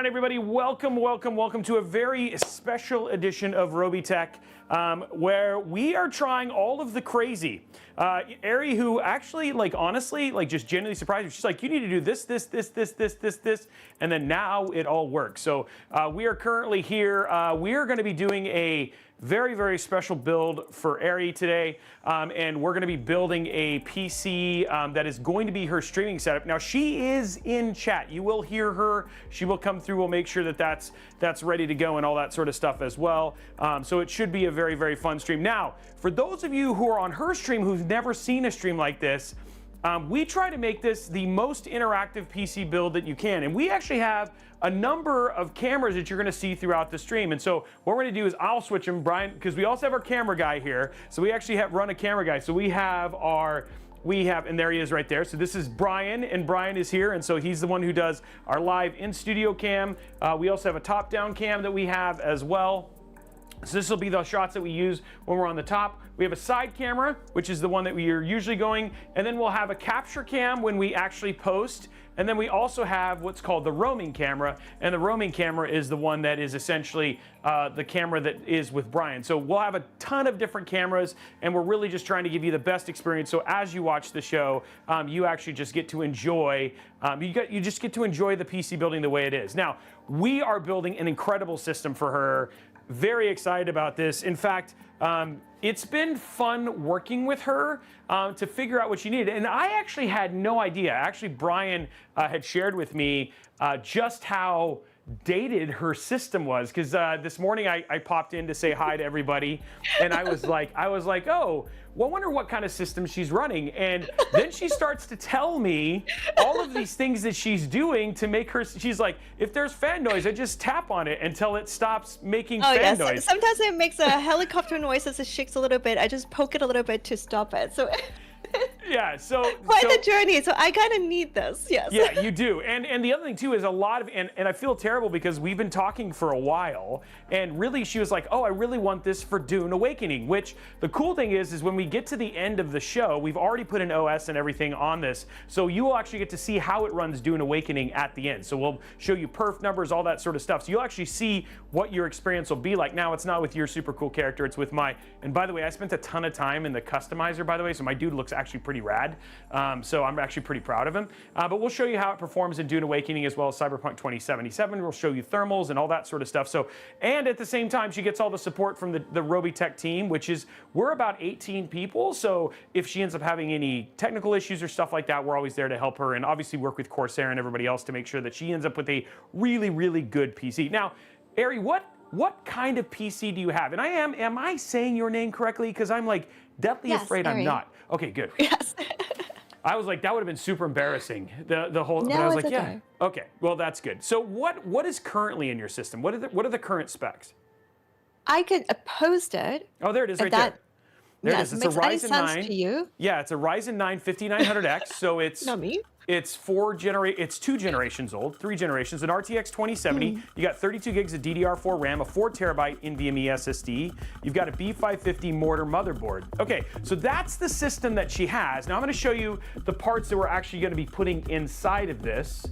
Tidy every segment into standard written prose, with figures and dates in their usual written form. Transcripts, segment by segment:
Hi everybody, welcome to a very special edition of Robeytech, where we are trying all of the crazy. Ari, who actually, honestly, just genuinely surprised me. She's like, you need to do this, and then now it all works. So we are currently here. We are going to be doing a very special build for Ari today, and we're going to be building a PC that is going to be her streaming setup. Now she is in chat. You will hear her. She will come through. We'll make sure that that's ready to go and all that sort of stuff as well. So it should be a very fun stream. Now, for those of you who are on her stream who've never seen a stream like this, we try to make this the most interactive PC build that you can, and we actually have a number of cameras that you're going to see throughout the stream. And so what we're going to do is I'll switch them, Brian, because we also have our camera guy here. So we actually run a camera guy. So we have, and there he is right there. So this is Brian, and Brian is here, and so he's the one who does our live in-studio cam. We also have a top-down cam that we have as well. So this will be the shots that we use when we're on the top. We have a side camera, which is the one that we are usually going, and then we'll have a capture cam when we actually post. And then we also have what's called the roaming camera, and the roaming camera is the one that is essentially the camera that is with Brian. So we'll have a ton of different cameras, and we're really just trying to give you the best experience. So as you watch the show, you actually just get to enjoy, you just get to enjoy the PC building the way it is. Now, we are building an incredible system for her. Very excited about this. In fact, it's been fun working with her to figure out what she needed. And I actually had no idea. Actually, Brian had shared with me just how dated her system was, because this morning I popped in to say hi to everybody, and I was like, oh, well, I wonder what kind of system she's running. And then she starts to tell me all of these things that she's doing to make her, she's like, if there's fan noise, I just tap on it until it stops making fan noise. Sometimes it makes a helicopter noise as it shakes a little bit. I just poke it a little bit to stop it. So yeah, so quite the journey. So I kind of need this. Yes. Yeah, you do. And the other thing too is a lot of, and I feel terrible because we've been talking for a while, and really she was like, oh, I really want this for Dune Awakening, which the cool thing is when we get to the end of the show, we've already put an OS and everything on this, so you will actually get to see how it runs Dune Awakening at the end. So we'll show you perf numbers, all that sort of stuff. So you'll actually see what your experience will be like. Now, it's not with your super cool character, it's with my, and by the way, I spent a ton of time in the customizer, by the way, so my dude looks actually pretty rad. So I'm actually pretty proud of him. But we'll show you how it performs in Dune Awakening as well as Cyberpunk 2077. We'll show you thermals and all that sort of stuff. So, and at the same time, she gets all the support from the Robeytech team, which is, we're about 18 people. So if she ends up having any technical issues or stuff like that, we're always there to help her, and obviously work with Corsair and everybody else to make sure that she ends up with a really good PC. Now, Ari, what kind of PC do you have? And am I saying your name correctly? Because I'm like deathly afraid Ari. I'm not. Okay, good. Yes. I was like, that would have been super embarrassing, the whole, No, but I was it's like, okay. yeah. Okay, well, that's good. So what is currently in your system? What are the current specs? I could post it. Oh, there it is right there. There it is. It's a Ryzen 9. To you? Yeah, it's a Ryzen 9 5900X. So it's Not me. It's 2 generations old, 3 generations, an RTX 2070. You got 32 gigs of DDR4 RAM, a 4 terabyte NVMe SSD. You've got a B550 Mortar motherboard. Okay, so that's the system that she has. Now I'm going to show you the parts that we're actually going to be putting inside of this.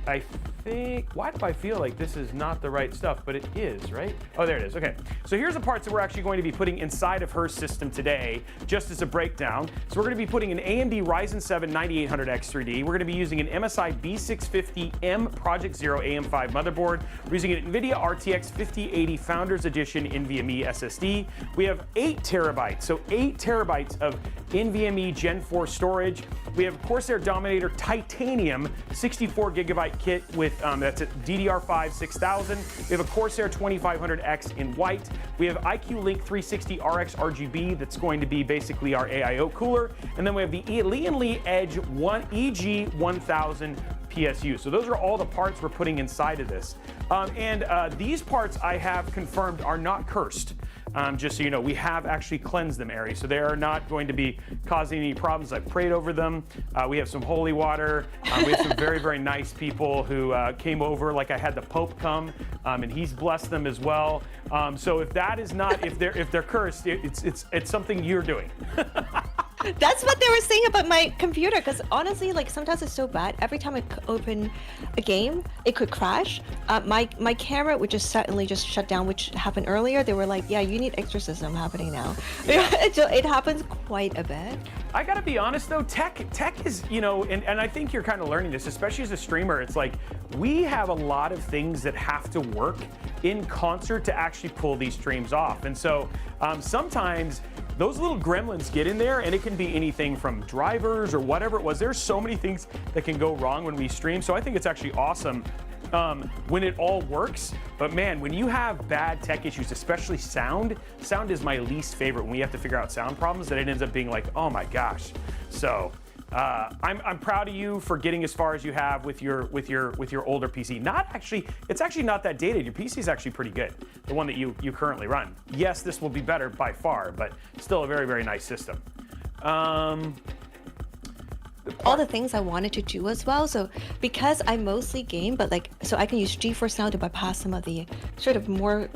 I think, why do I feel like this is not the right stuff? But it is, right? Oh, there it is. Okay. So here's the parts that we're actually going to be putting inside of her system today, just as a breakdown. So we're going to be putting an AMD Ryzen 7 9800X 3D. We're going to be using an MSI B650M Project Zero AM5 motherboard. We're using an NVIDIA RTX 5080 Founders Edition NVMe SSD. We have 8 terabytes, so 8 terabytes of NVMe Gen 4 storage. We have Corsair Dominator Titanium 64 gigabyte kit with, that's a DDR5 6000. We have a Corsair 2500x in white. We have IQ Link 360 RX RGB that's going to be basically our AIO cooler. And then we have the Lee Edge EG1000 PSU. So those are all the parts we're putting inside of this. These parts I have confirmed are not cursed. Just so you know, we have actually cleansed them, Ari, so they are not going to be causing any problems. I've prayed over them. We have some holy water. We have some very nice people who came over, like I had the Pope come, and he's blessed them as well. So if that is not, if they're cursed, it's something you're doing. That's what they were saying about my computer, because honestly, like sometimes it's so bad. Every time I open a game, it could crash. My camera would just suddenly just shut down, which happened earlier. They were like, yeah, you need exorcism happening now. Yeah. It happens quite a bit. I gotta be honest though, tech is, you know, and I think you're kind of learning this, especially as a streamer. It's like, we have a lot of things that have to work in concert to actually pull these streams off. And so sometimes those little gremlins get in there, and it can be anything from drivers or whatever it was. There's so many things that can go wrong when we stream. So I think it's actually awesome when it all works. But man, when you have bad tech issues, especially sound is my least favorite. When we have to figure out sound problems, that it ends up being like, oh my gosh. So I'm proud of you for getting as far as you have with your older PC. It's actually not that dated. Your PC is actually pretty good. The one that you currently run. Yes, this will be better by far, but still a very, very nice system. All the things I wanted to do as well. So because I mostly game, but like, so I can use GeForce Now to bypass some of the sort of more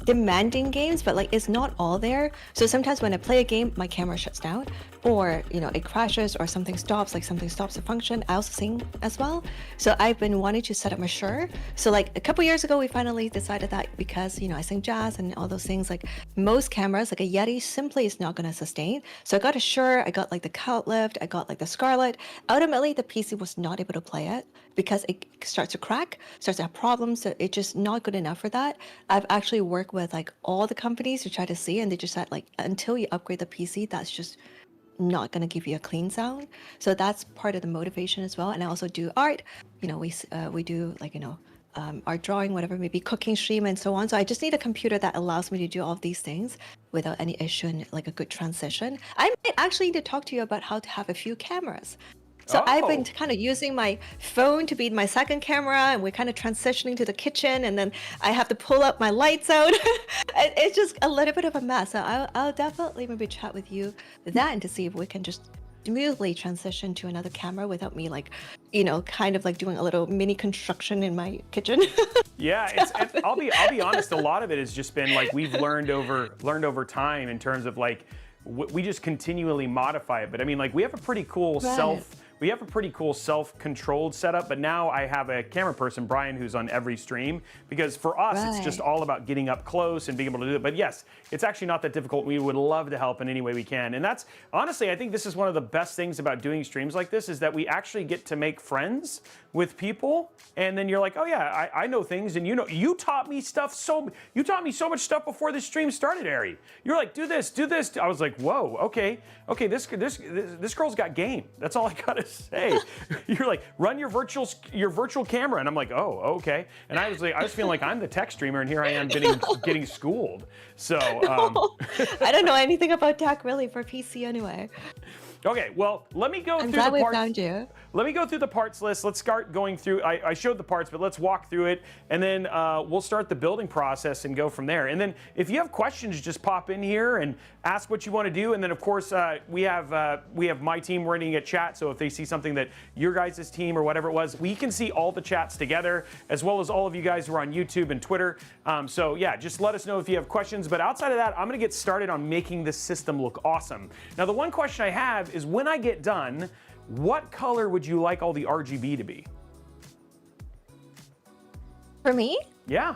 demanding games, but like it's not all there. So sometimes when I play a game, my camera shuts down, or you know, it crashes, or something stops, like something stops the function. I also sing as well. So I've been wanting to set up my Shure. So like a couple years ago, we finally decided that, because you know I sing jazz and all those things, like most cameras, like a Yeti simply is not going to sustain. So I got a Shure, I got like the Coutlift, I got like the Scarlett. Ultimately, the PC was not able to play it because it starts to crack, starts to have problems. So it's just not good enough for that. I've actually worked with like all the companies to try to see, and they just said like, until you upgrade the PC, that's just not going to give you a clean sound. So that's part of the motivation as well. And I also do art. You know, we do like, you know, art drawing, whatever, maybe cooking stream and so on. So I just need a computer that allows me to do all of these things without any issue and like a good transition. I might actually need to talk to you about how to have a few cameras. So I've been kind of using my phone to be my second camera, and we're kind of transitioning to the kitchen, and then I have to pull up my lights out. It's just a little bit of a mess. So I'll definitely maybe chat with you that, and to see if we can just smoothly transition to another camera without me like, you know, kind of like doing a little mini construction in my kitchen. Yeah, I'll be honest. A lot of it has just been like we've learned over time in terms of like we just continually modify it. But I mean, like we have a pretty cool self-controlled setup, but now I have a camera person, Brian, who's on every stream, because for us, it's just all about getting up close and being able to do it. But yes, it's actually not that difficult. We would love to help in any way we can. And that's, honestly, I think this is one of the best things about doing streams like this, is that we actually get to make friends with people. And then you're like, oh yeah, I know things. And you taught me stuff you taught me so much stuff before this stream started, Ari. You're like, do this. I was like, whoa, okay, this girl's got game. That's all I gotta say. You're like, run your virtual camera, and I'm like, oh, okay. And I was feeling like I'm the tech streamer, and here I am getting schooled. So I don't know anything about tech really for PC anyway. Okay, well, let me go through the parts. I'm glad we found you. Let me go through the parts list. Let's start going through. I showed the parts, but let's walk through it, and then we'll start the building process and go from there. And then if you have questions, just pop in here and ask what you want to do. And then, of course, we have my team running a chat, so if they see something that your guys' team or whatever it was, we can see all the chats together, as well as all of you guys who are on YouTube and Twitter. So yeah, just let us know if you have questions. But outside of that, I'm going to get started on making this system look awesome. Now, the one question I have is, when I get done, what color would you like all the RGB to be? For me? Yeah.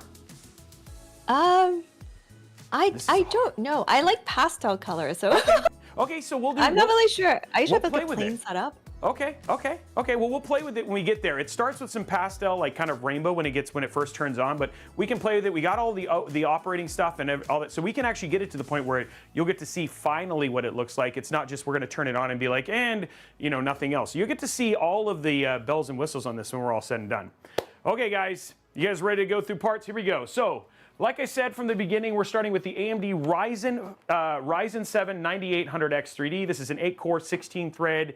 I don't know. I like pastel colors, so. Okay, so we'll do. I'm not really sure. I should have a plain setup. Okay. Well, we'll play with it when we get there. It starts with some pastel, like kind of rainbow when it first turns on, but we can play with it. We got all the operating stuff and all that, so we can actually get it to the point where you'll get to see finally what it looks like. It's not just we're going to turn it on and be like, and nothing else. You'll get to see all of the bells and whistles on this when we're all said and done. Okay, guys, you guys ready to go through parts? Here we go. So, like I said from the beginning, we're starting with the AMD Ryzen 7 9800X 3D. This is an 8-core, 16-thread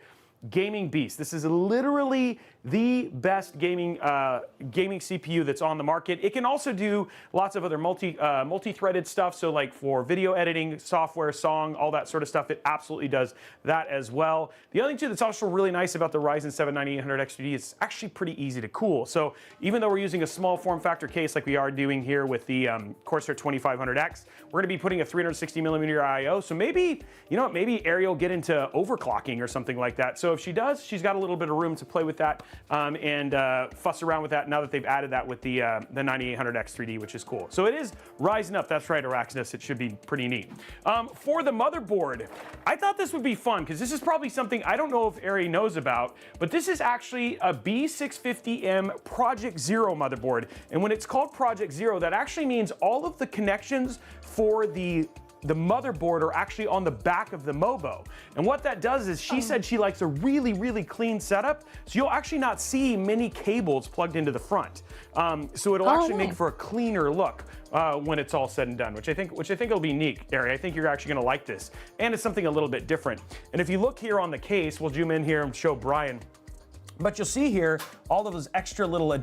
gaming beast. This is literally the best gaming CPU that's on the market. It can also do lots of other multi-threaded stuff. So like for video editing, software, song, all that sort of stuff, it absolutely does that as well. The other thing too that's also really nice about the Ryzen 7 9800X 3D is it's actually pretty easy to cool. So even though we're using a small form factor case like we are doing here with the Corsair 2500X, we're going to be putting a 360mm AIO. So maybe, you know, maybe Ari will get into overclocking or something like that. So if she does, she's got a little bit of room to play with that and fuss around with that now that they've added that with the 9800X 3D, which is cool. So it is rising up. That's right, Araxnus. It should be pretty neat. For the motherboard, I thought this would be fun because this is probably something I don't know if Ari knows about, but this is actually a B650M Project Zero motherboard. And when it's called Project Zero, that actually means all of the connections for the motherboard are actually on the back of the Mobo. And what that does is she said she likes a really, really clean setup, so you'll actually not see many cables plugged into the front. So it'll actually make for a cleaner look when it's all said and done, which I think will be neat, Ari. I think you're actually gonna like this. And it's something a little bit different. And if you look here on the case, we'll zoom in here and show Brian. But you'll see here all of those extra little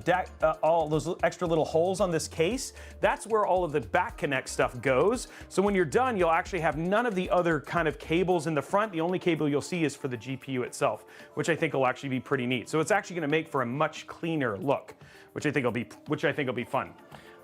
holes on this case. That's where all of the back connect stuff goes. So when you're done, you'll actually have none of the other kind of cables in the front. The only cable you'll see is for the GPU itself, which I think will actually be pretty neat. So it's actually going to make for a much cleaner look, which I think will be fun.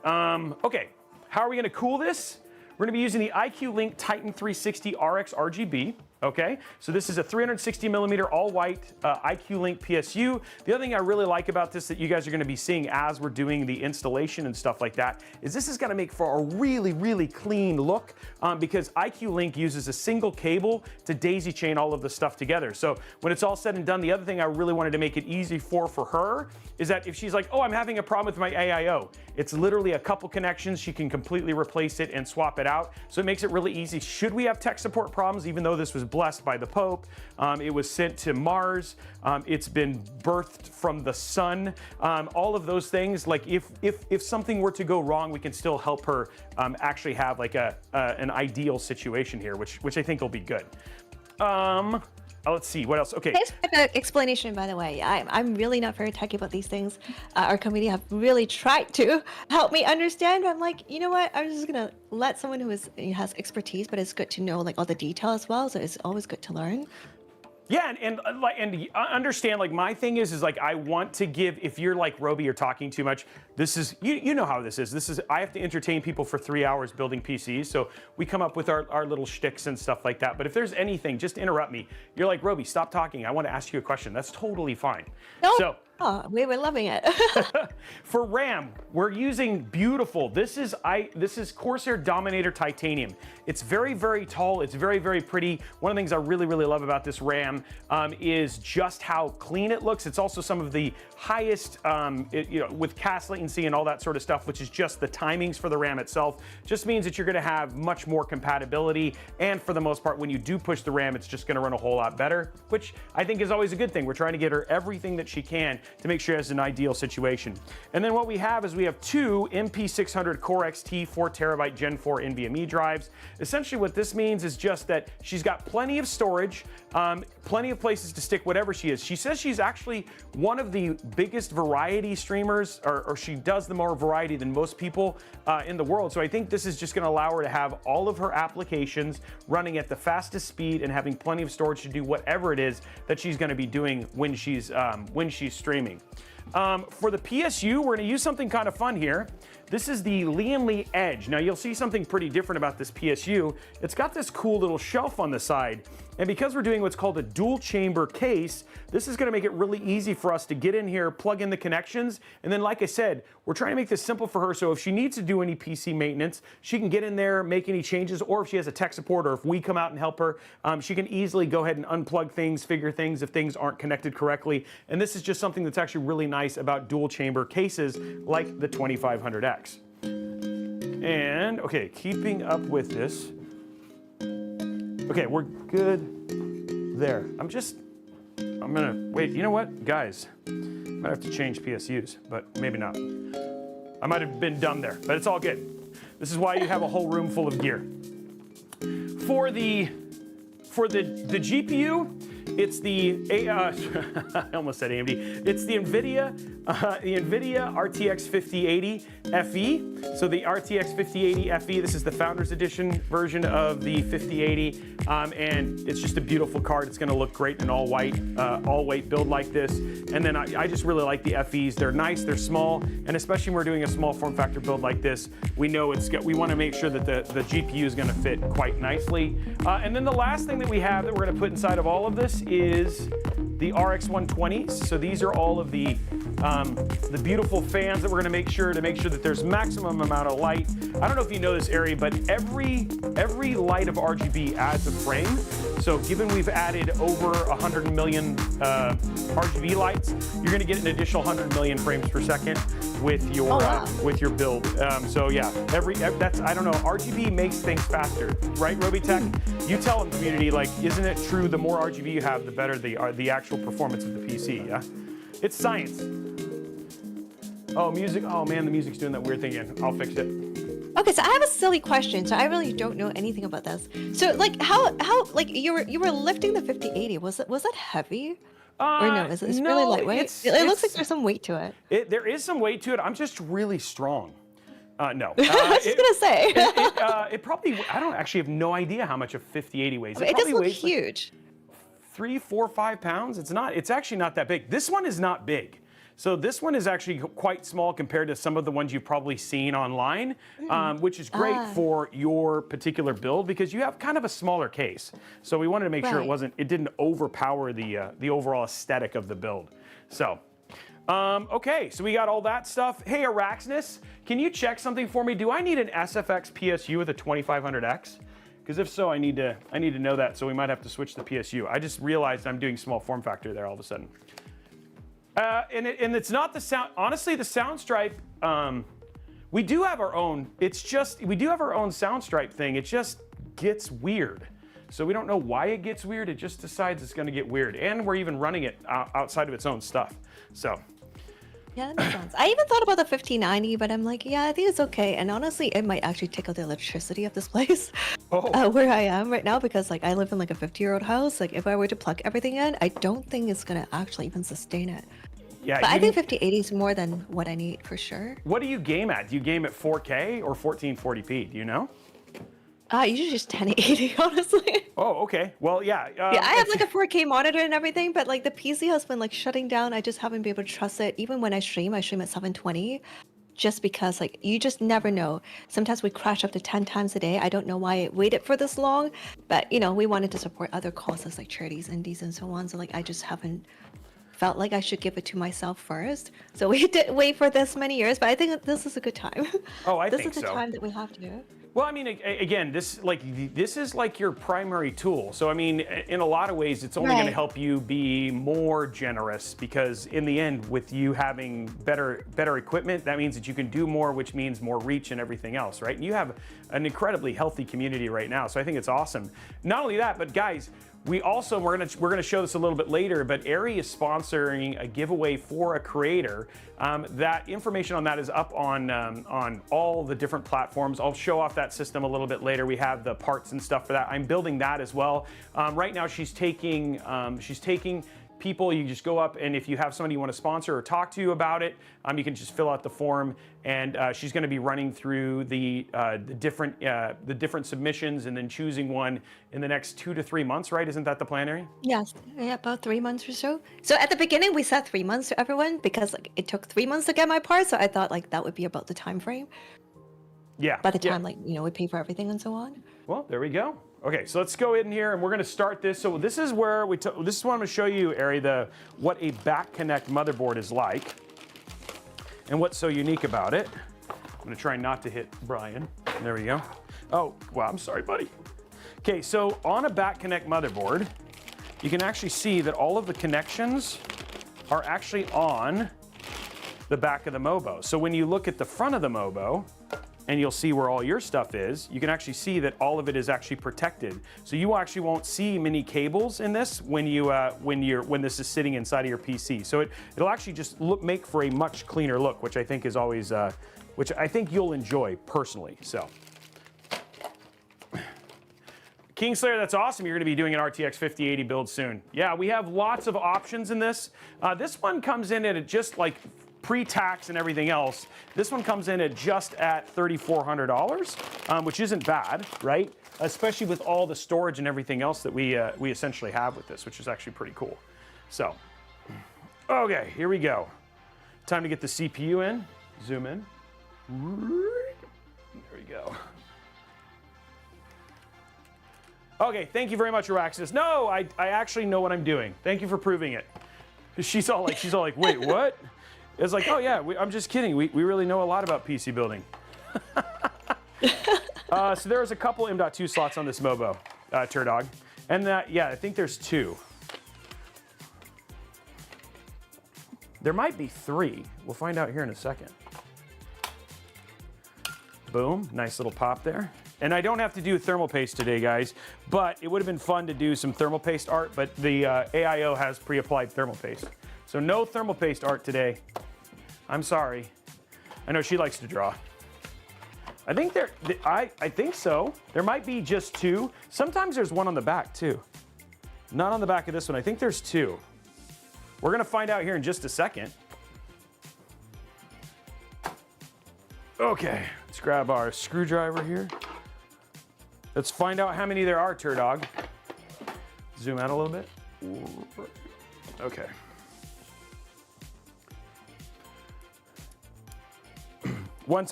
Okay, how are we going to cool this? We're going to be using the IQ Link Titan 360 RX RGB. Okay, so this is a 360mm all-white IQ Link PSU. The other thing I really like about this that you guys are going to be seeing as we're doing the installation and stuff like that is this is going to make for a really, really clean look because IQ Link uses a single cable to daisy chain all of the stuff together. So when it's all said and done, the other thing I really wanted to make it easy for her is that if she's like, oh, I'm having a problem with my AIO, it's literally a couple connections. She can completely replace it and swap it out. So it makes it really easy. Should we have tech support problems, even though this was blessed by the Pope, it was sent to Mars, it's been birthed from the sun, all of those things, like if something were to go wrong, we can still help her actually have like an ideal situation here, which I think will be good. Let's see, what else? Okay. Thanks for the explanation, by the way. I'm really not very techy about these things. Our committee have really tried to help me understand. I'm like, you know what? I'm just gonna let someone who has expertise, but it's good to know like all the detail as well. So it's always good to learn. Yeah, and understand, like, my thing is like, I want to give, if you're like Robey, you're talking too much, this is, you know how this is, I have to entertain people for 3 hours building PCs, so we come up with our little shticks and stuff like that, but if there's anything, just interrupt me. You're like, Robey, stop talking, I want to ask you a question. That's totally fine. No. So, we were loving it. for RAM, we're using beautiful. This is Corsair Dominator Titanium. It's very, very tall. It's very, very pretty. One of the things I really, really love about this RAM is just how clean it looks. It's also some of the highest, with cast latency and all that sort of stuff, which is just the timings for the RAM itself. Just means that you're going to have much more compatibility. And for the most part, when you do push the RAM, it's just going to run a whole lot better, which I think is always a good thing. We're trying to get her everything that she can to make sure it has an ideal situation. And then what we have is we have two MP600 Core XT 4TB Gen 4 NVMe drives. Essentially what this means is just that she's got plenty of storage, plenty of places to stick whatever she is. She says she's actually one of the biggest variety streamers, or she does the more variety than most people in the world. So I think this is just gonna allow her to have all of her applications running at the fastest speed and having plenty of storage to do whatever it is that she's gonna be doing when she's streaming. For the PSU, we're going to use something kind of fun here. This is the Lian Li Edge. Now you'll see something pretty different about this PSU. It's got this cool little shelf on the side. And because we're doing what's called a dual chamber case, this is going to make it really easy for us to get in here, plug in the connections. And then, like I said, we're trying to make this simple for her. So if she needs to do any PC maintenance, she can get in there, make any changes, or if she has a tech support, or if we come out and help her, she can easily go ahead and unplug things, figure things if things aren't connected correctly. And this is just something that's actually really nice about dual chamber cases like the 2500X. And okay, keeping up with this. Okay, we're good there. I'm gonna wait. You know what, guys? I might have to change PSUs, but maybe not. I might have been dumb there, but it's all good. This is why you have a whole room full of gear. For the GPU, It's the I almost said AMD. It's the NVIDIA RTX 5080 FE. So the RTX 5080 FE. This is the Founders Edition version of the 5080, and it's just a beautiful card. It's going to look great in all white build like this. And then I just really like the FEs. They're nice. They're small, and especially when we're doing a small form factor build like this, we know we want to make sure that the GPU is going to fit quite nicely. And then the last thing that we have that we're going to put inside of all of this is the RX 120s. So these are all of the beautiful fans that we're going to make sure that there's maximum amount of light. I don't know if you know this area, but every light of RGB adds a frame. So given we've added over 100 million RGB lights, you're going to get an additional 100 million frames per second with your with your build. So yeah, that's, I don't know, RGB makes things faster, right, Robeytech? You tell them, community, like, isn't it true? The more RGB you have, the better the actual performance of the PC. Yeah, it's science. Oh, music. Oh man, the music's doing that weird thing again. I'll fix it. Okay, so I have a silly question. So I really don't know anything about this. So like, how like you were lifting the 5080? Was that heavy? Or no? It's no, really lightweight. It looks like there's some weight to it. There is some weight to it. I'm just really strong. No. I was just gonna say. It probably. I don't actually have no idea how much a 5080 weighs. It does look huge. Like 3, 4, 5 pounds. It's not. It's actually not that big. This one is not big. So this one is actually quite small compared to some of the ones you've probably seen online, which is great for your particular build because you have kind of a smaller case. So we wanted to make sure it didn't overpower the overall aesthetic of the build. So, okay, so we got all that stuff. Hey, Araxnus, can you check something for me? Do I need an SFX PSU with a 2500X? Because if so, I need to know that. So we might have to switch the PSU. I just realized I'm doing small form factor there all of a sudden. And it's not the sound. Honestly, the Soundstripe, we do have our own. We do have our own Soundstripe thing. It just gets weird. So we don't know why it gets weird. It just decides it's going to get weird. And we're even running it outside of its own stuff. So. Yeah, that makes sense. I even thought about the 5090, but I'm like, yeah, I think it's okay. And honestly, it might actually take out the electricity of this place where I am right now because like I live in like a 50-year-old house. Like if I were to plug everything in, I don't think it's gonna actually even sustain it. Yeah, but I think 5080 is more than what I need for sure. What do you game at? Do you game at 4K or 1440p? Do you know? Usually just 1080, honestly. Oh, okay. Well, yeah. Yeah, I have like a 4K monitor and everything, but like the PC has been like shutting down. I just haven't been able to trust it. Even when I stream at 720, just because like you just never know. Sometimes we crash up to 10 times a day. I don't know why it waited for this long, but you know, we wanted to support other causes like charities, indies, and so on. So like I just haven't felt like I should give it to myself first. So we did wait for this many years, but I think this is a good time. Oh, I think so. This is the time that we have to. Well, I mean, again, this is like your primary tool. So, I mean, in a lot of ways, it's only going to help you be more generous because in the end, with you having better equipment, that means that you can do more, which means more reach and everything else, right? And you have an incredibly healthy community right now. So I think it's awesome. Not only that, but guys, we're gonna show this a little bit later, but AIRI is sponsoring a giveaway for a creator. That information on that is up on all the different platforms. I'll show off that system a little bit later. We have the parts and stuff for that. I'm building that as well. Right now, she's taking people. You just go up, and if you have somebody you want to sponsor or talk to about it, you can just fill out the form. And she's going to be running through the different submissions and then choosing one in the next 2 to 3 months, right? Isn't that the plan, Ari? Yes, yeah, about 3 months or so. So at the beginning, we said 3 months to everyone because like it took 3 months to get my part. So I thought like that would be about the time frame. Yeah. By the time like we pay for everything and so on. Well, there we go. Okay, so let's go in here and we're going to start this. So this is where this is what I'm going to show you, Ari, what a back connect motherboard is like and what's so unique about it. I'm going to try not to hit Brian. There we go. Oh, wow, I'm sorry, buddy. Okay, so on a back connect motherboard, you can actually see that all of the connections are actually on the back of the Mobo. So when you look at the front of the Mobo, and you'll see where all your stuff is, you can actually see that all of it is actually protected. So you actually won't see many cables in this when this is sitting inside of your PC. So it'll actually just make for a much cleaner look, which I think is always, which I think you'll enjoy personally. So Kingslayer, that's awesome. You're going to be doing an RTX 5080 build soon. Yeah, we have lots of options in this. This one comes in at just like pre-tax and everything else. This one comes in at just at $3,400, which isn't bad, right? Especially with all the storage and everything else that we essentially have with this, which is actually pretty cool. So, okay, here we go. Time to get the CPU in. Zoom in. There we go. Okay, thank you very much, Araxis. No, I actually know what I'm doing. Thank you for proving it. She's all like, wait, what? It's like, oh yeah, I'm just kidding. We really know a lot about PC building. So there's a couple M.2 slots on this Mobo, Turdog. And yeah, I think there's 2. There might be 3. We'll find out here in a second. Boom, nice little pop there. And I don't have to do thermal paste today, guys, but it would have been fun to do some thermal paste art, but the AIO has pre-applied thermal paste. So no thermal paste art today. I'm sorry. I know she likes to draw. I think I think so. There might be just 2. Sometimes there's one on the back too. Not on the back of this one. I think there's 2. We're gonna find out here in just a second. Okay, let's grab our screwdriver here. Let's find out how many there are, Turdog. Zoom out a little bit. Okay.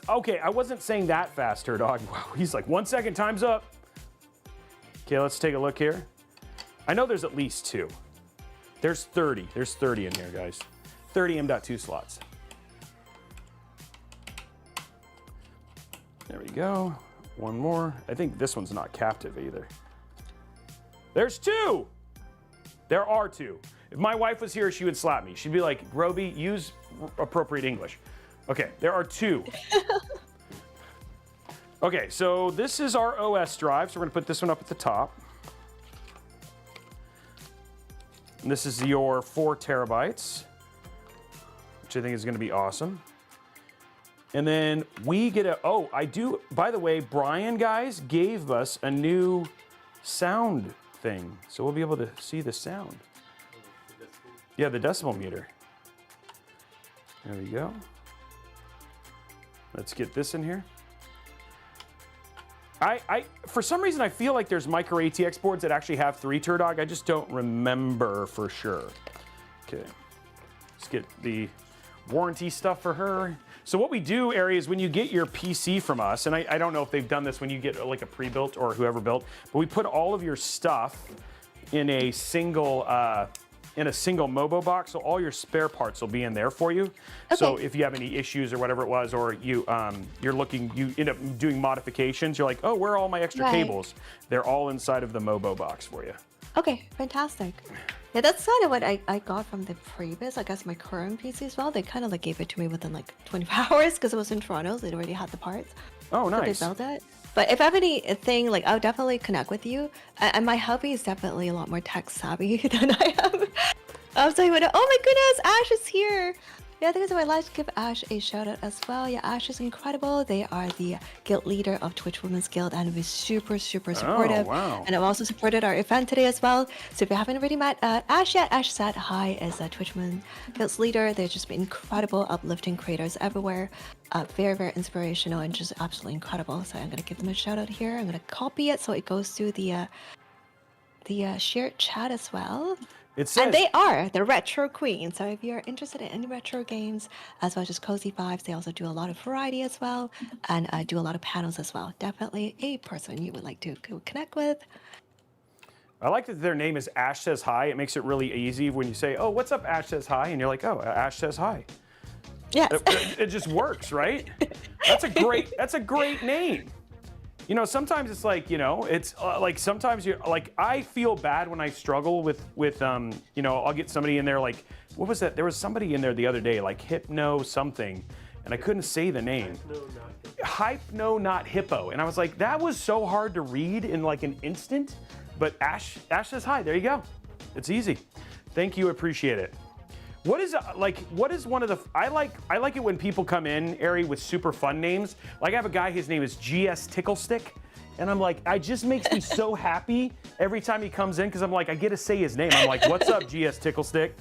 Okay, I wasn't saying that fast, Turdog. Wow, he's like, 1 second, time's up. Okay, let's take a look here. I know there's at least 2. There's 30. There's 30 in here, guys. 30 M.2 slots. There we go. One more. I think this one's not captive either. There's 2. There are 2. If my wife was here, she would slap me. She'd be like, Robey, use appropriate English. Okay, there are 2. Okay, so this is our OS drive. So we're gonna put this one up at the top. And this is your 4 terabytes, which I think is gonna be awesome. And then we get by the way, Brian, guys, gave us a new sound thing. So we'll be able to see the sound. Yeah, the decibel meter. There we go. Let's get this in here. For some reason, I feel like there's micro ATX boards that actually have 3 Turdog. I just don't remember for sure. Okay, let's get the warranty stuff for her. So what we do, Ari, is when you get your PC from us, and I don't know if they've done this when you get like a pre-built or whoever built, but we put all of your stuff in a single Mobo box, so all your spare parts will be in there for you. Okay. So if you have any issues or whatever it was, or you end up doing modifications, you're like, oh, where are all my extra cables? They're all inside of the Mobo box for you. Okay, fantastic. Yeah, that's kind of what I got from the previous, I guess my current PC as well. They kind of like gave it to me within like 24 hours because it was in Toronto, so they already had the parts. Oh, nice. So they built it. But if I have anything, like I'll definitely connect with you. And my hubby is definitely a lot more tech savvy than I am. I was like, oh my goodness, Ash is here. Yeah, I think I'd like to give Ash a shout out as well. Yeah, Ash is incredible. They are the guild leader of Twitch Women's Guild and we're super, super supportive. Oh, wow. And I've also supported our event today as well. So if you haven't already met Ash yet, Ash said hi as a Twitch Women's Guild's leader. They're just incredible, uplifting creators everywhere. Very, very inspirational and just absolutely incredible. So I'm going to give them a shout out here. I'm going to copy it so it goes through the shared chat as well. It says, and they are the retro queen. So if you're interested in any retro games, as well as just cozy vibes, they also do a lot of variety as well, and do a lot of panels as well. Definitely a person you would like to connect with. I like that their name is Ash Says Hi. It makes it really easy when you say, oh, what's up, Ash Says Hi? And you're like, oh, Ash Says Hi. Yes. It just works, right? That's a great name. You know, sometimes it's like, you know, it's like sometimes you like, I feel bad when I struggle with you know, I'll get somebody in there like, what was that? There was somebody in there the other day, like Hypno something, and I couldn't say the name. Hypno not Hippo. And I was like, that was so hard to read in like an instant, but Ash Says Hi, there you go. It's easy. Thank you, appreciate it. What is one of the, I like it when people come in, Ari, with super fun names. Like I have a guy, his name is GS Ticklestick. And I'm like, it just makes me so happy every time he comes in because I'm like, I get to say his name. I'm like, what's up, GS Ticklestick?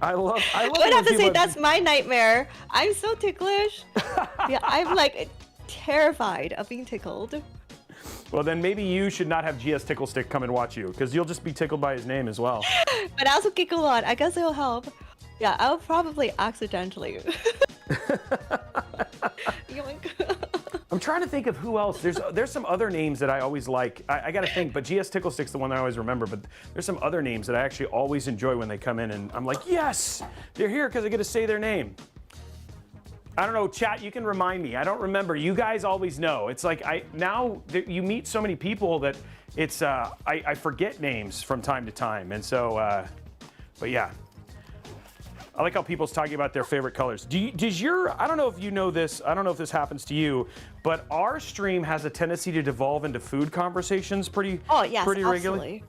I love I would have to say that's my nightmare. I'm so ticklish. Yeah, I'm like terrified of being tickled. Well, then maybe you should not have GS Ticklestick come and watch you because you'll just be tickled by his name as well. But I also giggle a lot. I guess it'll help. Yeah, I'll probably accidentally. I'm trying to think of who else. There's some other names that I always like. I got to think, but GS Ticklestick's the one that I always remember. But there's some other names that I actually always enjoy when they come in, and I'm like, yes, they're here because I get to say their name. I don't know, chat, you can remind me. I don't remember. You guys always know. It's like now that you meet so many people that it's I forget names from time to time. And so, but yeah. I like how people's talking about their favorite colors. I don't know if you know this, I don't know if this happens to you, but our stream has a tendency to devolve into food conversations pretty regularly.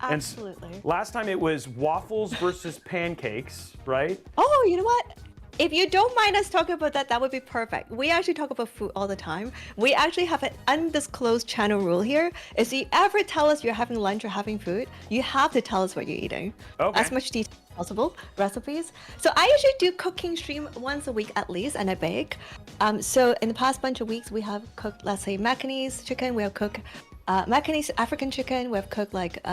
Absolutely. And last time it was waffles versus pancakes, right? Oh, you know what? If you don't mind us talking about that, that would be perfect. We actually talk about food all the time. We actually have an undisclosed channel rule here. If you ever tell us you're having lunch or having food, you have to tell us what you're eating. Okay. As much detail as possible, recipes. So I usually do cooking stream once a week at least, and I bake. So in the past bunch of weeks, we have cooked, let's say, Macanese chicken. We have cooked Macanese African chicken. We have cooked like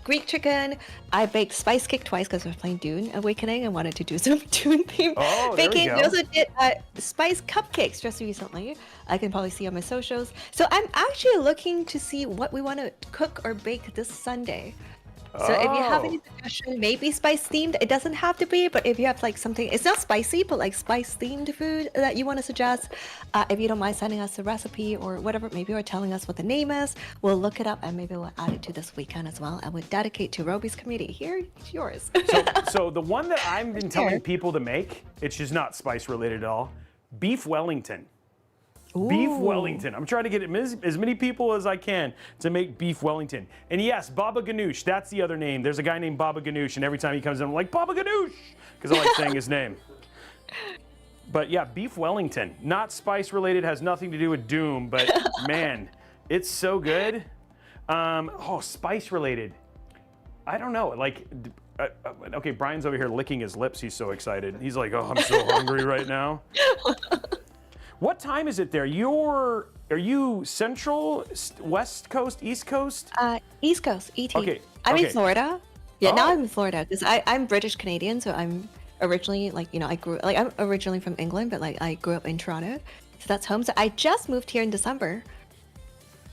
Greek chicken. I baked spice cake twice because we were playing Dune Awakening and wanted to do some Dune themed baking. We also did spice cupcakes just recently. I can probably see on my socials. So I'm actually looking to see what we want to cook or bake this Sunday. So if you have any suggestion, maybe spice themed, it doesn't have to be, but if you have like something, it's not spicy, but like spice themed food that you want to suggest, if you don't mind sending us a recipe or whatever, maybe or telling us what the name is, we'll look it up and maybe we'll add it to this weekend as well. I would dedicate to Robey's community. Here, it's yours. So the one that I've been telling people to make, it's just not spice related at all, beef Wellington. Ooh. Beef Wellington. I'm trying to get as many people as I can to make beef Wellington. And yes, Baba Ganoush, that's the other name. There's a guy named Baba Ganoush, and every time he comes in, I'm like, Baba Ganoush, because I like saying his name. But yeah, beef Wellington. Not spice related, has nothing to do with Doom, but man, it's so good. Spice related. I don't know, like, okay, Brian's over here licking his lips. He's so excited. He's like, oh, I'm so hungry right now. What time is it there? Are you Central, West Coast, East Coast? East Coast, ET. Okay. I'm in Florida. Yeah, now I'm in Florida because I'm British Canadian, so I'm originally I'm originally from England, but like I grew up in Toronto, so that's home. So I just moved here in December.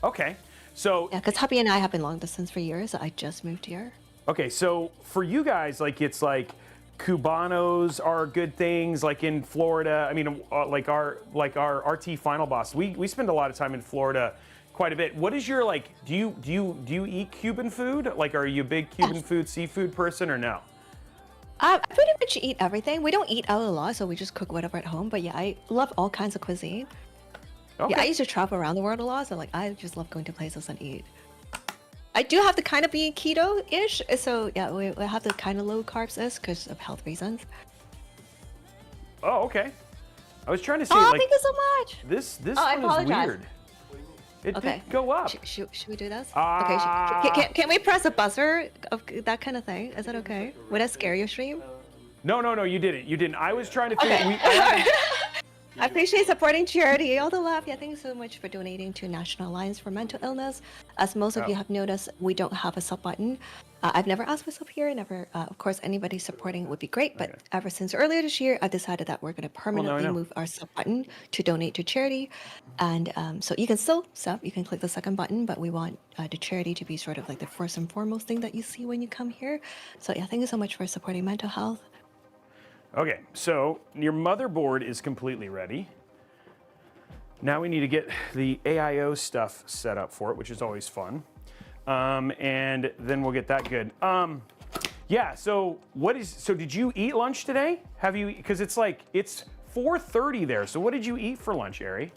Okay, so yeah, because hubby and I have been long distance for years, so I just moved here. Okay, so for you guys, like it's like Cubanos are good things, like in Florida. I mean, like our RT Final Boss. We spend a lot of time in Florida, quite a bit. What is your like? Do you eat Cuban food? Like, are you a big Cuban food, seafood person, or no? I pretty much eat everything. We don't eat out a lot, so we just cook whatever at home. But yeah, I love all kinds of cuisine. Okay. Yeah, I used to travel around the world a lot, so like I just love going to places and eat. I do have to kind of be keto-ish, so yeah, we have to kind of low carbs-ish because of health reasons. Oh, okay. I was trying to say, thank you so much. This one is weird. It did go up. Should we do this? Okay. Can we press a buzzer of that kind of thing? Is that okay? Would that scare your stream? No, you didn't. You didn't. I was trying to figure. Okay. I appreciate supporting charity. All the love. Yeah, thank you so much for donating to National Alliance for Mental Illness. As most of you have noticed, we don't have a sub button. I've never asked for sub here. Never. Of course, anybody supporting would be great. But ever since earlier this year, I decided that we're going to permanently move our sub button to donate to charity. And so you can still sub. You can click the second button, but we want the charity to be sort of like the first and foremost thing that you see when you come here. So yeah, thank you so much for supporting mental health. Okay, so your motherboard is completely ready. Now we need to get the AIO stuff set up for it, which is always fun. And then we'll get that good. Yeah, so did you eat lunch today? Have you, because it's 4:30 there. So what did you eat for lunch, Ari?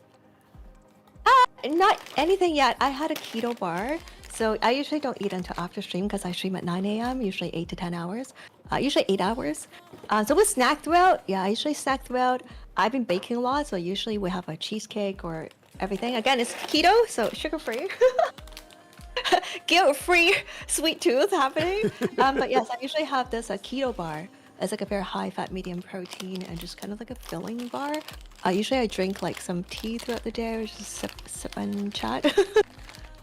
Not anything yet. I had a keto bar. So I usually don't eat until after stream because I stream at 9 a.m., usually 8 to 10 hours. Usually 8 hours. So we snack throughout. Yeah, I usually snack throughout. I've been baking a lot, so usually we have a cheesecake or everything. Again, it's keto, so sugar-free. Guilt-free sweet tooth happening. But yes, I usually have this keto bar. It's like a very high fat, medium protein, and just kind of like a filling bar. Usually I drink like some tea throughout the day, or just sip and chat.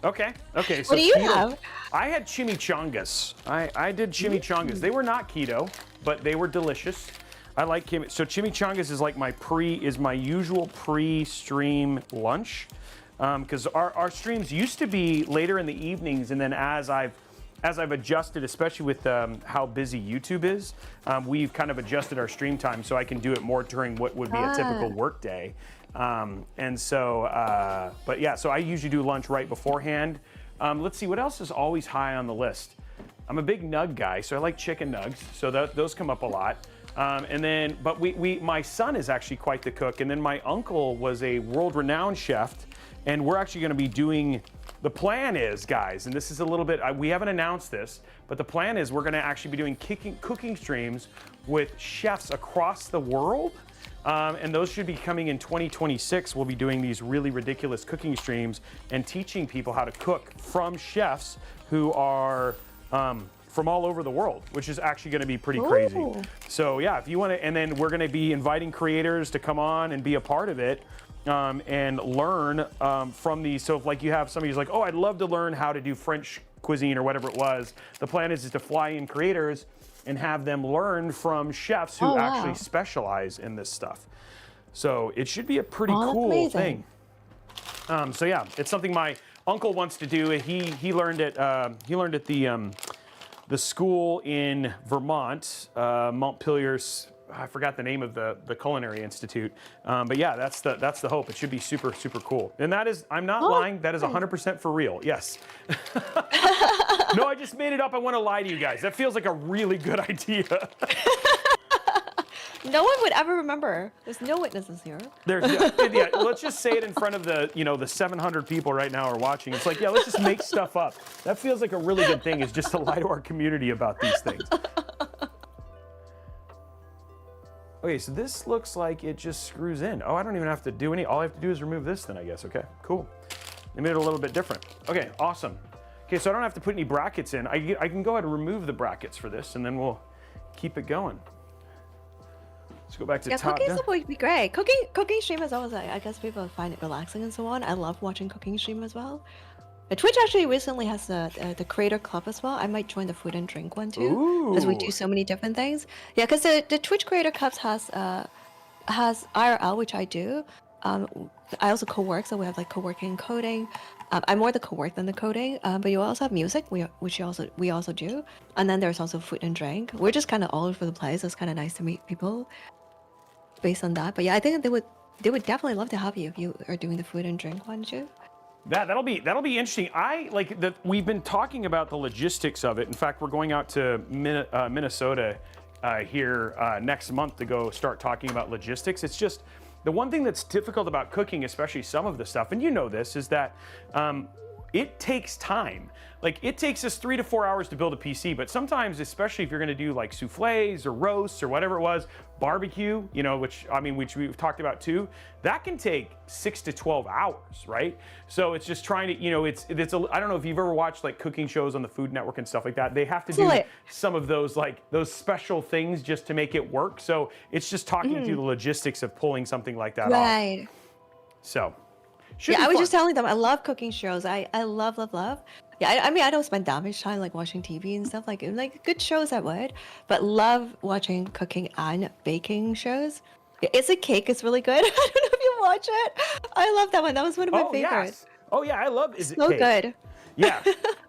Okay. So What do you keto, have? I had chimichangas. I did chimichangas. They were not keto, but they were delicious. I like so chimichangas is like my usual pre-stream lunch, because our streams used to be later in the evenings, and then as I've adjusted, especially with how busy YouTube is, we've kind of adjusted our stream time so I can do it more during what would be a typical work day. And so, but yeah, so I usually do lunch right beforehand. Let's see, what else is always high on the list? I'm a big nug guy, so I like chicken nugs, so those come up a lot. And then, but my son is actually quite the cook, and then my uncle was a world-renowned chef, and we're actually gonna be doing, the plan is, guys, and this is a little bit, we haven't announced this, but the plan is we're gonna actually be doing cooking streams with chefs across the world. And those should be coming in 2026. We'll be doing these really ridiculous cooking streams and teaching people how to cook from chefs who are from all over the world, which is actually gonna be pretty crazy. So yeah, if you wanna, and then we're gonna be inviting creators to come on and be a part of it. And learn from these. So if like you have somebody who's like, oh, I'd love to learn how to do French cuisine or whatever it was, the plan is to fly in creators and have them learn from chefs who actually specialize in this stuff. So it should be a pretty cool thing. So yeah, it's something my uncle wants to do. He learned at the school in Vermont, Montpelier's. I forgot the name of the culinary institute, but yeah, that's the hope. It should be super cool, and that is, I'm not lying. That is 100% for real. Yes. No, I just made it up. I want to lie to you guys. That feels like a really good idea. No one would ever remember. There's no witnesses here. Yeah. Let's just say it in front of the 700 people right now are watching. It's like, yeah, let's just make stuff up. That feels like a really good thing, is just to lie to our community about these things. Okay, so this looks like it just screws in. Oh, I don't even have to do all I have to do is remove this then, I guess. Okay, cool. They made it a little bit different. Okay, awesome. Okay, so I don't have to put any brackets in. I can go ahead and remove the brackets for this, and then we'll keep it going. Let's go back to top cooking down. would be great. Cooking stream is always, I guess people find it relaxing and so on. I love watching cooking stream as well. Twitch actually recently has the creator club as well. I might join the food and drink one too, because we do so many different things. Yeah, because the Twitch creator clubs has IRL, which I do. I also co-work, so we have like co-working and coding. I'm more the co-work than the coding, but you also have music, which we also do. And then there's also food and drink. We're just kind of all over the place. It's kind of nice to meet people based on that. But yeah, I think they would definitely love to have you if you are doing the food and drink one too. That'll be interesting. We've been talking about the logistics of it. In fact, we're going out to Minnesota here next month to go start talking about logistics. It's just the one thing that's difficult about cooking, especially some of the stuff, and you know this, is that it takes time. Like, it takes us 3 to 4 hours to build a PC, but sometimes, especially if you're gonna do like souffles or roasts or whatever it was, barbecue, which we've talked about too, that can take 6 to 12 hours, right? So it's just trying to, I don't know if you've ever watched like cooking shows on the Food Network and stuff like that. They have to do some of those special things just to make it work. So it's just talking through the logistics of pulling something like that off. So. I was just telling them I love cooking shows. I love. Yeah, I don't spend that much time like watching TV and stuff, like good shows I would, but love watching cooking and baking shows. It's a Cake is really good. I don't know if you watch it. I love that one. That was one of my favorites. Yes. Oh yeah, I love Is It so Cake. Good. Yeah,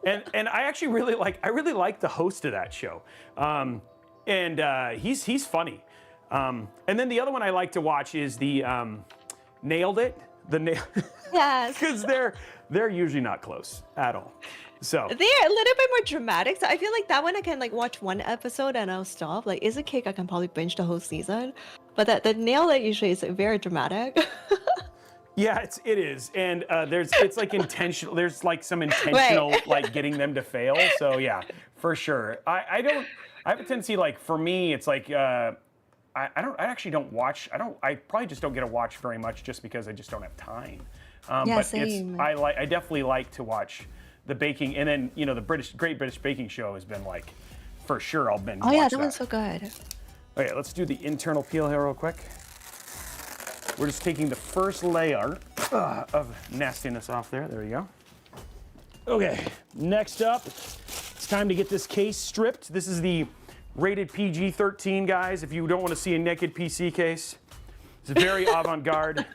and I actually really like the host of that show, and he's funny. And then the other one I like to watch is the Nailed It. Yes. Because they're usually not close at all. So they're a little bit more dramatic. So I feel like that one I can like watch one episode and I'll stop. Like Is It Cake I can probably binge the whole season. But the Nail It usually is very dramatic. Yeah, it is. And it's like intentional. There's like some intentional like getting them to fail. So yeah, for sure. I have a tendency, like for me, it's like I actually don't watch. I probably just don't get to watch very much just because I just don't have time. Yeah, but same. I definitely like to watch the baking, and then the Great British Baking Show has been like, for sure I'll binge. Oh yeah, watch that one's so good. Okay, let's do the internal peel here real quick. We're just taking the first layer of nastiness off there. There we go. Okay, next up, it's time to get this case stripped. This is the rated PG-13, guys. If you don't want to see a naked PC case, it's very avant-garde.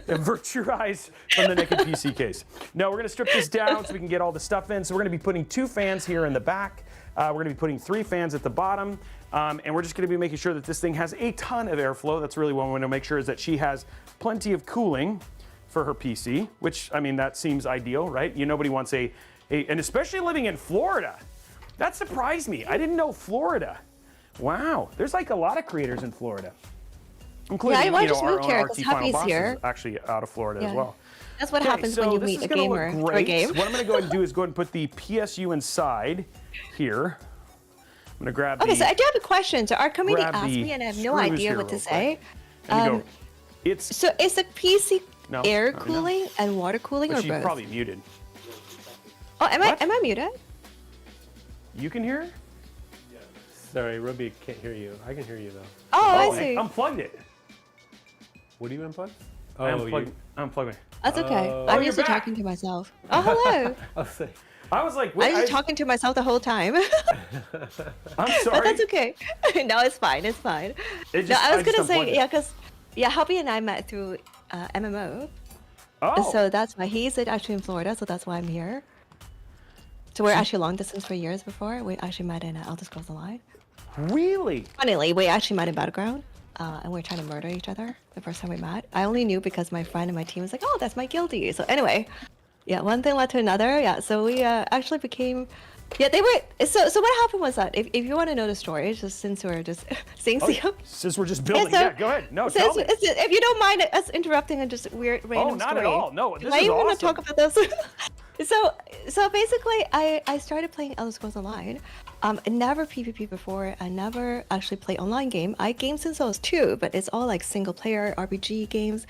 Avert your eyes from the naked PC case. No, we're gonna strip this down so we can get all the stuff in. So we're gonna be putting 2 fans here in the back. We're gonna be putting 3 fans at the bottom. And we're just gonna be making sure that this thing has a ton of airflow. That's really what we want to make sure, is that she has plenty of cooling for her PC, which, I mean, that seems ideal, right? Nobody wants and especially living in Florida. That surprised me. I didn't know Florida. Wow, there's like a lot of creators in Florida, including I just our moved own here RT because Final Happy's Boss here. is actually out of Florida as well. That's what Okay, happens so when you this meet is a gonna gamer look for a great. game. What I'm gonna go ahead and do is go ahead and put the PSU inside here. I'm gonna grab Okay, the, so I do have a question. So our committee grab asked the me, and I have no screws idea here what to real say. quick. And you go, it's, So is the PC No, air no. cooling and water cooling, but or she's both? probably muted. Oh, am What? I muted? You can hear her? Sorry, Robey can't hear you. I can hear you though. Oh, I see. Unplugged it. What do you unplug? I Oh, unplugged it. That's okay. Oh, I'm you're used to back. talking to myself. Oh, hello. I'll say. I was like, I wait, was just talking to myself the whole time. I'm But sorry. that's okay. No, it's fine. It's fine. It No, just- I was I just gonna say, unplugged it. Hubby and I met through MMO. Oh, So that's why he's actually in Florida, so that's why I'm here. So we're actually long distance for years before. We actually met in Elder Scrolls Online. really? Funnily, we actually met in Battleground, and we were trying to murder each other the first time we met. I only knew because my friend and my team was like, "Oh, that's my guildie." So anyway, yeah, one thing led to another. Yeah, so we actually became. Yeah, they were. So what happened was that if you want to know the story, just since we're just seeing Oh, since we're just building, yeah, go ahead. No, tell me. if you don't mind us interrupting and just weird random not story. at all. No, this Why is you want to awesome. talk about this? So basically, I started playing Elder Scrolls Online. I never PvP before. I never actually played online game. I game since I was 2, but it's all like single player RPG games.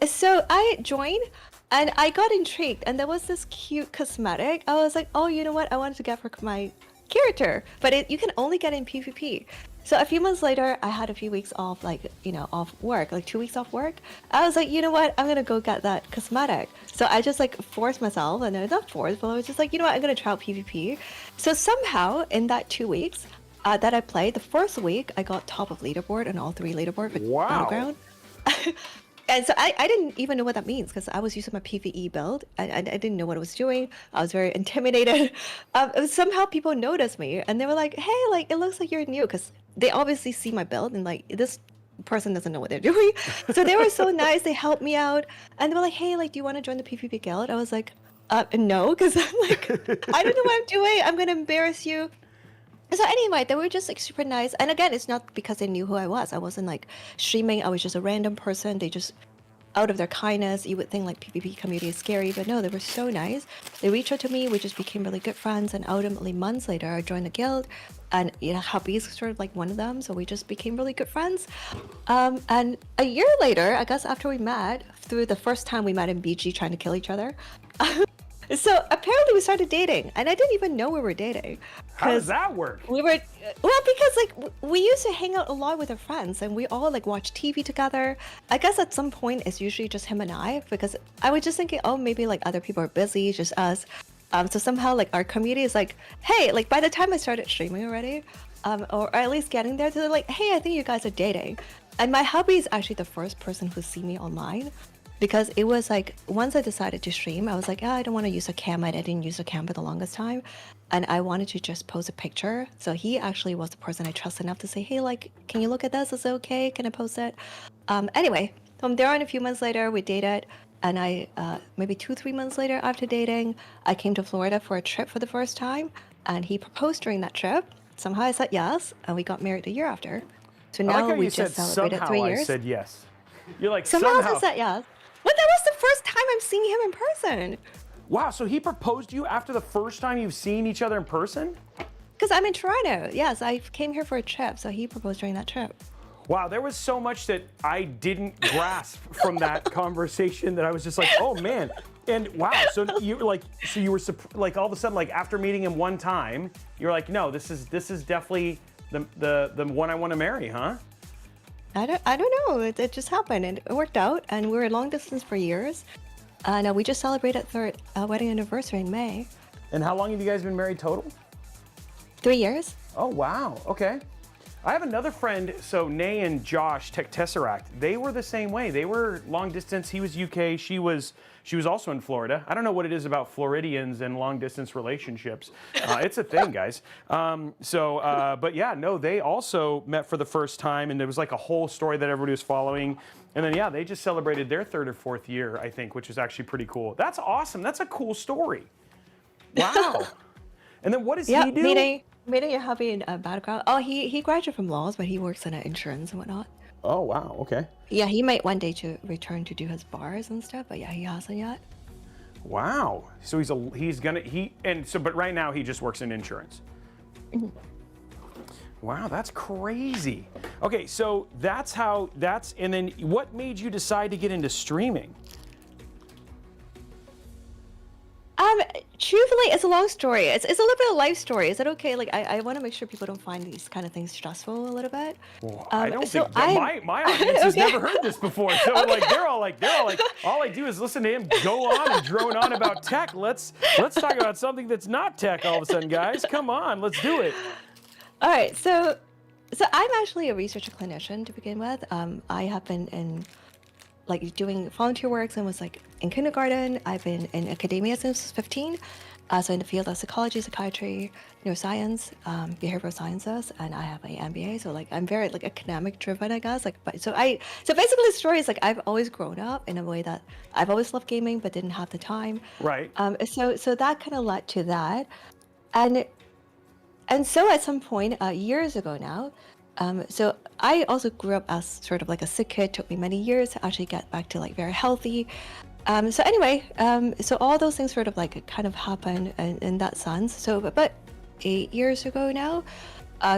So I joined. And I got intrigued, and there was this cute cosmetic. I was like, oh, you know what? I wanted to get for my character, but you can only get in PvP. So a few months later, I had a few weeks off, off work, like 2 weeks off work. I was like, you know what? I'm gonna go get that cosmetic. So I just like forced myself, and not forced, but I was just like, you know what? I'm gonna try out PvP. So somehow in that 2 weeks that I played, the first week I got top of leaderboard on all 3 leaderboard for Wow. Battleground. And so I didn't even know what that means because I was using my PvE build. I didn't know what I was doing. I was very intimidated. Somehow people noticed me and they were like, hey, like, it looks like you're new, because they obviously see my build and like this person doesn't know what they're doing. So they were so nice. They helped me out. And they were like, hey, like, do you want to join the PvP guild? I was like, no, because I'm like, I don't know what I'm doing. I'm going to embarrass you. So anyway, they were just like super nice. And again, it's not because they knew who I was. I wasn't like streaming. I was just a random person. They just, out of their kindness, you would think like PvP community is scary, but no, they were so nice. They reached out to me. We just became really good friends. And ultimately months later, I joined the guild, and Hubby's sort of like one of them. So we just became really good friends. And a year later, I guess after we met, through the first time we met in BG trying to kill each other, so apparently we started dating, and I didn't even know we were dating. How does that work? We were, well, because like we used to hang out a lot with our friends, and we all like watch TV together. I guess at some point it's usually just him and I, because I was just thinking, oh, maybe like other people are busy, just us. So somehow like our community is like, hey, like by the time I started streaming already, or at least getting there, they're like, hey, I think you guys are dating. And my hubby is actually the first person who's seen me online. Because it was like, once I decided to stream, I was like, I don't want to use a cam. I didn't use a cam for the longest time. And I wanted to just post a picture. So he actually was the person I trust enough to say, hey, like, can you look at this? Is it okay? Can I post it? Anyway, from there on, a few months later, we dated. And I, maybe 2-3 months later after dating, I came to Florida for a trip for the first time. And he proposed during that trip. Somehow I said yes. And we got married a year after. So I like now how we you just said celebrated somehow 3 I years. said yes. You're like, Somehow somehow. I said yes. Well, that was the first time I'm seeing him in person. Wow, so he proposed to you after the first time you've seen each other in person? Because I'm in Toronto. Yes, I came here for a trip, so he proposed during that trip. Wow, there was so much that I didn't grasp from that conversation that I was just like, oh man. And wow, so you were like, like all of a sudden, like after meeting him one time, you're like, no, this is definitely the one I want to marry, huh? I don't know. It just happened and it worked out, and we were long distance for years. And we just celebrated third wedding anniversary in May. And how long have you guys been married total? 3 years. Oh wow, okay. I have another friend, so Nay and Josh, TechTuber, they were the same way. They were long distance. He was UK, she was also in Florida. I don't know what it is about Floridians and long distance relationships. It's a thing, guys. But yeah, no, they also met for the first time, and there was like a whole story that everybody was following. And then yeah, they just celebrated their 3rd or 4th year, I think, which is actually pretty cool. That's awesome. That's a cool story. Wow. And then what does he do? Meeting your hubby in a background. Oh, he graduated from laws, but he works in insurance and whatnot. Oh wow, okay. Yeah, he might one day to return to do his bars and stuff, but yeah, he hasn't yet. Wow. So but right now he just works in insurance. Wow, that's crazy. Okay, so and then what made you decide to get into streaming? Truthfully, it's a long story. It's a little bit of life story. Is it okay? Like, I want to make sure people don't find these kind of things stressful a little bit. Well, I don't think my audience has never heard this before. So like they're all like, all I do is listen to him go on and drone on about tech. Let's talk about something that's not tech all of a sudden, guys. Come on, let's do it. All right, so I'm actually a researcher clinician to begin with. I have been in doing volunteer work and was like in kindergarten. I've been in academia since I was 15. So in the field of psychology, psychiatry, neuroscience, behavioral sciences, and I have an MBA. So like I'm very like academic driven, I guess. So basically the story is like I've always grown up in a way that I've always loved gaming but didn't have the time. Right. So that kind of led to that, and so at some point years ago now. So I also grew up as sort of like a sick kid. Took me many years to actually get back to like very healthy. So anyway, so all those things sort of like kind of happened in that sense. So, but 8 years ago now,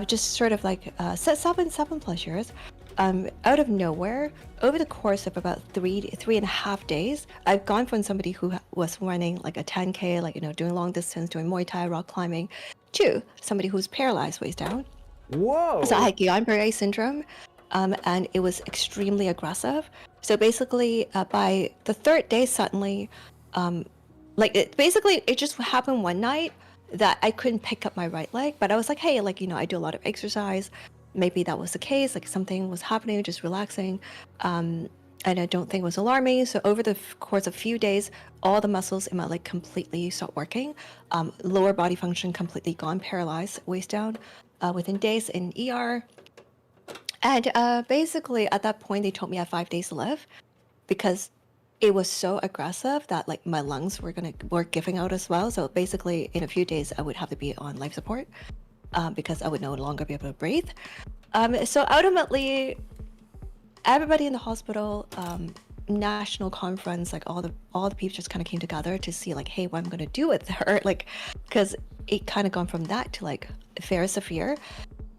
just sort of like 7+ years, out of nowhere, over the course of about 3.5 days, I've gone from somebody who was running like a 10K, like, doing long distance, doing Muay Thai, rock climbing, to somebody who's paralyzed waist down. Whoa. So I had Guillain-Barré syndrome, and it was extremely aggressive. So basically, by the 3rd day, suddenly, it just happened one night that I couldn't pick up my right leg. But I was like, hey, I do a lot of exercise. Maybe that was the case. Like something was happening, just relaxing. And I don't think it was alarming. So over the course of a few days, all the muscles in my leg completely stopped working. Lower body function completely gone, paralyzed, waist down. Within days in ER. And basically at that point, they told me I had 5 days to live because it was so aggressive that like my lungs were giving out as well. So basically in a few days, I would have to be on life support because I would no longer be able to breathe. So ultimately, everybody in the hospital, national conference, like all the people just kind of came together to see like, hey, what I'm gonna do with her, like, because it kind of gone from that to like very severe.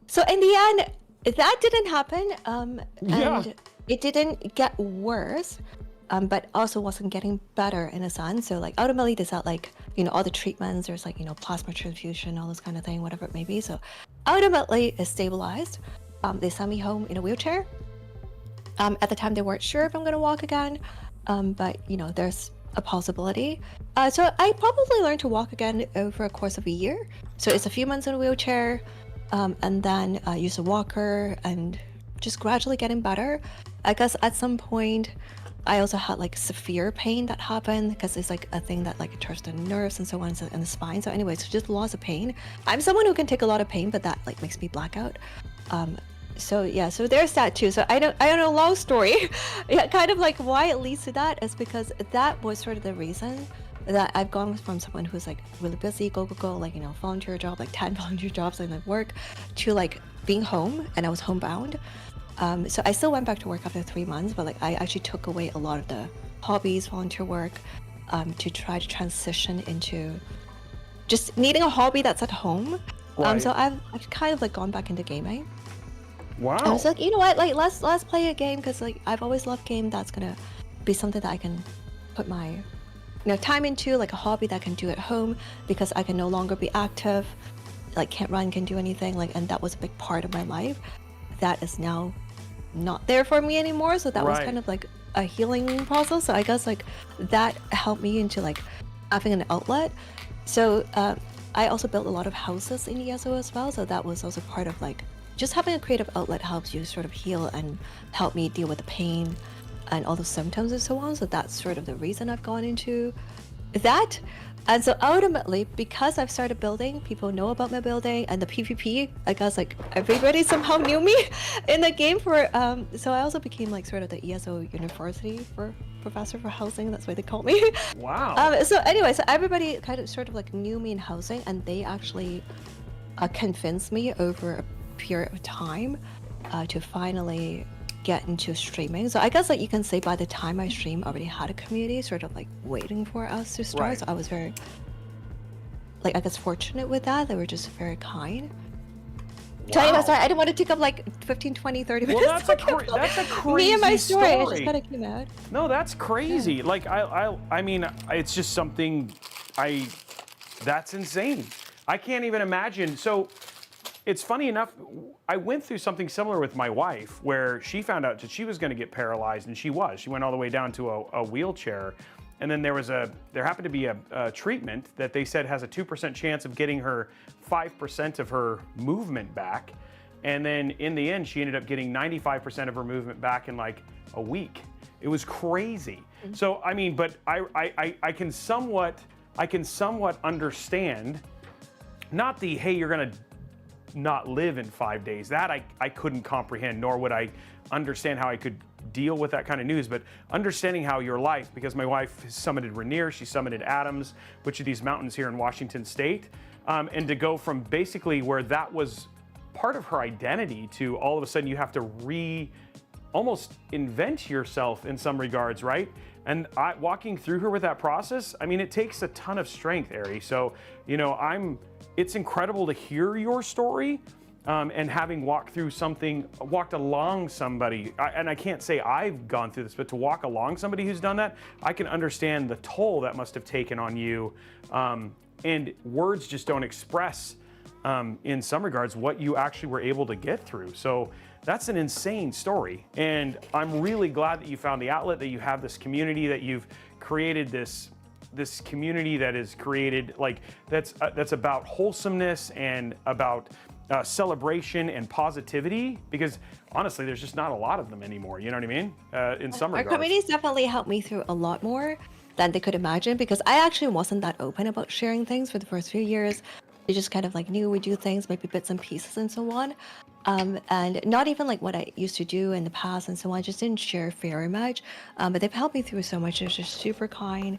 So in the end, that didn't happen, and it didn't get worse, but also wasn't getting better in a sense. So like ultimately, there's that like all the treatments. There's like plasma transfusion, all this kind of thing, whatever it may be. So ultimately, it stabilized. They sent me home in a wheelchair. At the time, they weren't sure if I'm gonna walk again, but there's a possibility. So I probably learned to walk again over a course of a year. So it's a few months in a wheelchair, and then use a walker and just gradually getting better. I guess at some point, I also had like severe pain that happened because it's like a thing that like touches the nerves and so on and the spine. So anyways, just lots of pain. I'm someone who can take a lot of pain, but that like makes me black out. So yeah, so there's that too. So I don't know, long story. Yeah, kind of like why it leads to that is because that was sort of the reason that I've gone from someone who's like really busy, go, like, volunteer job, like 10 volunteer jobs and like work, to like being home, and I was homebound. So I still went back to work after 3 months, but like I actually took away a lot of the hobbies, volunteer work, to try to transition into just needing a hobby that's at home. Right. So I've kind of like gone back into gaming. Wow. I was like, you know what, like let's play a game because like I've always loved game. That's gonna be something that I can put my time into, like a hobby that I can do at home because I can no longer be active, like can't run, can't do anything, like, and that was a big part of my life that is now not there for me anymore. So that was Right. kind of like a healing process. So I guess like that helped me into like having an outlet. So I also built a lot of houses in ESO as well. So that was also part of like just having a creative outlet helps you sort of heal and help me deal with the pain and all the symptoms and so on. So that's sort of the reason I've gone into that. And so ultimately, because I've started building, people know about my building and the PvP, I guess like everybody somehow knew me in the game for, so I also became like sort of the ESO University for professor for housing, that's why they call me. Wow. So anyway, so everybody kind of sort of like knew me in housing and they actually convinced me over a period of time to finally get into streaming. So I guess like you can say by the time I stream, I already had a community sort of like waiting for us to start. Right. So I was very, like I guess fortunate with that. They were just very kind. So anyway, Wow. sorry, I didn't want to take up like 15, 20, 30 minutes. Well, that's a crazy me and my story. I just story. kind of came out. No, that's crazy. Like I mean, it's just something that's insane. I can't even imagine. So it's funny enough, I went through something similar with my wife where she found out that she was going to get paralyzed, and she went all the way down to a wheelchair. And then there happened to be a treatment that they said has a 2% chance of getting her 5% of her movement back. And then in the end, she ended up getting 95% of her movement back in like a week. It was crazy. So, I mean, but I can somewhat understand, not the, hey, you're gonna not live in 5 days. That I couldn't comprehend, nor would I understand how I could deal with that kind of news, but understanding how your life, because my wife has summited Rainier, she summited Adams, which are these mountains here in Washington State, and to go from basically where that was part of her identity to all of a sudden you have to almost invent yourself in some regards, right? And walking through her with that process, I mean, it takes a ton of strength, Ari. So, it's incredible to hear your story, and having walked along somebody, and I can't say I've gone through this, but to walk along somebody who's done that, I can understand the toll that must have taken on you. And words just don't express, in some regards, what you actually were able to get through. So that's an insane story. And I'm really glad that you found the outlet, that you have this community, that you've created this community that is created, like that's about wholesomeness and about celebration and positivity, because honestly, there's just not a lot of them anymore. You know what I mean? In some Our regards. communities definitely helped me through a lot more than they could imagine because I actually wasn't that open about sharing things for the first few years. They just kind of like knew we do things, maybe bits and pieces and so on. And not even like what I used to do in the past and so on. I just didn't share very much. But they've helped me through so much. They're just super kind.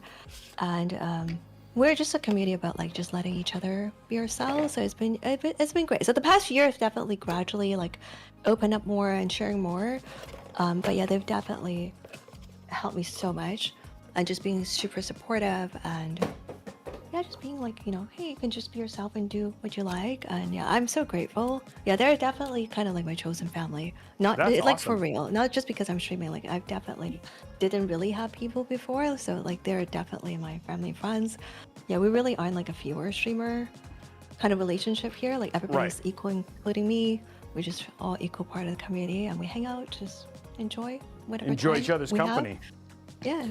And we're just a community about like just letting each other be ourselves. So it's been great. So the past year has definitely gradually like opened up more and sharing more. But yeah, they've definitely helped me so much. And just being super supportive and yeah, just being like, hey, you can just be yourself and do what you like. And yeah, I'm so grateful. Yeah, they're definitely kind of like my chosen family. Not That's like for awesome. real. Not just because I'm streaming. Like I've definitely didn't really have people before. So like they're definitely my family and friends. Yeah, we really aren't like a viewer streamer kind of relationship here. Like everybody's Right. equal, including me. We're just all equal part of the community and we hang out, just enjoy whatever Enjoy time each other's we have. company. Yeah.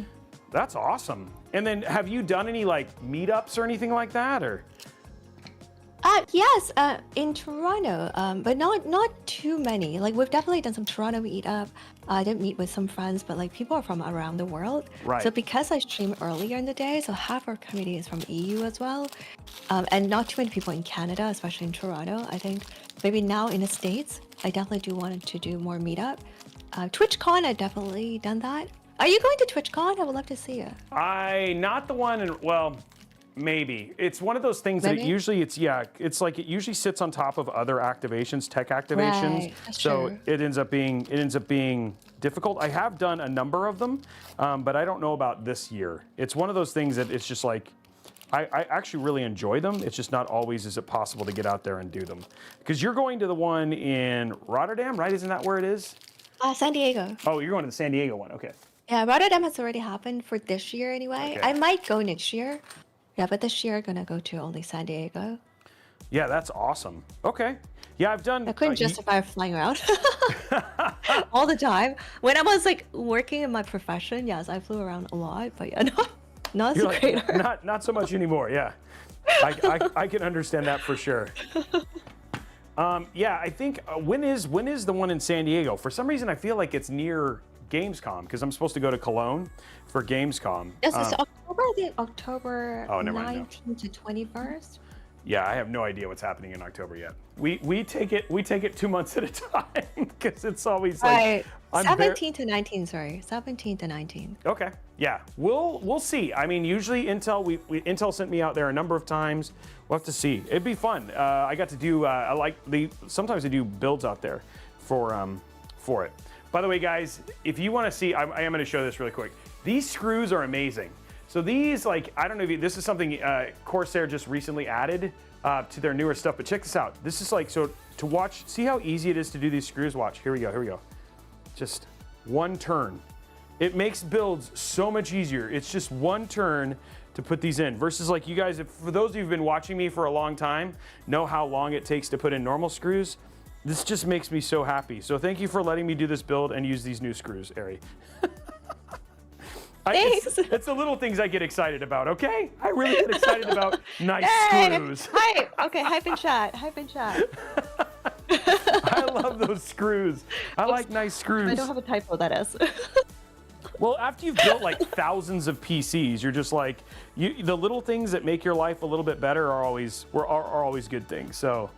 That's awesome. And then have you done any like meetups or anything like that, or? Yes, in Toronto, but not too many. Like we've definitely done some Toronto meetup. I did meet with some friends, but like people are from around the world. Right. So because I stream earlier in the day, so half our community is from EU as well, and not too many people in Canada, especially in Toronto. I think maybe now in the States, I definitely do want to do more meetup. TwitchCon, I've definitely done that. Are you going to TwitchCon? I would love to see you. Not the one, well, maybe. It's one of those things that Maybe? it's like it usually sits on top of other activations, tech activations. Right, that's So true. it ends up being difficult. I have done a number of them, but I don't know about this year. It's one of those things that it's just like, I actually really enjoy them. It's just not always is it possible to get out there and do them. Because you're going to the one in Rotterdam, right? Isn't that where it is? San Diego. Oh, you're going to the San Diego one. Okay. Yeah, Rotterdam has already happened for this year anyway. Okay. I might go next year. Yeah, but this year I'm gonna go to only San Diego. Yeah, that's awesome. Okay. Yeah, I've done. I couldn't justify flying around all the time. When I was like working in my profession, yes, I flew around a lot, but yeah, not as a creator. Not so much anymore. Yeah, I can understand that for sure. Yeah, I think when is the one in San Diego? For some reason, I feel like it's near Gamescom because I'm supposed to go to Cologne for Gamescom. Yes, it's October. I think October Oh, never mind, no. 19th to 21st. Yeah, I have no idea what's happening in October yet. We take it 2 months at a time because it's always like Right. 17 to 19. Sorry, 17 to 19. Okay, yeah, we'll see. I mean, usually Intel Intel sent me out there a number of times. We'll have to see. It'd be fun. I got to do sometimes they do builds out there for it. By the way, guys, if you want to see, I am going to show this really quick. These screws are amazing. So these, like, I don't know if this is something Corsair just recently added to their newer stuff, but check this out. This is like, so to watch, see how easy it is to do these screws? Watch, here we go. Just one turn. It makes builds so much easier. It's just one turn to put these in versus like you guys, for those of you who've been watching me for a long time, know how long it takes to put in normal screws. This just makes me so happy. So thank you for letting me do this build and use these new screws, Ari. Thanks. It's the little things I get excited about, okay? I really get excited about nice screws. Hype. Okay, hype and chat. I love those screws. I like nice screws. I don't have a typo, that is. Well, after you've built like thousands of PCs, you're just like, the little things that make your life a little bit better are always good things. So,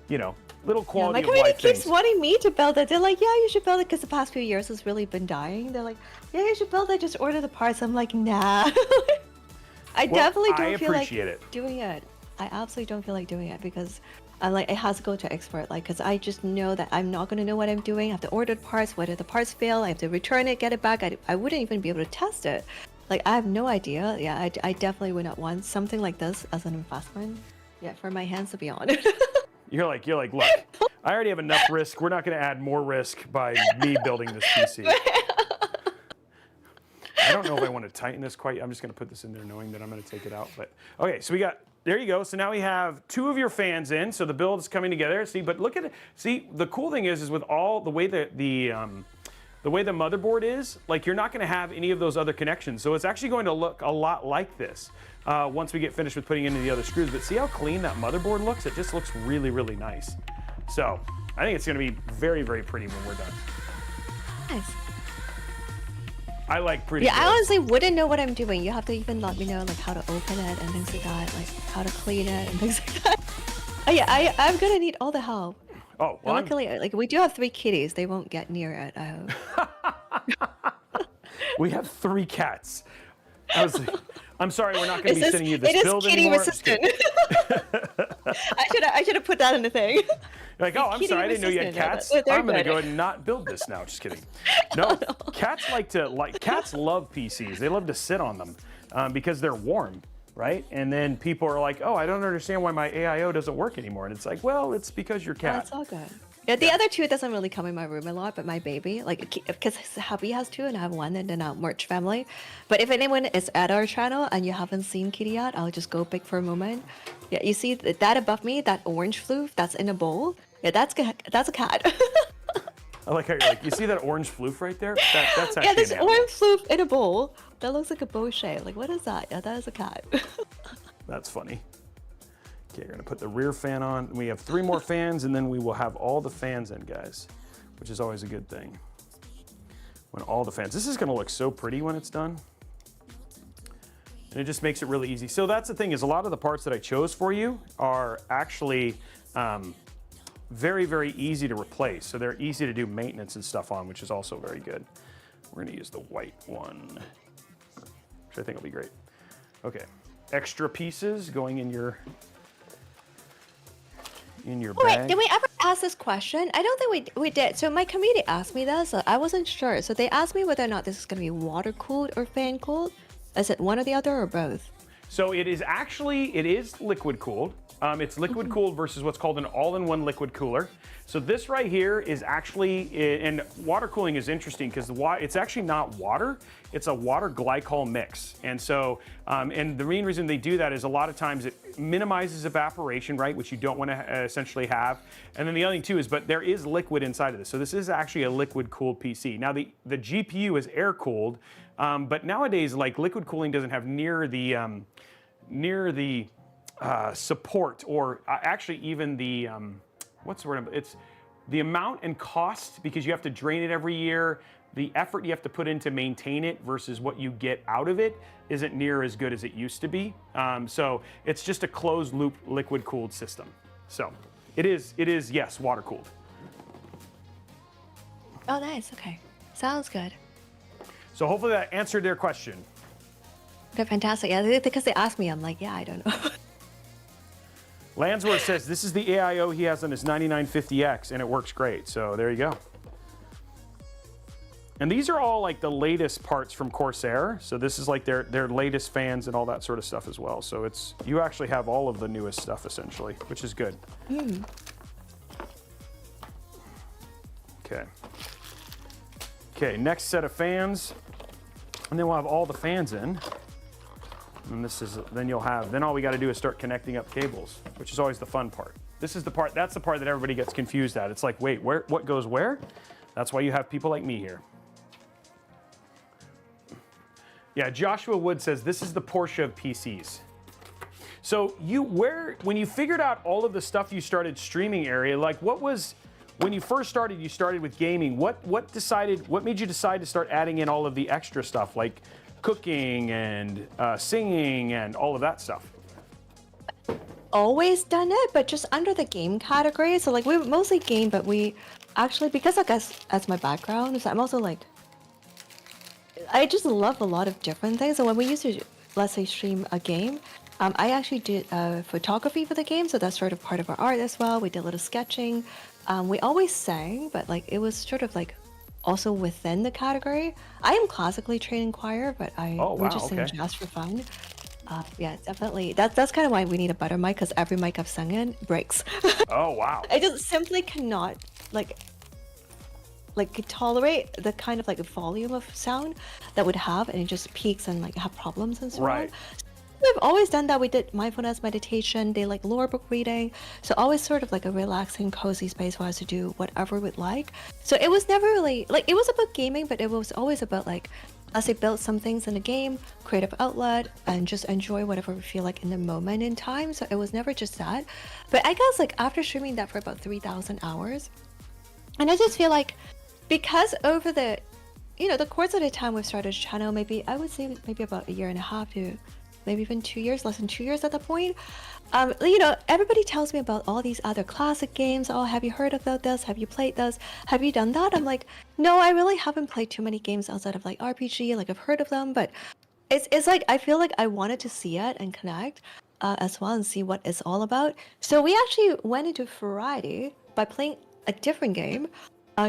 you know, little quality my of community life keeps things. wanting me to build it. They're like, yeah, you should build it because the past few years has really been dying. They're like, yeah, you should build it. Just order the parts. I'm like, nah. I definitely don't feel like doing it. I absolutely don't feel like doing it because I'm like, it has to go to expert. Like, because I just know that I'm not going to know what I'm doing. I have to order the parts. Whether the parts fail, I have to return it, get it back. I wouldn't even be able to test it. Like, I have no idea. Yeah, I definitely would not want something like this as an investment. Yeah, for my hands to be on it. You're like, look, I already have enough risk. We're not going to add more risk by me building this PC. I don't know if I want to tighten this quite. I'm just going to put this in there knowing that I'm going to take it out. But okay, so there you go. So now we have 2 of your fans in. So the build is coming together. See, but look at it. See, the cool thing is with all the way that the way the motherboard is, like you're not going to have any of those other connections. So it's actually going to look a lot like this once we get finished with putting in the other screws. But see how clean that motherboard looks? It just looks really, really nice. So I think it's going to be very, very pretty when we're done. Nice. I like pretty. Yeah, good. I honestly wouldn't know what I'm doing. You have to even let me know like how to open it and things like that, like how to clean it and things like that. Oh yeah, I'm gonna need all the help. Oh, well, luckily, like we do have 3 kitties. They won't get near it, I hope. We have 3 cats. I'm sorry, we're not going to be sending you this build anymore. It is kitty resistant. I should have put that in the thing. Like, oh, I'm sorry, I didn't know you had cats. I'm going to go ahead and not build this now. Just kidding. No, cats cats love PCs. They love to sit on them because they're warm, right? And then people are like, oh, I don't understand why my AIO doesn't work anymore. And it's like, well, it's because your cat. That's all good. Yeah, the other 2 doesn't really come in my room a lot, but my baby, like, because hubby has 2 and I have 1 and then our merch family. But if anyone is at our channel and you haven't seen Kitty yet, I'll just go big for a moment. Yeah, you see that above me, that orange floof that's in a bowl? Yeah, that's a cat. I like how you're like, you see that orange floof right there? That's actually yeah, this orange floof in a bowl. That looks like a bow shape. Like, what is that? Yeah, that is a cat. That's funny. Okay, we're gonna put the rear fan on. We have 3 more fans, and then we will have all the fans in, guys, which is always a good thing. When all the fans, this is gonna look so pretty when it's done. And it just makes it really easy. So that's the thing, is a lot of the parts that I chose for you are actually very, very easy to replace. So they're easy to do maintenance and stuff on, which is also very good. We're gonna use the white one, which I think will be great. Okay, extra pieces going in your bag. Wait, did we ever ask this question? I don't think we did. So my community asked me that, so I wasn't sure. So they asked me whether or not this is going to be water cooled or fan cooled. Is it one or the other or both? So it is liquid cooled. It's liquid cooled versus what's called an all-in-one liquid cooler. So this right here is actually, and water cooling is interesting because it's actually not water, it's a water glycol mix. And so, and the main reason they do that is a lot of times it minimizes evaporation, right, which you don't want to essentially have. And then the other thing too is, but there is liquid inside of this. So this is actually a liquid cooled PC. Now the GPU is air cooled, but nowadays like liquid cooling doesn't have near the support, or actually even the what's the word? It's the amount and cost, because you have to drain it every year. The effort you have to put in to maintain it versus what you get out of it isn't near as good as it used to be. So it's just a closed loop liquid cooled system. So it is yes, water cooled. Oh, nice. Okay, sounds good. So hopefully that answered their question. Okay, fantastic. Yeah, because they asked me, I'm like, yeah, I don't know. Landsworth says this is the AIO he has on his 9950X and it works great. So there you go. And these are all like the latest parts from Corsair. So this is like their latest fans and all that sort of stuff as well. So you actually have all of the newest stuff essentially, which is good. Okay. Okay, next set of fans. And then we'll have all the fans in. And then all we got to do is start connecting up cables, which is always the fun part. That's the part that everybody gets confused at. It's like, wait, what goes where? That's why you have people like me here. Yeah, Joshua Wood says this is the Porsche of PCs. So when you figured out all of the stuff you started streaming, area, like when you first started, you started with gaming. What made you decide to start adding in all of the extra stuff like cooking and singing and all of that stuff? Always done it, but just under the game category. So like we mostly game, but we actually, because I guess as my background, so I'm also like, I just love a lot of different things. So when we used to, let's say, stream a game, I actually did photography for the game, so that's sort of part of our art as well. We did a little sketching. We always sang, but like it was sort of like also within the category. I am classically trained in choir, but we just sing jazz for fun. Yeah, definitely. That's kind of why we need a better mic, because every mic I've sung in breaks. Oh wow! I just simply cannot like tolerate the kind of like volume of sound that would have, and it just peaks and like have problems and so on. We've always done that. We did mindfulness meditation, they like lore book reading. So always sort of like a relaxing, cozy space for us to do whatever we'd like. So it was never really like, it was about gaming, but it was always about like, as I built some things in the game, creative outlet, and just enjoy whatever we feel like in the moment in time. So it was never just that. But I guess like after streaming that for about 3,000 hours, and I just feel like because over the course of the time we've started a channel, maybe I would say maybe about 1.5 years to maybe even 2 years, less than 2 years at that point. Everybody tells me about all these other classic games. Oh, have you heard about this? Have you played this? Have you done that? I'm like, no, I really haven't played too many games outside of like RPG. Like I've heard of them, but it's like I feel like I wanted to see it and connect as well and see what it's all about. So we actually went into variety by playing a different game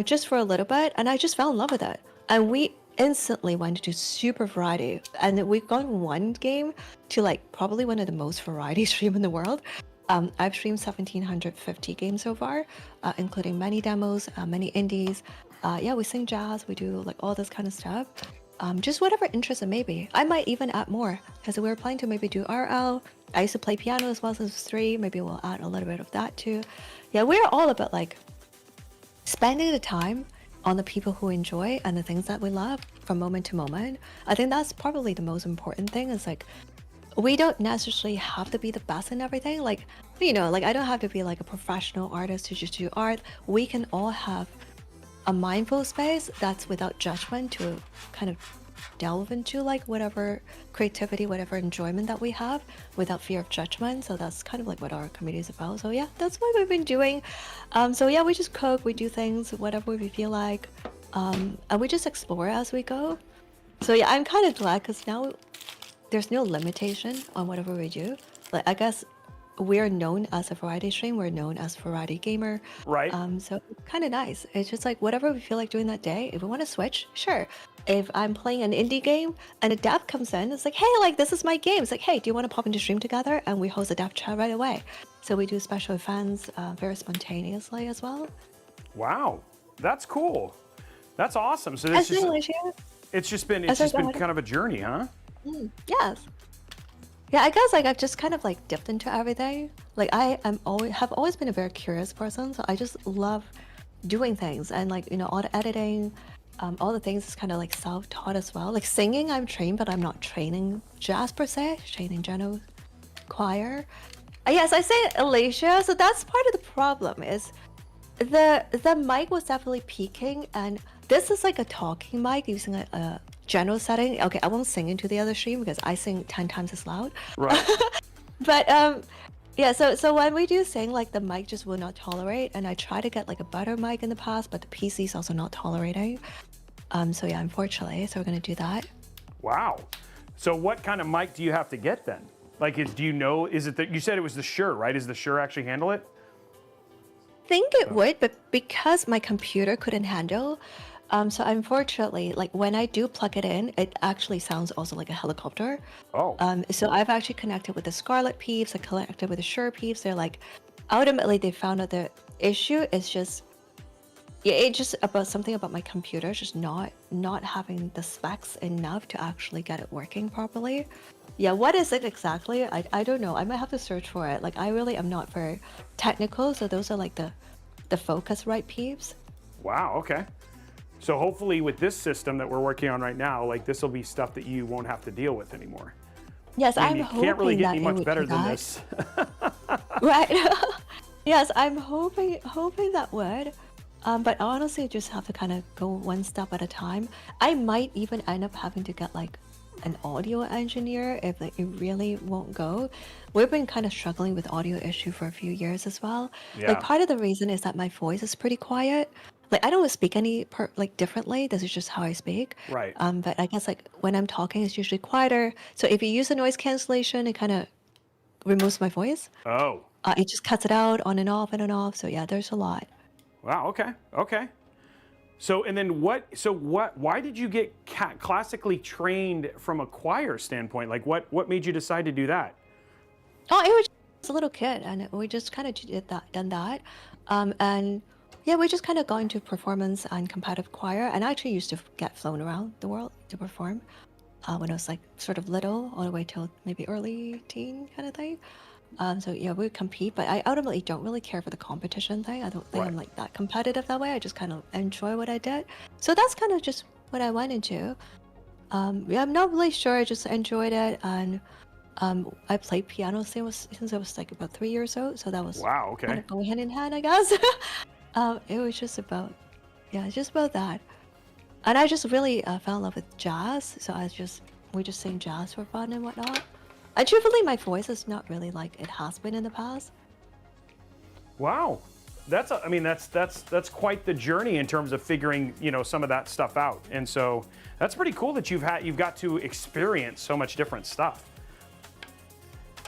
just for a little bit, and I just fell in love with it. And we instantly went into super variety, and we've gone one game to like probably one of the most variety stream in the world. I've streamed 1,750 games so far, including many demos, many indies. Yeah, we sing jazz, we do like all this kind of stuff. Just whatever interest it may be. I might even add more, because we were planning to maybe do RL. I used to play piano as well since 3. Maybe we'll add a little bit of that too. Yeah, we're all about like spending the time on the people who enjoy and the things that we love from moment to moment. I think that's probably the most important thing, is like we don't necessarily have to be the best in everything. Like, like I don't have to be like a professional artist to just do art. We can all have a mindful space that's without judgment to kind of delve into like whatever creativity, whatever enjoyment that we have without fear of judgment. So that's kind of like what our community is about. So yeah, that's what we've been doing. So yeah, we just cook, we do things, whatever we feel like, and we just explore as we go. So yeah, I'm kind of glad, because now there's no limitation on whatever we do. Like I guess we're known as a variety stream, we're known as variety gamer. Right. So it's kind of nice. It's just like whatever we feel like doing that day. If we want to switch, sure. If I'm playing an indie game and a dev comes in, it's like, hey, like this is my game. It's like, hey, do you want to pop into stream together? And we host a dev chat right away. So we do special events very spontaneously as well. Wow, that's cool. That's awesome. So As this well, is, yeah. it's just been kind of a journey, huh? Yes. Yeah, I guess like I've just kind of like dipped into everything. Like I am always have always been a very curious person, so I just love doing things and like all the editing, all the things is kind of like self-taught as well. Like singing, I'm trained, but I'm not training jazz per se. Training general choir. Yes, I say Alicia. So that's part of the problem is the mic was definitely peaking, and this is like a talking mic using a general setting. Okay, I won't sing into the other stream because I sing 10 times as loud. Right. But yeah, so when we do sing, like the mic just will not tolerate, and I try to get like a better mic in the past, but the PC is also not tolerating. So yeah, unfortunately, so we're gonna do that. Wow. So what kind of mic do you have to get then? Like, do you know? Is it that you said it was the Shure, right? Is the Shure actually handle it? Think it would, but because my computer couldn't handle, so unfortunately, like when I do plug it in, it actually sounds also like a helicopter. Oh. So I've actually connected with the Scarlett peeps, I connected with the Shure peeps. They're like, ultimately they found out the issue is just, yeah, it's just about something about my computer, just not having the specs enough to actually get it working properly. Yeah, what is it exactly? I don't know. I might have to search for it. Like I really am not very technical, so those are like the Focusrite peeps. Wow. Okay. So hopefully with this system that we're working on right now, like this will be stuff that you won't have to deal with anymore. Yes, I I'm mean, you hoping can't really get that any it much would better do than that. this. Right. Yes, I'm hoping that would. But honestly, just have to kind of go one step at a time. I might even end up having to get like an audio engineer if like, it really won't go. We've been kind of struggling with audio issue for a few years as well. Yeah. Like part of the reason is that my voice is pretty quiet. Like I don't speak any like differently. This is just how I speak. Right. But I guess like when I'm talking, it's usually quieter. So if you use a noise cancellation, it kind of removes my voice. Oh. It just cuts it out on and off and on off. So yeah, there's a lot. Wow. Okay. Okay. So and then why did you get classically trained from a choir standpoint? Like what made you decide to do that? Oh, it was just a little kid, and we just kind of done that. And yeah, we just kind of got into performance and competitive choir, and I actually used to get flown around the world to perform when I was like sort of little, all the way till maybe early teen kind of thing. So yeah, we would compete, but I ultimately don't really care for the competition thing. I don't think I'm like that competitive that way. I just kind of enjoy what I did. So that's kind of just what I went into. Yeah, I'm not really sure. I just enjoyed it, and I played piano since I was like about 3 years old. So that was Wow. Okay. kind of going hand in hand, I guess. It was just about, yeah, just about that. And I just really fell in love with jazz. So we just sing jazz for fun and whatnot. And truthfully, my voice is not really like it has been in the past. Wow. That's quite the journey in terms of figuring, some of that stuff out. And so that's pretty cool that you've got to experience so much different stuff.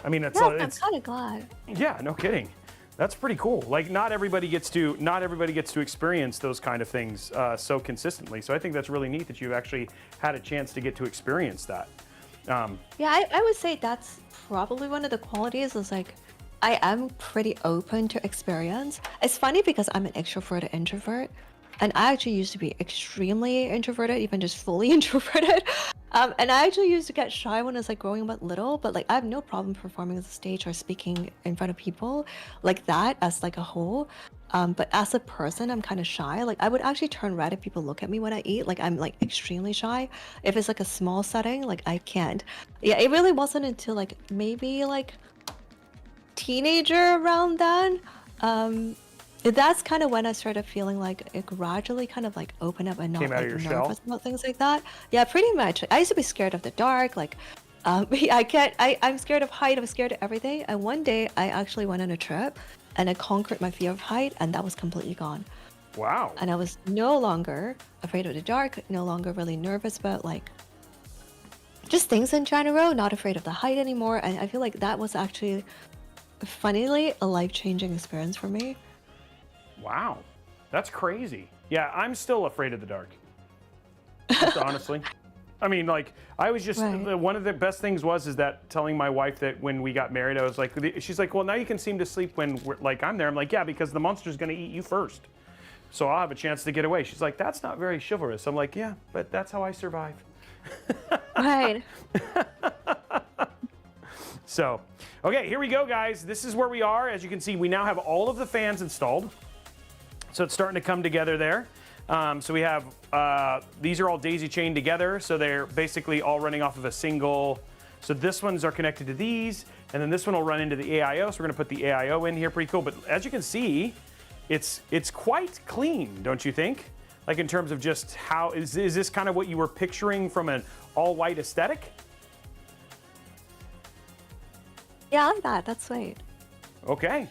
I mean, I'm kind of glad. Yeah, no kidding. That's pretty cool. Like not everybody gets to experience those kind of things so consistently. So I think that's really neat that you've actually had a chance to get to experience that. Yeah, I would say that's probably one of the qualities is like I am pretty open to experience. It's funny because I'm an extroverted introvert, and I actually used to be extremely introverted, even just fully introverted. And I actually used to get shy when I was like growing up little, but like I have no problem performing on the stage or speaking in front of people like that as like a whole. But as a person, I'm kind of shy. Like I would actually turn red if people look at me when I eat. Like I'm like extremely shy. If it's like a small setting, like I can't. Yeah, it really wasn't until like maybe like teenager around then. That's kind of when I started feeling like it gradually kind of like opened up and not Came out like of your nervous shell? about things like that. Yeah, pretty much. I used to be scared of the dark. Like, I'm scared of height. I'm scared of everything. And one day I actually went on a trip and I conquered my fear of height, and that was completely gone. Wow. And I was no longer afraid of the dark, no longer really nervous about like just things in general, not afraid of the height anymore. And I feel like that was actually funnily a life-changing experience for me. Wow, that's crazy. Yeah, I'm still afraid of the dark. Just honestly. I mean, like, I was just, Right. one of the best things is that telling my wife that when we got married, I was like, she's like, well, now you can seem to sleep when I'm there. I'm like, yeah, because the monster's gonna eat you first. So I'll have a chance to get away. She's like, that's not very chivalrous. I'm like, yeah, but that's how I survive. Right. So, okay, here we go, guys. This is where we are. As you can see, we now have all of the fans installed. So it's starting to come together there. So we have, these are all daisy chained together. So they're basically all running off of a single. So this ones are connected to these, and then this one will run into the AIO. So we're gonna put the AIO in here, pretty cool. But as you can see, it's quite clean, don't you think? Like in terms of just how, is this kind of what you were picturing from an all white aesthetic? Yeah, I like that. That's sweet. Okay.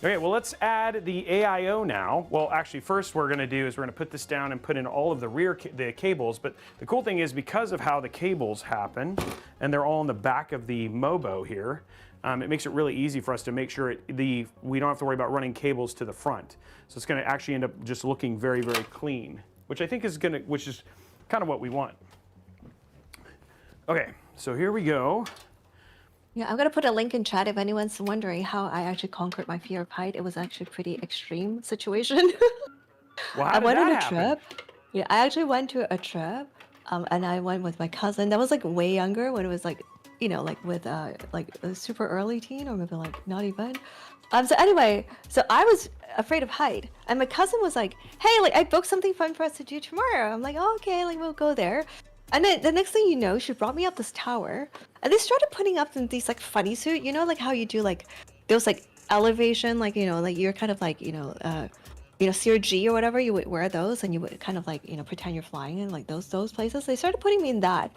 Okay, well, let's add the AIO now. Well, actually, first we're going to do is we're going to put this down and put in all of the the cables. But the cool thing is because of how the cables happen, and they're all in the back of the Mobo here, it makes it really easy for us to make sure we don't have to worry about running cables to the front. So it's going to actually end up just looking very, very clean, which I think is which is kind of what we want. Okay, so here we go. Yeah, I'm gonna put a link in chat if anyone's wondering how I actually conquered my fear of height. It was actually a pretty extreme situation. Well, I how did went on that a happen? trip. Yeah, I actually went to a trip, and I went with my cousin. That was like way younger when it was like, you know, like with like a super early teen or maybe like not even. So anyway, so I was afraid of height, and my cousin was like, "Hey, like I booked something fun for us to do tomorrow." I'm like, "Oh, okay, like we'll go there." And then the next thing you know, she brought me up this tower, and they started putting up in these like funny suit, you know, like how you do like those like elevation, like you know, like you're kind of like CRG or whatever. You would wear those, and you would kind of like pretend you're flying in like those places. They started putting me in that,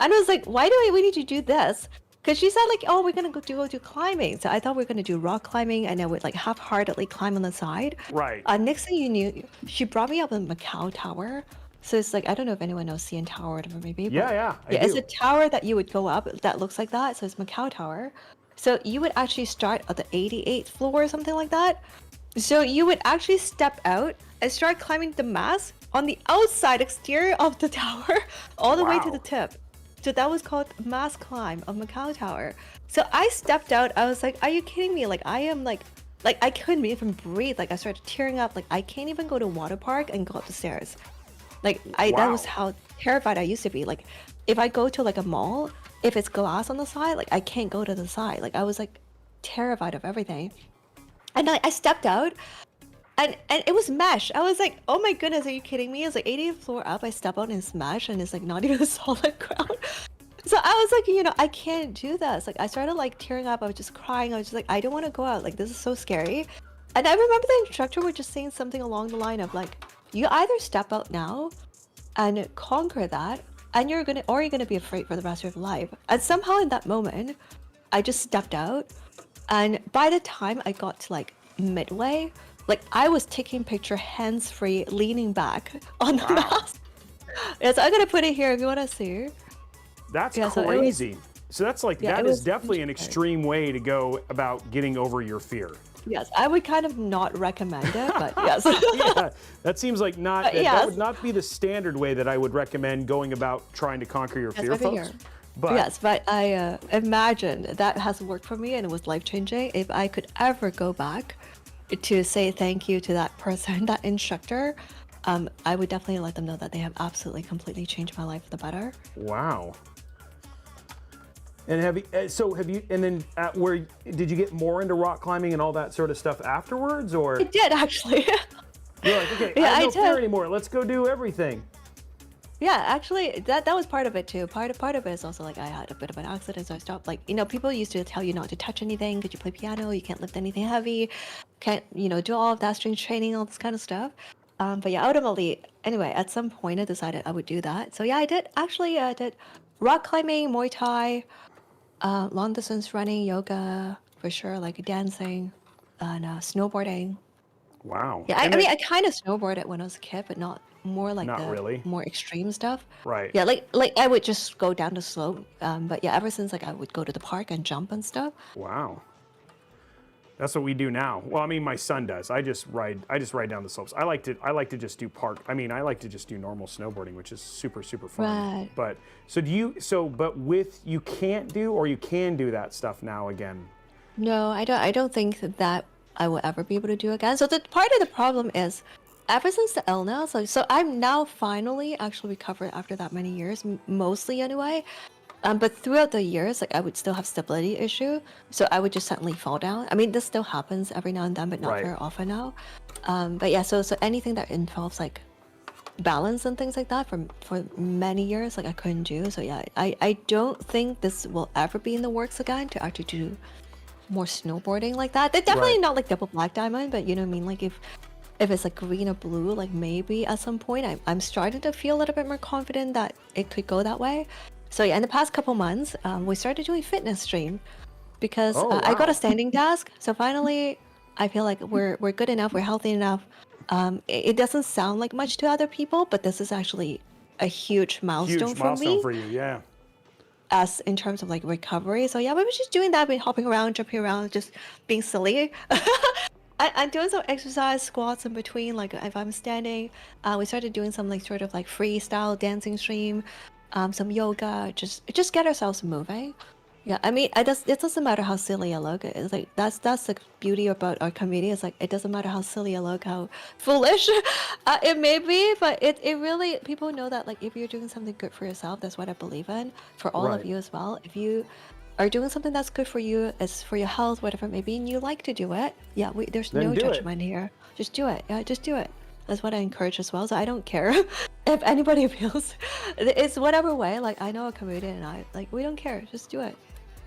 and I was like, why do we need to do this? Because she said like, oh, we're gonna go do climbing. So I thought we were gonna do rock climbing, and I would like half-heartedly climb on the side. Right. Next thing you knew, she brought me up in Macau Tower. So it's like, I don't know if anyone knows CN Tower or whatever maybe. Yeah, I it's do. a tower that you would go up that looks like that. So it's Macau Tower. So you would actually start at the 88th floor or something like that. So you would actually step out and start climbing the mast on the outside exterior of the tower all the way to Wow. the tip. So that was called mast climb of Macau Tower. So I stepped out. I was like, are you kidding me? Like I am like I couldn't even breathe. Like I started tearing up. Like I can't even go to water park and go up the stairs. Like that was Wow. how terrified I used to be. Like if I go to like a mall, if it's glass on the side, like I can't go to the side. Like I was like terrified of everything. And I stepped out, and it was mesh. I was like, oh my goodness, are you kidding me? It's like 80th floor up. I step out and it's mesh, and it's like not even a solid ground. So I was like, I can't do this. Like I started like tearing up. I was just crying. I was just like, I don't want to go out. Like this is so scary. And I remember the instructor was just saying something along the line of like, you either step out now and conquer that, and you're gonna be afraid for the rest of your life. And somehow in that moment, I just stepped out, and by the time I got to like midway, like I was taking picture hands-free, leaning back on the mast. Yeah, so I'm gonna put it here if you want to see. That's Yeah, so it was- crazy. So that's like, Yeah, that it is was definitely an interesting. extreme way to go about getting over your fear. Yes, I would kind of not recommend it, but yes. Yeah, that seems like that yes. would not be the standard way that I would recommend going about trying to conquer your fear, over folks. here. But Yes, but I imagine that has worked for me and it was life-changing. If I could ever go back to say thank you to that person, that instructor, I would definitely let them know that they have absolutely completely changed my life for the better. wow. And have you and then where did you get more into rock climbing and all that sort of stuff afterwards, or I did actually. you're like, okay, Yeah, I I have no fear did. anymore. Let's go do everything. Yeah, actually, that was part of it too. Part of it is also like I had a bit of an accident, so I stopped. Like, people used to tell you not to touch anything. Could you play piano? You can't lift anything heavy. Can't, do all of that strength training, all this kind of stuff. But yeah, ultimately, anyway, at some point I decided I would do that. So yeah, I did actually. I did rock climbing, Muay Thai, long distance running, yoga for sure, like dancing, and snowboarding. Wow. Yeah, And I mean, then- I kind of snowboarded when I was a kid, but not more like Not the really. more extreme stuff. Right. Yeah, like I would just go down the slope. But yeah, ever since like I would go to the park and jump and stuff. Wow. That's what we do now. Well, I mean, my son does. I just ride down the slopes. I like to just do I like to just do normal snowboarding, which is super fun. Right. But but you can't do, or you can do that stuff now again. No, I don't think that I will ever be able to do again. So the part of the problem is, ever since the illness, so I'm now finally actually recovered after that many years, mostly anyway. But throughout the years, like I would still have stability issue, so I would just suddenly fall down. I mean, this still happens every now and then, but not Right. very often now. But yeah, so anything that involves like balance and things like that for many years, like I couldn't do. So yeah, I don't think this will ever be in the works again to actually do more snowboarding like that. They're definitely Right. not like double black diamond, but you know what I mean. Like if it's like green or blue, like maybe at some point I'm starting to feel a little bit more confident that it could go that way. So yeah, in the past couple months, we started doing fitness stream because Oh, I got wow. a standing desk. So finally, I feel like we're good enough, we're healthy enough. It doesn't sound like much to other people, but this is actually a huge milestone Huge for milestone me for you, yeah. as in terms of like recovery. So yeah, we were just doing that, we hopping around, jumping around, just being silly. I'm doing some exercise squats in between, like if I'm standing. We started doing some like sort of like freestyle dancing stream, some yoga, just get ourselves moving. Yeah, I mean, it doesn't matter how silly I look. It's like that's the beauty about our community. It's like it doesn't matter how silly I look, how foolish it may be, but it really, people know that like if you're doing something good for yourself, that's what I believe in for all Right. of you as well. If you are doing something that's good for you, it's for your health, whatever it may be, and you like to do it, yeah, there's Then no do it. judgment here. Just do it. Yeah, just do it. That's what I encourage as well. So I don't care if anybody feels it's whatever way. Like I know a community and I like we don't care. Just do it.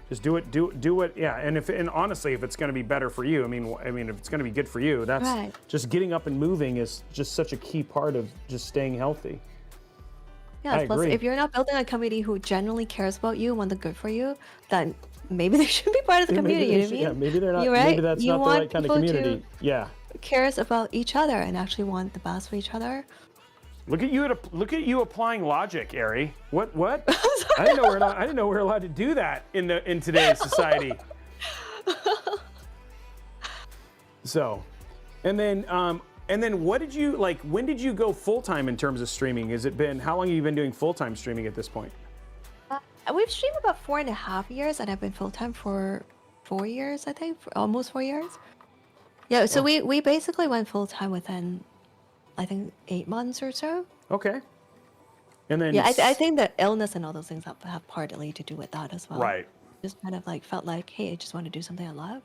Just do it, yeah. And honestly, if it's going to be better for you, I mean, if it's going to be good for you, that's Right. just getting up and moving is just such a key part of just staying healthy. Yeah, I plus agree. if you're not building a community who genuinely cares about you, want the good for you, then maybe they should be part of the community. You know what I mean? Yeah, maybe they're not. You're right. Maybe that's You not the want right kind of people to- community. Yeah. Cares about each other and actually want the best for each other. Look at you applying logic, Ari. What? I didn't know we're allowed to do that in today's society. So, and then what did you like? When did you go full time in terms of streaming? How long have you been doing full time streaming at this point? We've streamed about 4.5 years, and I've been full time for 4 years, I think, for almost 4 years. Yeah, so we basically went full time within, I think, 8 months or so. Okay. And then Yeah, I think the illness and all those things have partly to do with that as well. Right. Just kind of like felt like, hey, I just want to do something I love.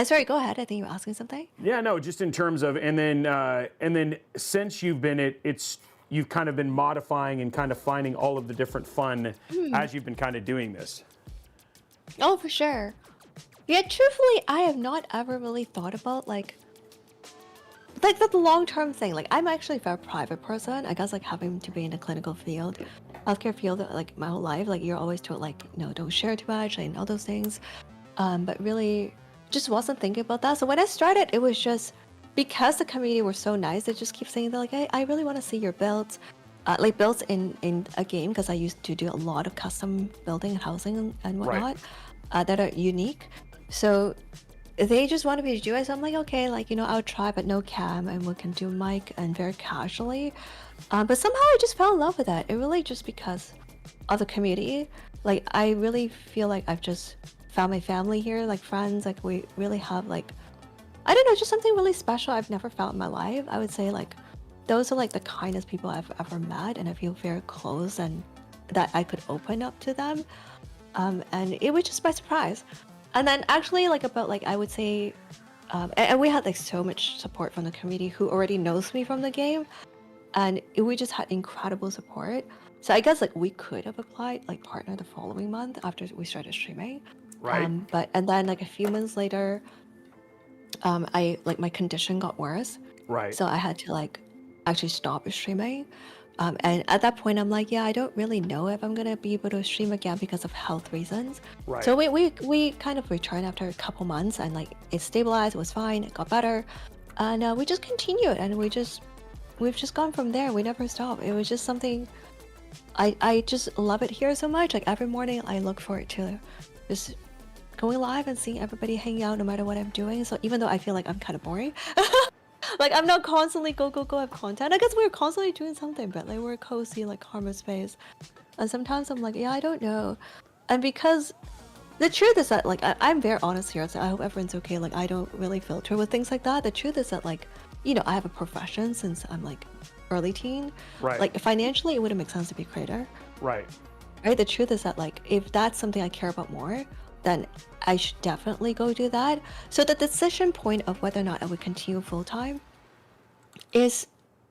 Sorry, go ahead. I think you were asking something. Yeah, no, just in terms of, and then since you've been you've kind of been modifying and kind of finding all of the different fun as you've been kind of doing this. Oh, for sure. Yeah, truthfully, I have not ever really thought about like the long-term thing. Like I'm actually a very private person. I guess like having to be in the clinical field, healthcare field, like my whole life, like you're always told like, no, don't share too much and all those things. But really just wasn't thinking about that. So when I started, it was just because the community were so nice, they just keep saying they're like, hey, I really want to see your builds. Like builds in a game, because I used to do a lot of custom building and housing and whatnot that are unique. So they just wanted me to do it. So I'm like, okay, like, you know, I'll try, but no cam, and we can do mic and very casually. But somehow I just fell in love with that. It really just because of the community. Like, I really feel like I've just found my family here, like friends. Like, we really have like, I don't know, just something really special I've never felt in my life. I would say like, those are like the kindest people I've ever met, and I feel very close and that I could open up to them. And it was just by surprise. And then actually like about like, I would say, and we had like so much support from the community who already knows me from the game. And we just had incredible support. So I guess like we could have applied like partner the following month after we started streaming. Right. And then like a few months later, I like my condition got worse. Right. So I had to like actually stop streaming. And at that point, I'm like, yeah, I don't really know if I'm gonna be able to stream again because of health reasons. Right. So we kind of returned after a couple months, and like it stabilized, it was fine, it got better, and we just continued, and we've just gone from there. We never stopped. It was just something I just love it here so much. Like every morning, I look forward to just going live and seeing everybody hang out no matter what I'm doing. So even though I feel like I'm kind of boring, like I'm not constantly go have content. I guess we're constantly doing something, but like we're cozy, like harmless space. And sometimes I'm like, yeah, I don't know. And because the truth is that like I'm very honest here, so I hope everyone's okay. Like I don't really filter with things like that. The truth is that like, you know, I have a profession since I'm like early teen. Right. Like financially, it wouldn't make sense to be a creator. Right. Right. The truth is that like if that's something I care about more, then I should definitely go do that. So the decision point of whether or not I would continue full time is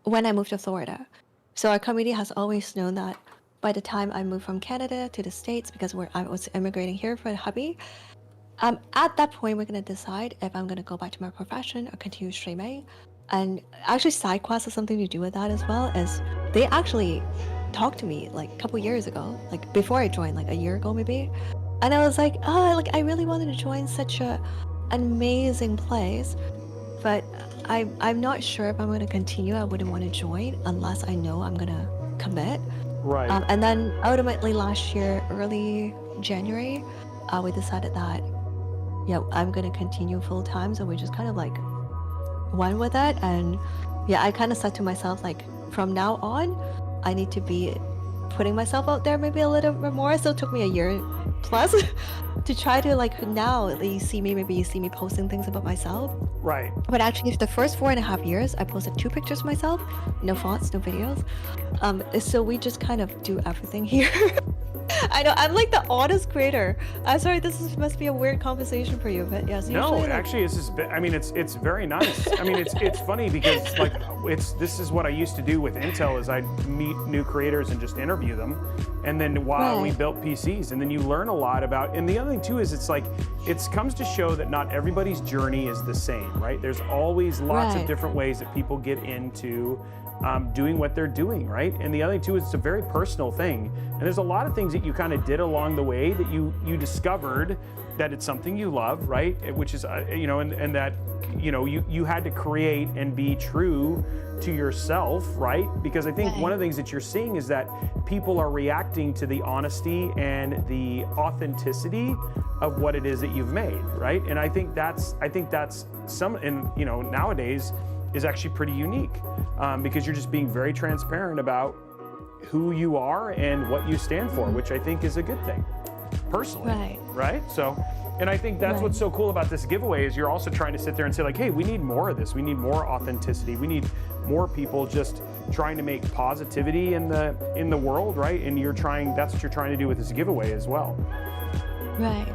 when I moved to Florida. So our community has always known that by the time I moved from Canada to the States, because I was immigrating here for a hobby, at that point we're gonna decide if I'm gonna go back to my profession or continue streaming. And actually SideQuest has something to do with that as well, as they actually talked to me like a couple years ago, like before I joined, like a year ago maybe. And I was like, oh, like I really wanted to join such an amazing place, but I'm not sure if I'm going to continue. I wouldn't want to join unless I know I'm going to commit. Right. And then ultimately last year, early January, we decided that, yeah, I'm going to continue full time. So we just kind of like went with it. And yeah, I kind of said to myself, like from now on, I need to be putting myself out there maybe a little bit more. So it took me a year plus to try to like, now you see me posting things about myself. Right. But actually the first 4.5 years I posted 2 pictures of myself, no fonts, no videos. So we just kind of do everything here. I know I'm like the oddest creator. I'm sorry, must be a weird conversation for you, but yes. No, usually, actually, this is. I mean, it's very nice. I mean, it's funny because like this is what I used to do with Intel is I'd meet new creators and just interview them, and then while we built PCs, and then you learn a lot about. And the other thing too is it's like it comes to show that not everybody's journey is the same, right? There's always lots of different ways that people get into doing what they're doing, right? And the other thing too is it's a very personal thing. And there's a lot of things that you kind of did along the way that you discovered that it's something you love, right? Which is, you know, and that, you know, you had to create and be true to yourself, right? Because I think one of the things that you're seeing is that people are reacting to the honesty and the authenticity of what it is that you've made, right? And I think that's some, and you know, nowadays, is actually pretty unique because you're just being very transparent about who you are and what you stand for, which I think is a good thing, personally. Right? So, and I think that's what's so cool about this giveaway is you're also trying to sit there and say like, hey, we need more of this. We need more authenticity. We need more people just trying to make positivity in the world, right? And that's what you're trying to do with this giveaway as well. Right.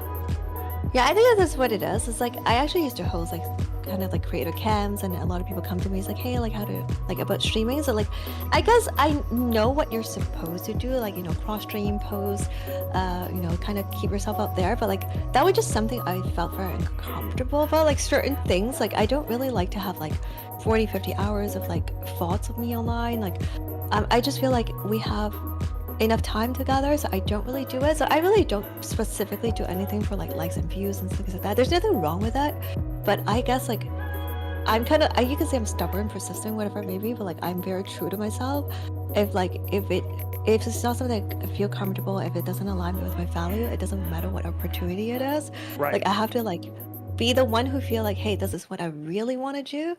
Yeah, I think that's what it is. It's like I actually used to host like kind of like creator camps, and a lot of people come to me. It's like, hey, like how to like about streaming. So like, I guess I know what you're supposed to do, like, you know, cross stream, post, you know, kind of keep yourself out there. But like that was just something I felt very uncomfortable about. Like certain things, like I don't really like to have like 40, 50 hours of like thoughts of me online. Like I just feel like we have enough time together, so I don't really do it. So I really don't specifically do anything for like likes and views and things like that. There's nothing wrong with that, but I guess like I'm kind of, you can say I'm stubborn, persistent, whatever it may be, but like I'm very true to myself. If it's not something I feel comfortable, if it doesn't align with my value, it doesn't matter what opportunity it is. Right. Like I have to like be the one who feel like, hey, this is what I really want to do.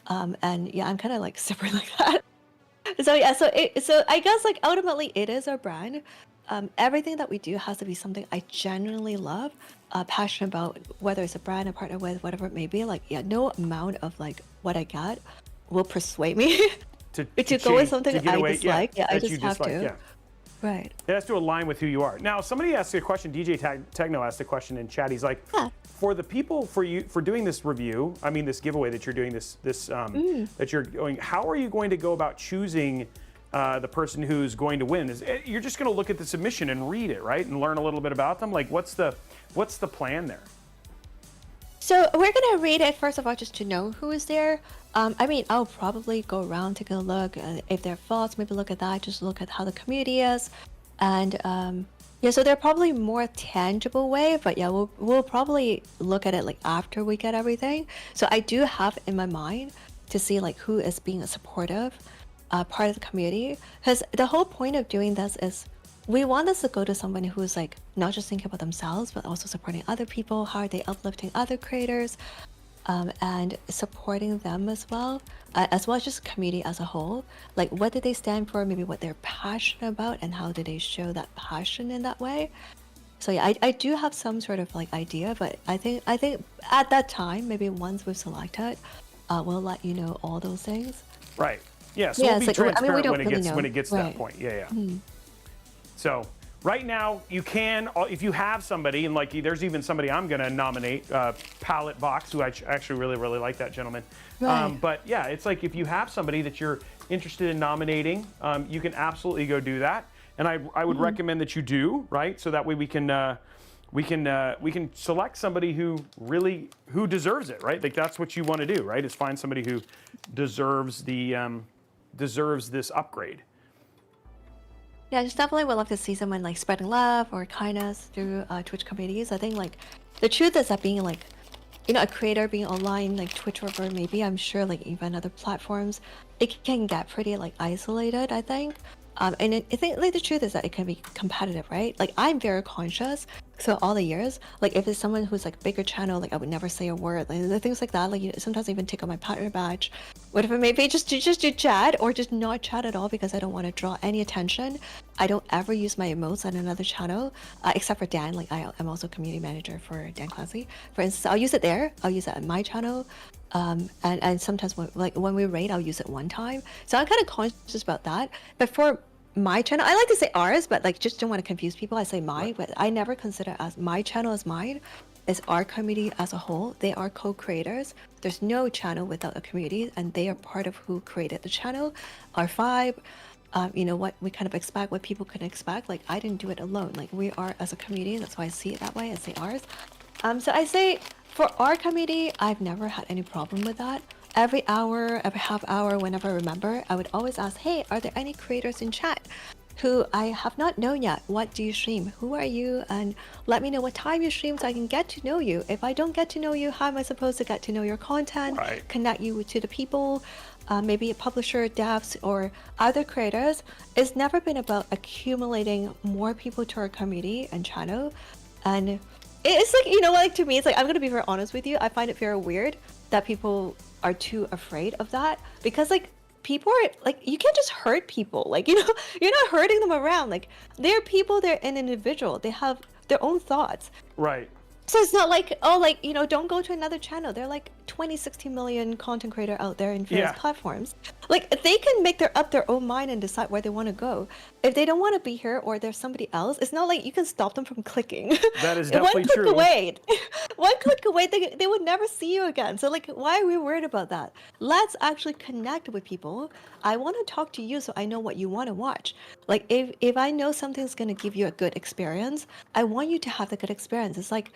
And yeah, I'm kind of like stubborn like that. So yeah, so I guess like ultimately it is our brand. Everything that we do has to be something I genuinely love, passionate about, whether it's a brand, a partner with, whatever it may be. Like, yeah, no amount of like what I got will persuade me to go with something I dislike. Yeah, I just have to. Yeah. Right. It has to align with who you are. Now, somebody asked a question. DJ Techno asked a question in chat. He's like, for the people, for doing this review, I mean this giveaway that you're doing, that you're going, how are you going to go about choosing the person who's going to win? You're just going to look at the submission and read it, right, and learn a little bit about them. Like, what's the plan there? So we're gonna read it first of all, just to know who is there. I mean, I'll probably go around, take a look, if there are faults, maybe look at that. Just look at how the community is, and yeah. So there are probably more tangible way, but yeah, we'll probably look at it like after we get everything. So I do have in my mind to see like who is being a supportive part of the community, because the whole point of doing this is we want this to go to someone who's like not just thinking about themselves, but also supporting other people. How are they uplifting other creators, and supporting them as well as just community as a whole. Like, what do they stand for? Maybe what they're passionate about, and how do they show that passion in that way? So yeah, I do have some sort of like idea, but I think at that time, maybe once we've selected, we'll let you know all those things. Right. Yeah. So Yeah, we'll be it's like, I mean, we transparent don't when it really gets know. when it gets to that Right. point. Yeah. Yeah. So right now, you can, if you have somebody, and like there's even somebody I'm going to nominate, Palette Box, who I actually really like that gentleman. Right. But yeah, it's like if you have somebody that you're interested in nominating, you can absolutely go do that. And I would recommend that you do, right? So that way we can select somebody who deserves it, right? Like that's what you want to do, right? Is find somebody who deserves this upgrade. Yeah, just definitely would love to see someone like spreading love or kindness through Twitch communities. I think like the truth is that being like, a creator being online, like Twitch or maybe I'm sure like even other platforms, it can get pretty like isolated, I think. And I think like the truth is that it can be competitive, right? Like I'm very conscious. So all the years, like if it's someone who's like bigger channel, like I would never say a word, like the things like that. Like sometimes I even take out my partner badge, whatever it may be, just to chat or just not chat at all because I don't want to draw any attention. I don't ever use my emotes on another channel, except for Dan. Like I'm also community manager for Dan Clancy. For instance, I'll use it there. I'll use it on my channel. And sometimes when we raid, I'll use it one time. So I'm kind of conscious about that. But for my channel, I like to say ours, but like just don't want to confuse people. I say mine, but I never consider as my channel as mine. It's our community as a whole. They are co-creators. There's no channel without a community, and they are part of who created the channel. Our vibe, what we kind of expect, what people can expect. Like I didn't do it alone. Like we are as a community. That's why I see it that way. I say ours. So I say for our community, I've never had any problem with that. Every hour, every half hour, whenever I remember, I would always ask, hey, are there any creators in chat who I have not known yet? What do you stream? Who are you? And let me know what time you stream so I can get to know you. If I don't get to know you, how am I supposed to get to know your content? Right. Connect you to the people, maybe a publisher, devs, or other creators. It's never been about accumulating more people to our community and channel. And it's like, like to me, it's like, I'm going to be very honest with you. I find it very weird that people are too afraid of that because like people are like, you can't just hurt people. Like, you're not hurting them around. Like they're people, they're an individual. They have their own thoughts. Right. So it's not like, oh, like, don't go to another channel. There are like 60 million content creator out there in various platforms. Like they can make up their own mind and decide where they want to go. If they don't want to be here or there's somebody else, it's not like you can stop them from clicking. That is definitely true. One click away, they would never see you again. So like, why are we worried about that? Let's actually connect with people. I want to talk to you so I know what you want to watch. Like if I know something's going to give you a good experience, I want you to have the good experience. It's like,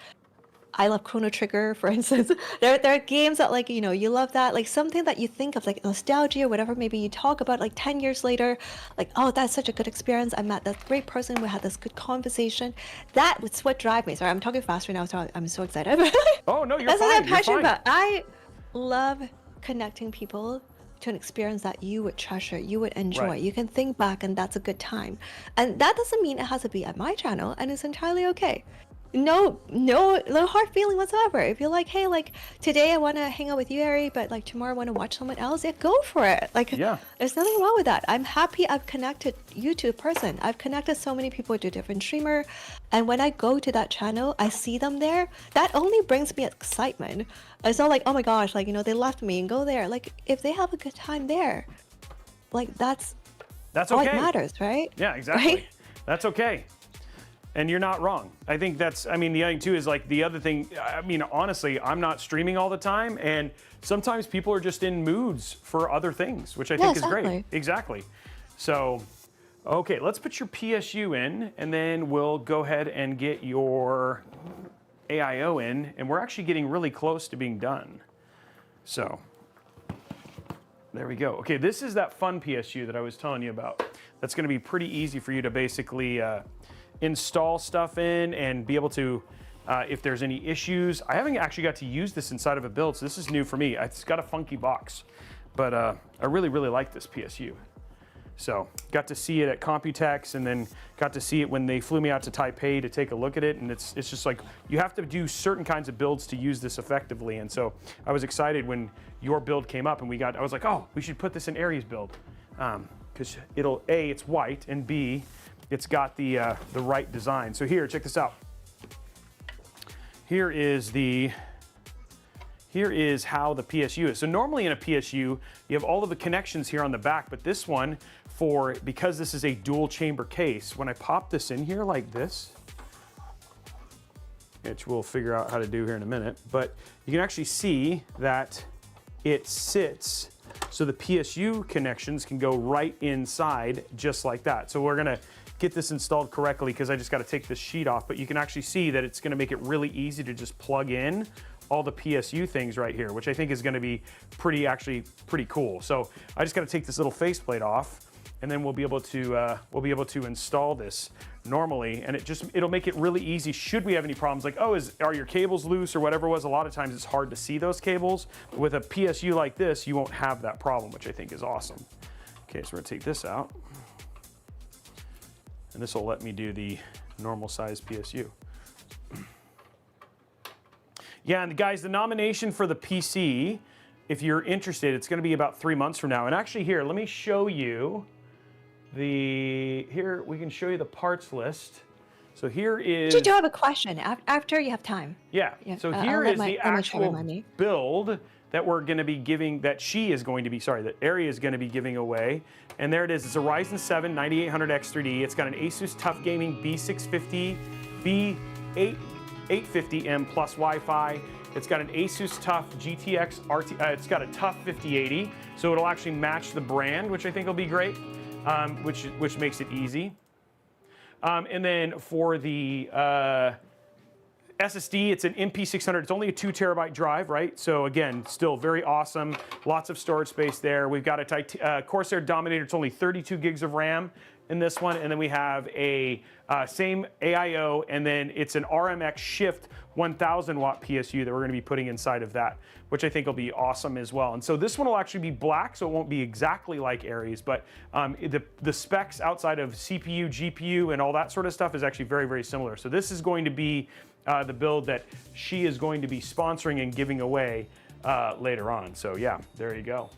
I love Chrono Trigger, for instance. There are games that like, you love that, like something that you think of like nostalgia or whatever, maybe you talk about like 10 years later, like, oh, that's such a good experience. I met that great person. We had this good conversation. That's what drives me. Sorry, I'm talking fast right now, so I'm so excited. Oh, no, you're That's fine. what I'm You're passionate fine. about. I love connecting people to an experience that you would treasure, you would enjoy. Right. You can think back and that's a good time. And that doesn't mean it has to be at my channel, and it's entirely okay. No hard feeling whatsoever. If you're like, hey, like today I want to hang out with you, Ari, but like tomorrow I want to watch someone else, yeah, go for it. Like, Yeah. there's nothing wrong with that. I'm happy I've connected you to a person. I've connected so many people to different streamer, and when I go to that channel, I see them there. That only brings me excitement. It's not like, oh my gosh, like they left me and go there. Like if they have a good time there, like that's okay. all that matters, right? Yeah, exactly. Right? That's okay. And you're not wrong. I think the other thing too is like the other thing, honestly, I'm not streaming all the time, and sometimes people are just in moods for other things, which I think is great. Exactly. So, okay, let's put your PSU in, and then we'll go ahead and get your AIO in, and we're actually getting really close to being done. So, there we go. Okay, this is that fun PSU that I was telling you about. That's gonna be pretty easy for you to basically, install stuff in and be able to, if there's any issues. I haven't actually got to use this inside of a build, so this is new for me. It's got a funky box, but I really like this PSU. So got to see it at Computex, and then got to see it when they flew me out to Taipei to take a look at it. And it's just like, you have to do certain kinds of builds to use this effectively. And so I was excited when your build came up, and I was like, oh, we should put this in Aries build. Because it'll, A, it's white, and B, it's got the right design. So here, check this out. Here is how the PSU is. So normally in a PSU, you have all of the connections here on the back, but this one, because this is a dual chamber case, when I pop this in here like this, which we'll figure out how to do here in a minute, but you can actually see that it sits so the PSU connections can go right inside just like that. So we're gonna get this installed correctly because I just gotta take this sheet off, but you can actually see that it's gonna make it really easy to just plug in all the PSU things right here, which I think is gonna be pretty cool. So I just gotta take this little faceplate off, and then we'll be able to install this normally, and it'll make it really easy should we have any problems like, oh, are your cables loose or whatever it was. A lot of times it's hard to see those cables. But with a PSU like this, you won't have that problem, which I think is awesome. Okay, so we're gonna take this out, and this will let me do the normal size PSU. Yeah, and guys, the nomination for the PC, if you're interested, it's gonna be about 3 months from now. And actually here, let me show you here we can show you the parts list. So here is... You do have a question after you have time. Yeah, so here is the actual build that we're gonna be giving, that Airi is gonna be giving away. And there it is, it's a Ryzen 7 9800X 3D. It's got an ASUS TUF Gaming B650, B850M plus Wi-Fi. It's got an ASUS TUF GTX RT, it's got a TUF 5080, so it'll actually match the brand, which I think will be great, which makes it easy. And then for the SSD, it's an MP600. It's only a 2 terabyte drive, right? So again, still very awesome. Lots of storage space there. We've got a Corsair Dominator. It's only 32 gigs of RAM in this one. And then we have a same AIO, and then it's an RMX Shift 1000 watt PSU that we're gonna be putting inside of that, which I think will be awesome as well. And so this one will actually be black, so it won't be exactly like Aries, but the specs outside of CPU, GPU, and all that sort of stuff is actually very, very similar. So this is going to be the build that she is going to be sponsoring and giving away later on. So yeah, there you go.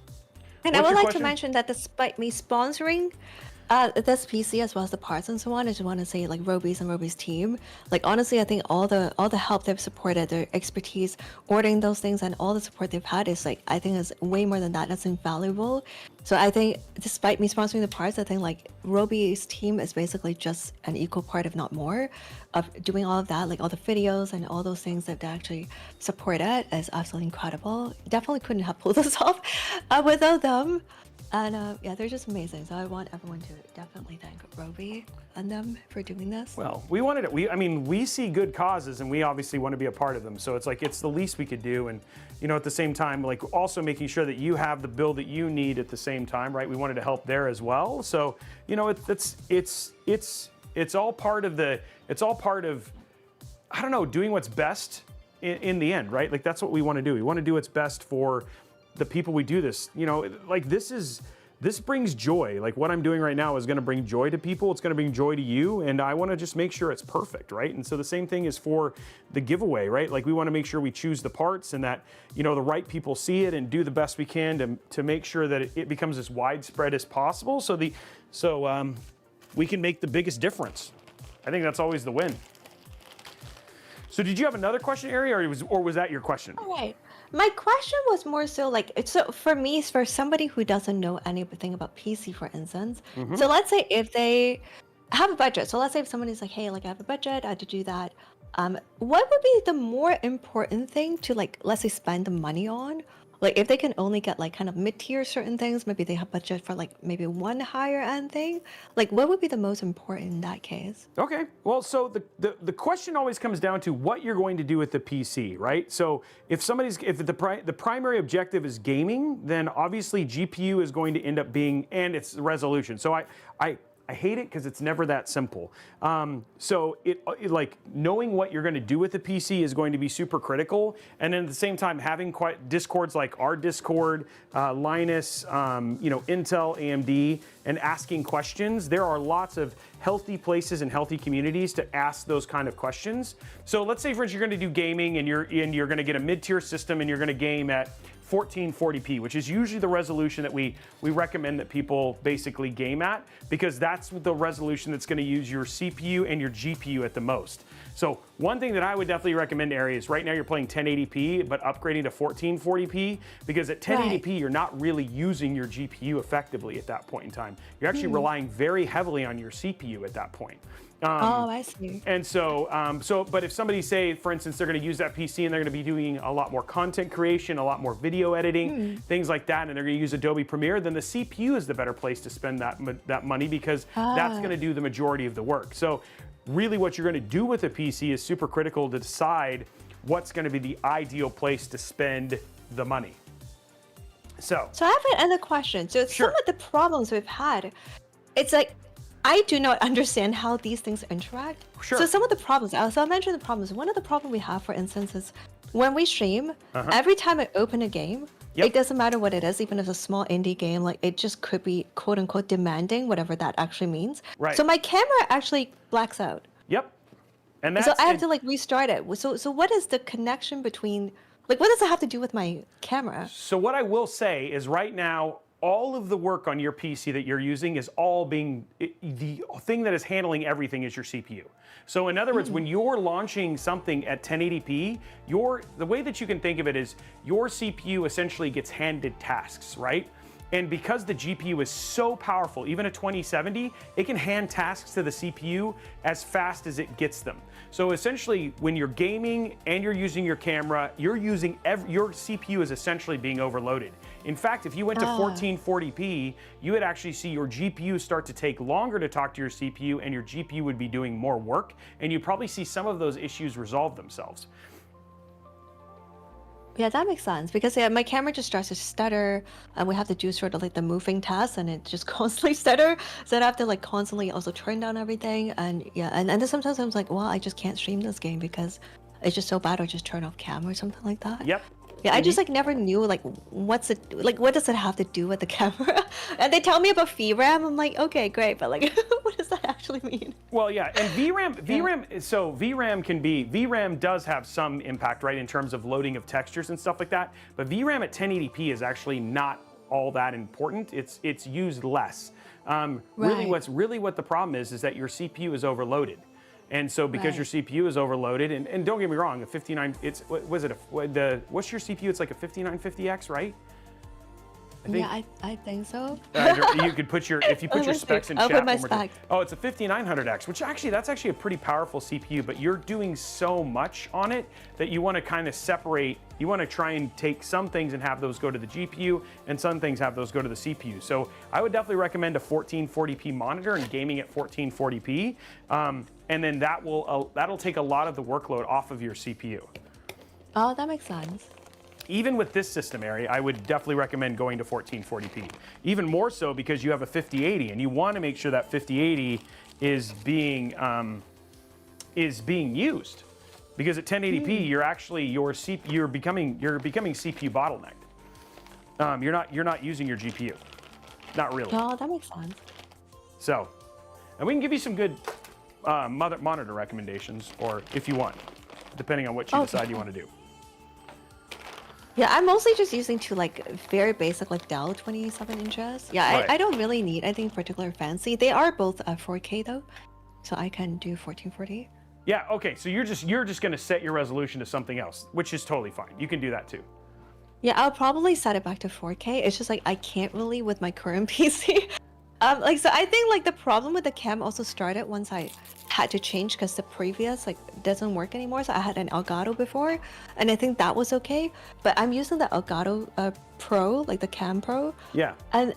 And I would like to mention that despite me sponsoring this PC as well as the parts and so on, I just want to say, like, Robey's team, like, honestly, I think all the help they've supported, their expertise ordering those things, and all the support they've had is, like, I think is way more than that. That's invaluable. So I think despite me sponsoring the parts, I think like Robey's team is basically just an equal part, if not more, of doing all of that. Like all the videos and all those things that they actually support it is absolutely incredible. Definitely couldn't have pulled this off without them. And yeah, they're just amazing. So I want everyone to definitely thank Robey and them for doing this. Well, we wanted it. I mean, we see good causes, and we obviously want to be a part of them. So it's like, it's the least we could do. And, you know, at the same time, like also making sure that you have the build that you need at the same time, right? We wanted to help there as well. So, you know, it's all part of I don't know, doing what's best in the end, right? Like that's what we want to do. We want to do what's best for the people we do this. You know, like this brings joy. Like what I'm doing right now is going to bring joy to people. It's going to bring joy to you, and I want to just make sure it's perfect, right? And so the same thing is for the giveaway, right? Like we want to make sure we choose the parts and that, you know, the right people see it and do the best we can to make sure that it becomes as widespread as possible. So we can make the biggest difference. I think that's always the win. So did you have another question, Ari, or was that your question? All right. My question was more so like, so for me, for somebody who doesn't know anything about PC, for instance, so let's say if they have a budget, so let's say if somebody's like, hey, like I have a budget, I had to do that, what would be the more important thing to, like, let's say spend the money on? Like if they can only get like kind of mid-tier certain things, maybe they have budget for like maybe one higher end thing, like what would be the most important in that case? Okay, well, so the question always comes down to what you're going to do with the PC, right? So if the primary objective is gaming, then obviously GPU is going to end up being, and its resolution. So I hate it because it's never that simple. So like knowing what you're going to do with the PC is going to be super critical, and then at the same time having quite discords like our Discord, Linus, Intel, AMD, and asking questions. There are lots of healthy places and healthy communities to ask those kind of questions. So let's say, for instance, you're going to do gaming and you're going to get a mid-tier system and you're going to game at 1440p, which is usually the resolution that we recommend that people basically game at, because that's the resolution that's going to use your CPU and your GPU at the most. So one thing that I would definitely recommend to Ari is right now you're playing 1080p, but upgrading to 1440p, because at 1080p, you're not really using your GPU effectively at that point in time. You're actually relying very heavily on your CPU at that point. Oh, I see. And so, but if somebody, say, for instance, they're going to use that PC and they're going to be doing a lot more content creation, a lot more video editing, things like that, and they're going to use Adobe Premiere, then the CPU is the better place to spend that money, because that's going to do the majority of the work. So really what you're going to do with a PC is super critical to decide what's going to be the ideal place to spend the money. So I have another question. So some of the problems we've had, it's like, I do not understand how these things interact. Sure. So some of the problems, so I'll mention the problems. One of the problems we have, for instance, is when we stream, every time I open a game, it doesn't matter what it is, even if it's a small indie game, like it just could be quote unquote demanding, whatever that actually means. Right. So my camera actually blacks out. Yep. And that's, so I have to like restart it. So what is the connection between, like what does it have to do with my camera? So what I will say is right now, all of the work on your PC that you're using is all being, the thing that is handling everything is your CPU. So in other words, when you're launching something at 1080p, the way that you can think of it is your CPU essentially gets handed tasks, right? And because the GPU is so powerful, even at 2070, it can hand tasks to the CPU as fast as it gets them. So essentially, when you're gaming and you're using your camera, your CPU is essentially being overloaded. In fact, if you went to 1440p, you would actually see your GPU start to take longer to talk to your CPU, and your GPU would be doing more work, and you'd probably see some of those issues resolve themselves. Yeah, that makes sense, because my camera just starts to stutter, and we have to do sort of like the moving tasks, and it just constantly stutter. So I have to like constantly also turn down everything, and and then sometimes I'm like, well, I just can't stream this game because it's just so bad, or just turn off camera or something like that. Yep. Yeah, I just like never knew like what does it have to do with the camera? And they tell me about VRAM. I'm like, okay, great, but like, what does that actually mean? Well, yeah, and VRAM does have some impact, right, in terms of loading of textures and stuff like that. But VRAM at 1080p is actually not all that important. It's used less. Really, what the problem is that your CPU is overloaded. And so because your CPU is overloaded, and don't get me wrong, what's your CPU? It's like a 5950X, right? I think so. You could put if you put your specs in chat. I'll put my spec. Oh, it's a 5900X, which that's actually a pretty powerful CPU, but you're doing so much on it that you want to kind of separate. You want to try and take some things and have those go to the GPU, and some things have those go to the CPU. So I would definitely recommend a 1440p monitor and gaming at 1440p, and then that'll take a lot of the workload off of your CPU. Oh, that makes sense. Even with this system, Ari, I would definitely recommend going to 1440p. Even more so because you have a 5080, and you want to make sure that 5080 is being used. Because at 1080p, you're becoming CPU bottlenecked. You're not using your GPU. Not really. Oh, that makes sense. So, and we can give you some good monitor recommendations, or if you want, depending on what you decide you want to do. Yeah, I'm mostly just using two like very basic like Dell 27 inches. Yeah, I don't really need anything particular fancy. They are both 4K though, so I can do 1440. Yeah, okay, so you're just gonna set your resolution to something else, which is totally fine. You can do that too. Yeah, I'll probably set it back to 4K. It's just like I can't really with my current PC. So I think like the problem with the cam also started once I had to change because the previous like doesn't work anymore. So I had an Elgato before, and I think that was okay. But I'm using the Elgato Pro, like the Cam Pro. Yeah. And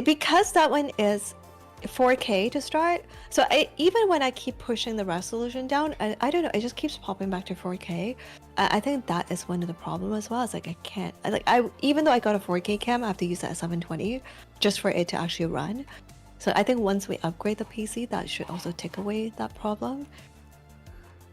because that one is 4K to start, so even when I keep pushing the resolution down, I don't know, it just keeps popping back to 4K. I think that is one of the problems as well. It's like I can't, even though I got a 4K cam, I have to use that at 720 just for it to actually run. So I think once we upgrade the PC, that should also take away that problem.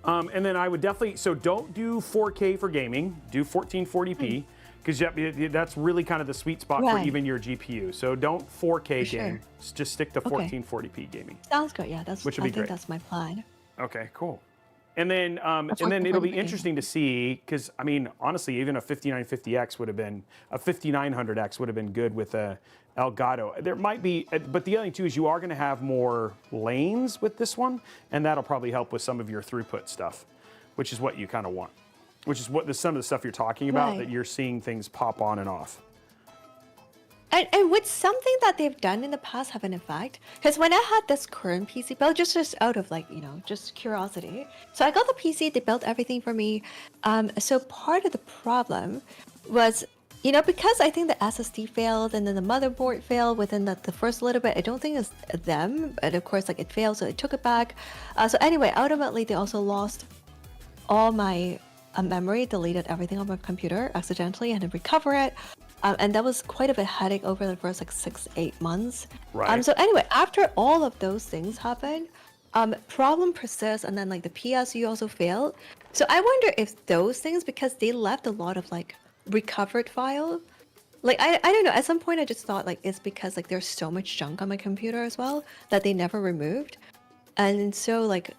And then I would definitely, so don't do 4K for gaming, do 1440p, because that's really kind of the sweet spot for even your GPU. So don't 4K game, just stick to 1440p gaming. Sounds good, yeah, that's, which would be great. that's my plan. Okay, cool. And then it'll be interesting to see, because I mean, honestly, even a 5950X would have been, a 5900X would have been good with a Elgato. There might be, but the other thing too is you are going to have more lanes with this one, and that'll probably help with some of your throughput stuff, which is what you kind of want, which is what some of the stuff you're talking about, that you're seeing things pop on and off. And would something that they've done in the past have an effect? Because when I had this current PC build, just out of like, you know, just curiosity. So I got the PC, they built everything for me. So part of the problem was, you know, because I think the SSD failed and then the motherboard failed within the first little bit. I don't think it's them, but of course, like it failed, so it took it back. So anyway, ultimately, they also lost all my memory, deleted everything on my computer accidentally, and to recover it. And that was quite a bit headache over the first like 6-8 months. Right. So anyway, after all of those things happened, problem persists, and then like the PSU also failed. So I wonder if those things, because they left a lot of like recovered file, like I don't know, at some point I just thought like it's because like there's so much junk on my computer as well that they never removed, and so like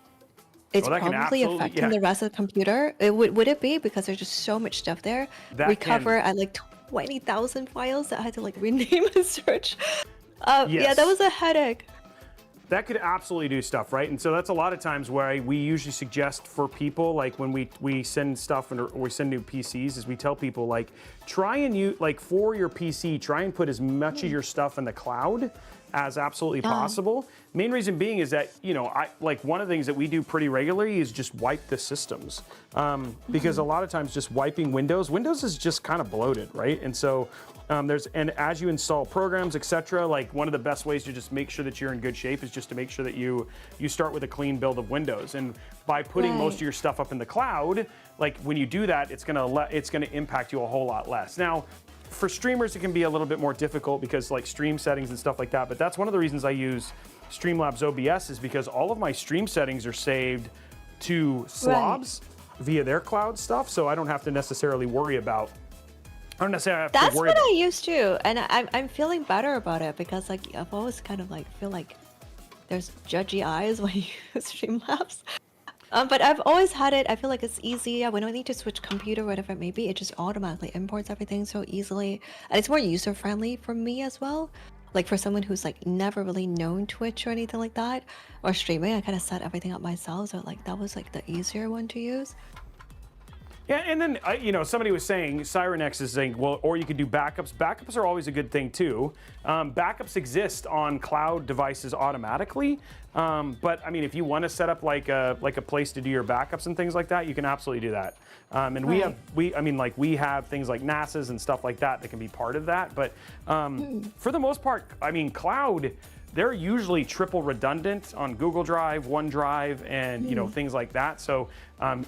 it's probably affecting the rest of the computer. Would it be because there's just so much stuff there? Recover at like 20,000 files that I had to like rename and search. Yeah, that was a headache. That could absolutely do stuff, right? And so that's a lot of times where we usually suggest for people, like when we send stuff or we send new PCs, is we tell people like, try and use, like for your PC, try and put as much of your stuff in the cloud as absolutely possible. Main reason being is that, you know, like one of the things that we do pretty regularly is just wipe the systems. Because a lot of times just wiping Windows is just kind of bloated, right? And so and as you install programs, etc., like one of the best ways to just make sure that you're in good shape is just to make sure that you start with a clean build of Windows. And by putting most of your stuff up in the cloud, like when you do that, it's gonna impact you a whole lot less. Now, for streamers, it can be a little bit more difficult because like stream settings and stuff like that, but that's one of the reasons I use Streamlabs OBS, is because all of my stream settings are saved to slobs via their cloud stuff, so I don't have to necessarily worry about, That's what I used to, and I'm feeling better about it, because like I've always kind of like feel like there's judgy eyes when you use Streamlabs. But I've always had it. I feel like it's easy. When I need to switch computer, whatever it may be, it just automatically imports everything so easily. And it's more user-friendly for me as well. Like for someone who's like never really known Twitch or anything like that, or streaming, I kind of set everything up myself. So like that was like the easier one to use. Yeah, and then, you know, somebody was saying, SirenX is saying, well, or you could do backups. Backups are always a good thing too. Backups exist on cloud devices automatically. But I mean, if you want to set up like a place to do your backups and things like that, you can absolutely do that. And we have things like NASA's and stuff like that that can be part of that. But for the most part, I mean, cloud, they're usually triple redundant on Google Drive, OneDrive, and you know, things like that. So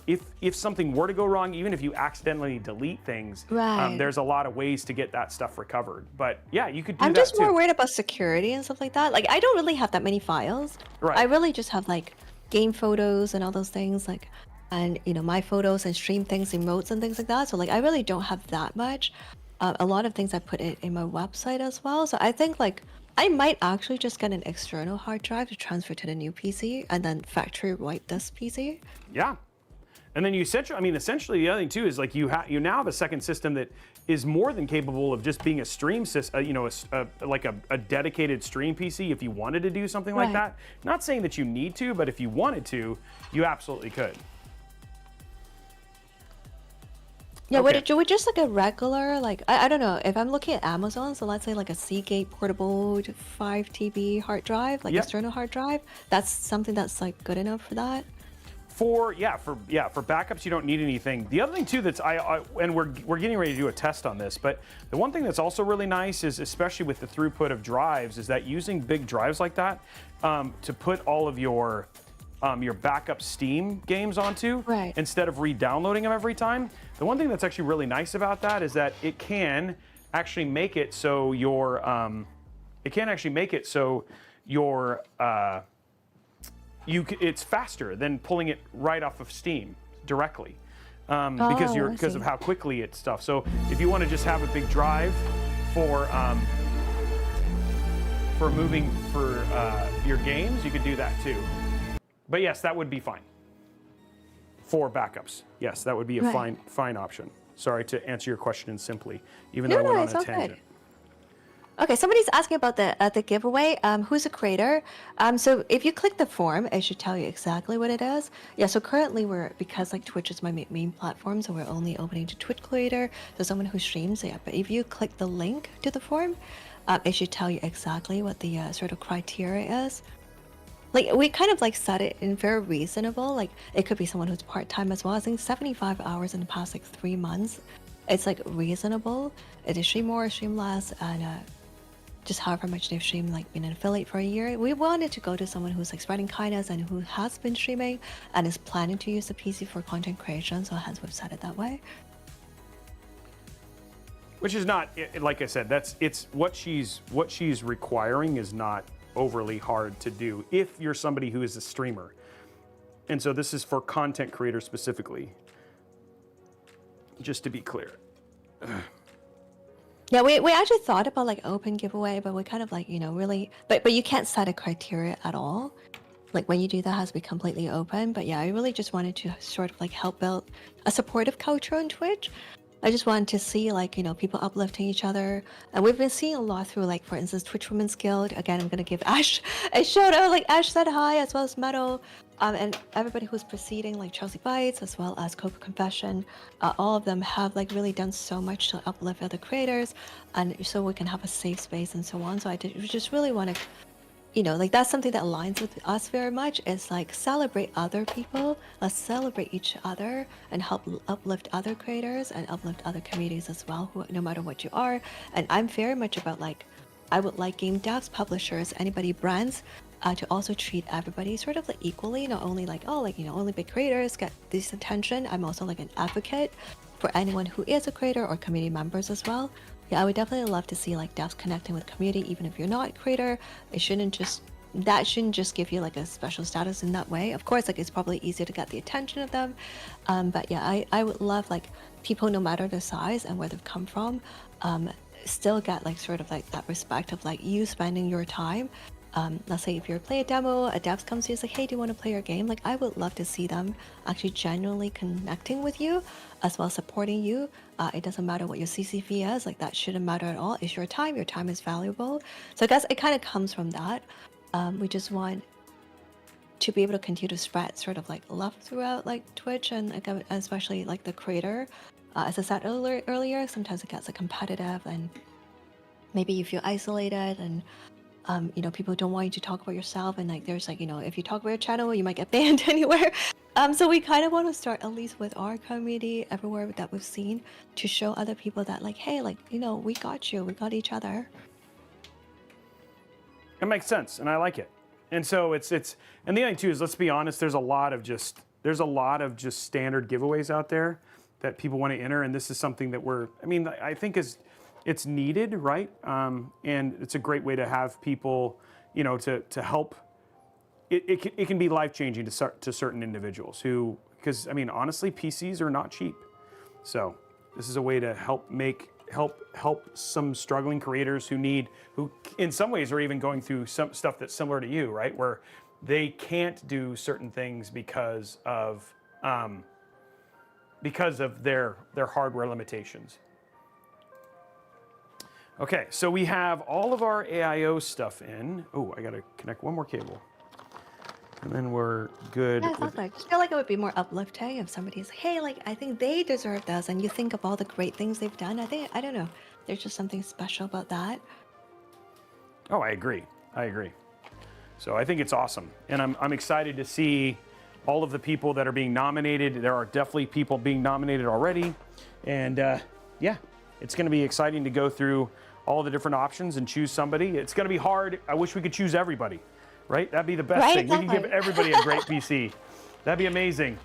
if something were to go wrong, even if you accidentally delete things, there's a lot of ways to get that stuff recovered. But yeah, you could do that too. I'm just more worried about security and stuff like that. Like I don't really have that many files. I really just have like game photos and all those things, like, and you know, my photos and stream things, emotes and things like that. So like I really don't have that much. A lot of things I put in my website as well. So I think like I might actually just get an external hard drive to transfer to the new PC and then factory wipe this PC. Yeah. And then essentially the other thing too is like you now have a second system that is more than capable of just being a stream system, you know, like a dedicated stream PC if you wanted to do something like that. Not saying that you need to, but if you wanted to, you absolutely could. Yeah, would just like a regular, like, I don't know, if I'm looking at Amazon, so let's say like a Seagate portable 5 TB hard drive, like external hard drive, that's something that's like good enough for that? For backups, you don't need anything. The other thing too that's and we're getting ready to do a test on this, but the one thing that's also really nice is, especially with the throughput of drives, is that using big drives like that to put all of your backup Steam games onto, instead of re-downloading them every time. The one thing that's actually really nice about that is that it can actually make it so your it's faster than pulling it right off of Steam directly because of how quickly it's stuff. So if you want to just have a big drive for moving for your games, you could do that too. But yes, that would be fine for backups. Yes, that would be a fine option. Sorry to answer your question simply, even though I went on a tangent. Good. Okay, somebody's asking about the giveaway. Who's a creator? So if you click the form, it should tell you exactly what it is. Yeah, so currently because like Twitch is my main platform, so we're only opening to Twitch creator, so someone who streams. Yeah, but if you click the link to the form, it should tell you exactly what the sort of criteria is. Like we kind of like set it in very reasonable. Like it could be someone who's part-time as well. I think 75 hours in the past like 3 months. It's like reasonable. It is stream more, stream less, and just however much they've streamed, like been an affiliate for a year. We wanted to go to someone who's like spreading kindness and who has been streaming and is planning to use the PC for content creation. So hence we've set it that way. Which is not, like I said, it's what she's requiring is not overly hard to do if you're somebody who is a streamer. And so this is for content creators specifically, just to be clear. Yeah, we actually thought about like open giveaway, but we kind of like, really, but you can't set a criteria at all. Like when you do that, it has to be completely open. But yeah, I really just wanted to sort of like help build a supportive culture on Twitch. I just wanted to see like, people uplifting each other. And we've been seeing a lot through like, for instance, Twitch Women's Guild. Again, I'm going to give Ash a shout out. Like Ash said hi, as well as Meadow. And everybody who's preceding, like Chelsea Bites, as well as Coco Confession. All of them have like really done so much to uplift other creators. And so we can have a safe space and so on. So just really want to, like that's something that aligns with us very much, is like celebrate other people. Let's celebrate each other and help uplift other creators and uplift other communities as well, no matter what you are. And I'm very much about like, I would like game devs, publishers, anybody, brands, to also treat everybody sort of like equally, not only like, only big creators get this attention. I'm also like an advocate for anyone who is a creator or community members as well. Yeah, I would definitely love to see like devs connecting with community, even if you're not a creator. That shouldn't just give you like a special status in that way. Of course, like it's probably easier to get the attention of them. But yeah, I would love like people, no matter their size and where they've come from, still get like sort of like that respect of like you spending your time. Let's say if you're playing a demo, a dev comes to you and is like, hey, do you want to play your game? Like I would love to see them actually genuinely connecting with you, as well as supporting you. It doesn't matter what your CCV is, like that shouldn't matter at all. It's your time is valuable. So I guess it kind of comes from that. We just want to be able to continue to spread sort of like love throughout like Twitch, and especially like the creator. As I said earlier, sometimes it gets like competitive and maybe you feel isolated, and people don't want you to talk about yourself, and like there's like, if you talk about your channel, you might get banned anywhere. So we kind of want to start at least with our community everywhere that we've seen, to show other people that like, hey, like, we got you, we got each other. It makes sense, and I like it. And so it's and the other thing too is, let's be honest, there's a lot of just standard giveaways out there that people want to enter, and this is something that I think it's needed, right? And it's a great way to have people, to help. It can be life-changing to certain individuals because honestly, PCs are not cheap. So this is a way to help some struggling creators who in some ways are even going through some stuff that's similar to you, right? Where they can't do certain things because of their hardware limitations. Okay, so we have all of our AIO stuff in. Oh, I gotta connect one more cable. And then we're good. Yeah, I just feel like it would be more uplifting if somebody's like, hey, like, I think they deserve this, and you think of all the great things they've done. I don't know. There's just something special about that. Oh, I agree. So I think it's awesome. And I'm excited to see all of the people that are being nominated. There are definitely people being nominated already. And yeah, it's gonna be exciting to go through all the different options and choose somebody. It's gonna be hard. I wish we could choose everybody, right? That'd be the best thing. Exactly. We can give everybody a great PC. That'd be amazing.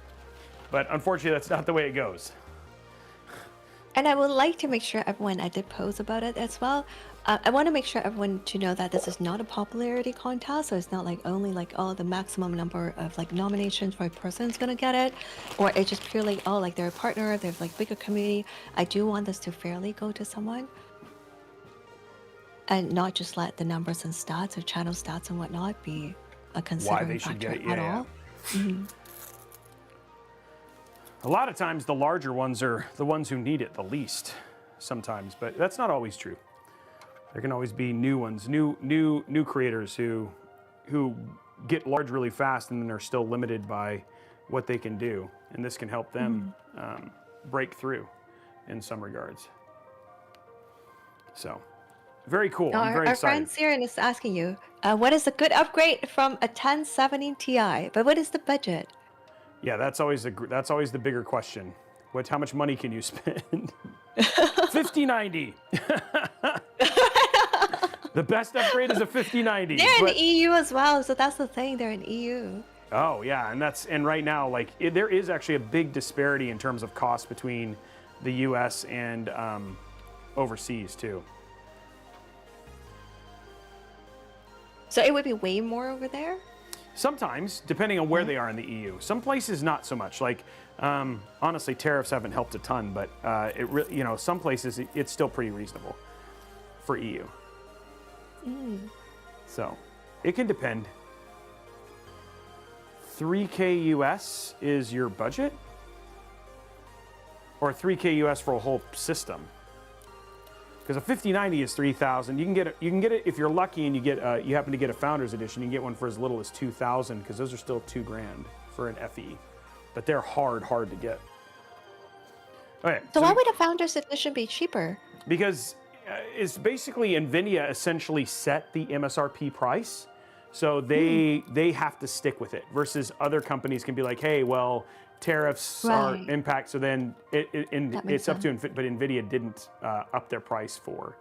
But unfortunately, that's not the way it goes. And I would like to make sure everyone, I did post about it as well. I want to make sure everyone to know that this is not a popularity contest, so it's not like only like, oh, the maximum number of like nominations for a person is gonna get it, or it's just purely, oh, like they're a partner, they're like bigger community. I do want this to fairly go to someone, and not just let the numbers and stats or channel stats and whatnot be a considering factor at all. Mm-hmm. A lot of times the larger ones are the ones who need it the least sometimes, but that's not always true. There can always be new ones, new creators who get large really fast and then are still limited by what they can do. And this can help them break through in some regards. So, very cool. I'm very our excited. friend Siren is asking you, what is a good upgrade from a 1070 Ti? But what is the budget? Yeah, that's always the bigger question. How much money can you spend? 5090. The best upgrade is a 5090. They're in the EU as well, so that's the thing. They're in EU. Oh yeah, and right now, like there is actually a big disparity in terms of cost between the U.S. and overseas too. So it would be way more over there? Sometimes, depending on where they are in the EU. Some places not so much. Like, honestly, tariffs haven't helped a ton, but some places it's still pretty reasonable for EU. So, it can depend. 3K US is your budget, or 3K US for a whole system. Because a 5090 is 3,000. You can get it if you're lucky and you happen to get a Founders Edition. You can get one for as little as 2,000 because those are still $2,000 for an FE, but they're hard to get. Okay. So why would a Founders Edition be cheaper? Because it's basically NVIDIA essentially set the MSRP price, so they have to stick with it. Versus other companies can be like, hey, well, tariffs are impact, so then it's up to, but NVIDIA didn't up their price for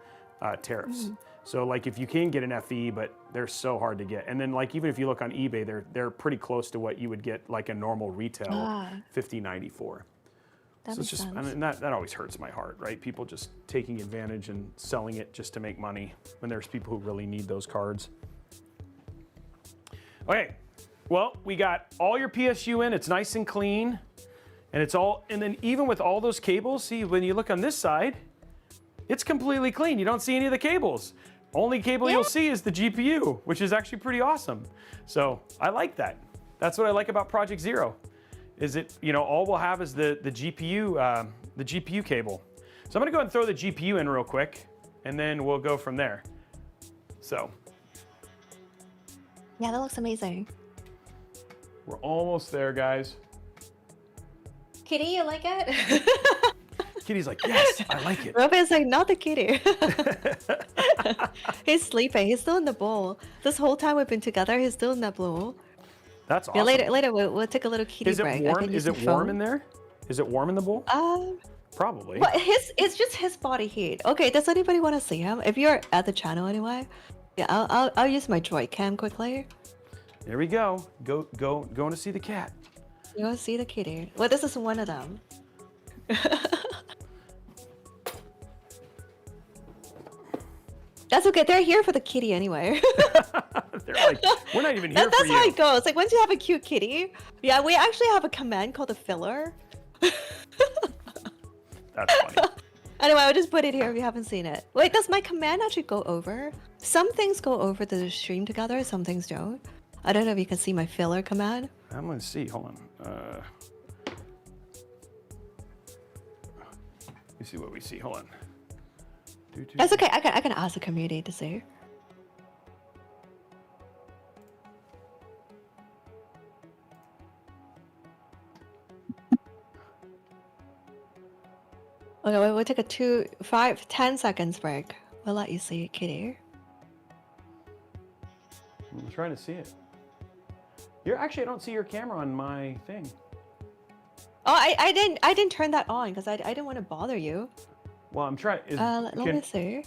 tariffs. So like if you can get an FE, but they're so hard to get. And then like even if you look on eBay, they're pretty close to what you would get like a normal retail 5090 for. That so it's just, I mean, that always hurts my heart, right? People just taking advantage and selling it just to make money when there's people who really need those cards. Okay. Well, we got all your PSU in, it's nice and clean, and then even with all those cables, see, when you look on this side, it's completely clean. You don't see any of the cables. Only cable you'll see is the GPU, which is actually pretty awesome. So I like that. That's what I like about Project Zero, is all we'll have is the GPU cable. So I'm gonna go ahead and throw the GPU in real quick, and then we'll go from there. So. Yeah, that looks amazing. We're almost there, guys. Kitty, you like it? Kitty's like, yes, I like it. Robey is like, not the kitty. He's sleeping. He's still in the bowl. This whole time we've been together, he's still in that bowl. That's awesome. Yeah, later we'll take a little kitty break. Is it warm in there? Is it warm in the bowl? Probably. But it's just his body heat. Okay, does anybody want to see him? If you're at the channel anyway, yeah, I'll use my Droid cam quickly. There we go. Going to see the cat. You want to see the kitty? Well, this is one of them. That's okay. They're here for the kitty anyway. They're like, we're not even here for you. That's how it goes. Like once you have a cute kitty, yeah, we actually have a command called a filler. That's funny. Anyway, I'll just put it here if you haven't seen it. Wait, does my command actually go over? Some things go over the stream together, some things don't. I don't know if you can see my filler command. I'm gonna see. Hold on. Let me see what we see. Hold on. That's okay. I can ask the community to see. Okay, we'll take a 2, 5, 10 seconds break. We'll let you see it, kitty. I'm trying to see it. I don't see your camera on my thing. Oh, I didn't turn that on because I didn't want to bother you. Well, I'm trying. Let me see.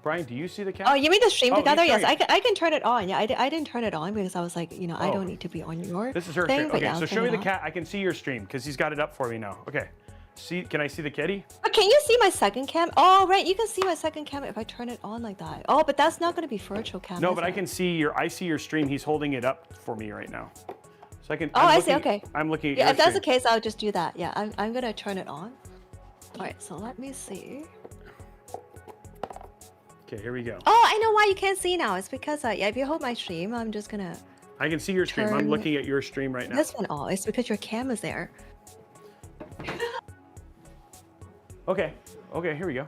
Brian, do you see the camera? Oh, you mean the stream together? Yes, I can turn it on. Yeah, I didn't turn it on because I was like, I don't need to be on your This is her thing. stream. Okay, yeah, so show me the cat. I can see your stream because he's got it up for me now. Okay. see. Can I see the kitty? But can you see my second cam? Oh, right, you can see my second cam if I turn it on like that. Oh, but that's not going to be virtual cam. No, is but it? I can see your. I see your stream. He's holding it up for me right now, so I can. Oh, I see. Okay. I'm looking at Yeah, your if that's the stream. case, I'll just do that. Yeah, I'm gonna turn it on. All right, so let me see. Okay, here we go. Oh, I know why you can't see now. It's because yeah, if you hold my stream, I'm just gonna I can see your stream. I'm turn looking at your stream right now. this one off. It's because your cam is there. Okay. Okay, here we go.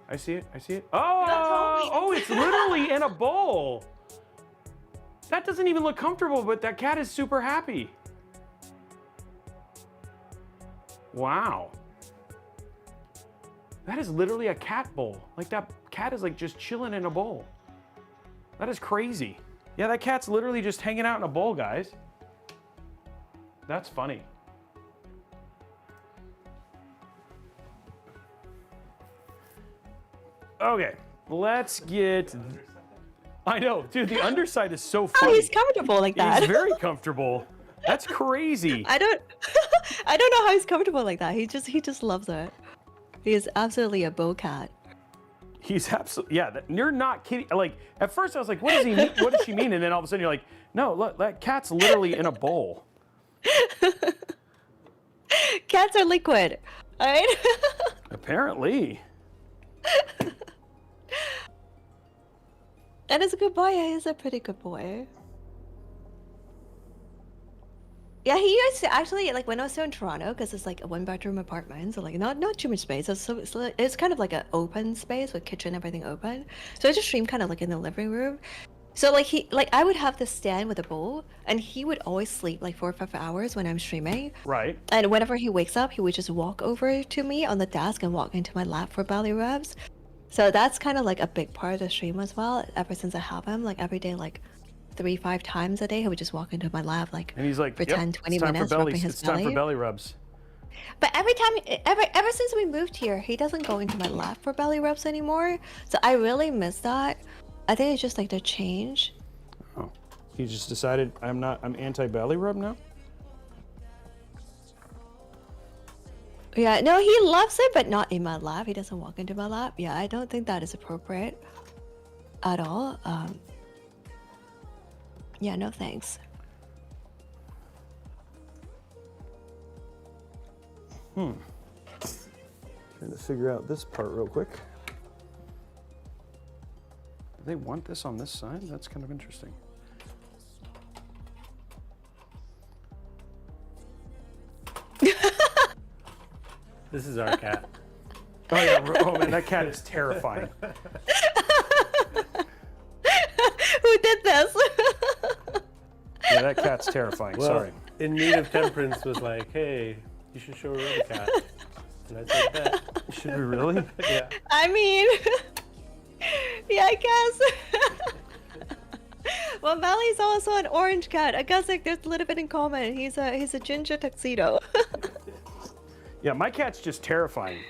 I see it. I see it. Oh, it's literally in a bowl. That doesn't even look comfortable, but that cat is super happy. Wow. That is literally a cat bowl. Like that cat is like just chilling in a bowl. That is crazy. Yeah, that cat's literally just hanging out in a bowl, guys. That's funny. Okay, let's get. I know, dude. The underside is so funny. Oh, he's comfortable like that. He's very comfortable. That's crazy. I don't know how he's comfortable like that. He just loves it. He is absolutely a bow cat. He's absolutely, yeah. You're not kidding. Like at first I was like, what does he mean? What does she mean? And then all of a sudden you're like, no, look, that cat's literally in a bowl. Cats are liquid, all right? Apparently. And he's a good boy. Yeah, he's a pretty good boy. Yeah, he used to actually, like when I was still in Toronto, because it's like a 1-bedroom apartment, so like not too much space. It's kind of like an open space with kitchen, everything open. So I just stream kind of like in the living room. So like I would have this stand with a bowl, and he would always sleep like 4 or 5 hours when I'm streaming. Right. And whenever he wakes up, he would just walk over to me on the desk and walk into my lap for belly rubs. So that's kind of like a big part of the stream as well. Ever since I have him, like every day, like 3-5 times a day, he would just walk into my lap like And he's like, for yep, 10-20 it's time minutes for belly, rubbing his it's time for belly. belly rubs. But ever since we moved here, he doesn't go into my lap for belly rubs anymore. So I really miss that. I think it's just like the change. Oh, he just decided I'm anti belly rub now. Yeah, no, he loves it, but not in my lap. He doesn't walk into my lap. Yeah, I don't think that is appropriate at all. Yeah, no thanks. Trying to figure out this part real quick. Do they want this on this side? That's kind of interesting. This is our cat. Oh yeah, oh man, that cat is terrifying. Who did this? Yeah, that cat's terrifying. Well, Sorry. In Need of Temperance was like, hey, you should show her a cat. And I said that. Should we really? Yeah. I mean, yeah, I guess. Well, Valley's also an orange cat. I guess like there's a little bit in common. He's a ginger tuxedo. Yeah, my cat's just terrifying.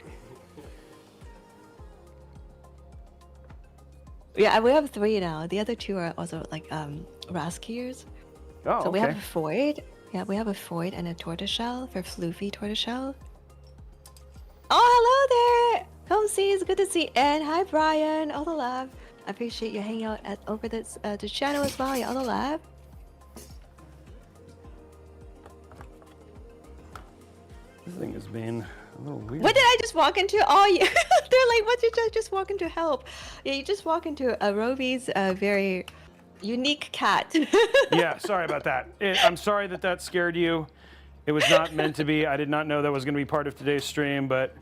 Yeah, we have 3 now. The other 2 are also like rescues. Oh, So we okay. have a Foyd. Yeah, we have a Foyd and a tortoiseshell for floofy tortoiseshell. Oh, hello there! Come see, it's good to see. And hi, Brian. All the love. I appreciate you hanging out over this the channel as well. Yeah, all the love. This thing has been a little weird. What did I just walk into? Oh, yeah. They're like, what did I just walk into? Help. Yeah, you just walk into Robey's very unique cat. Yeah, sorry about that. I'm sorry that scared you. It was not meant to be. I did not know that was going to be part of today's stream, but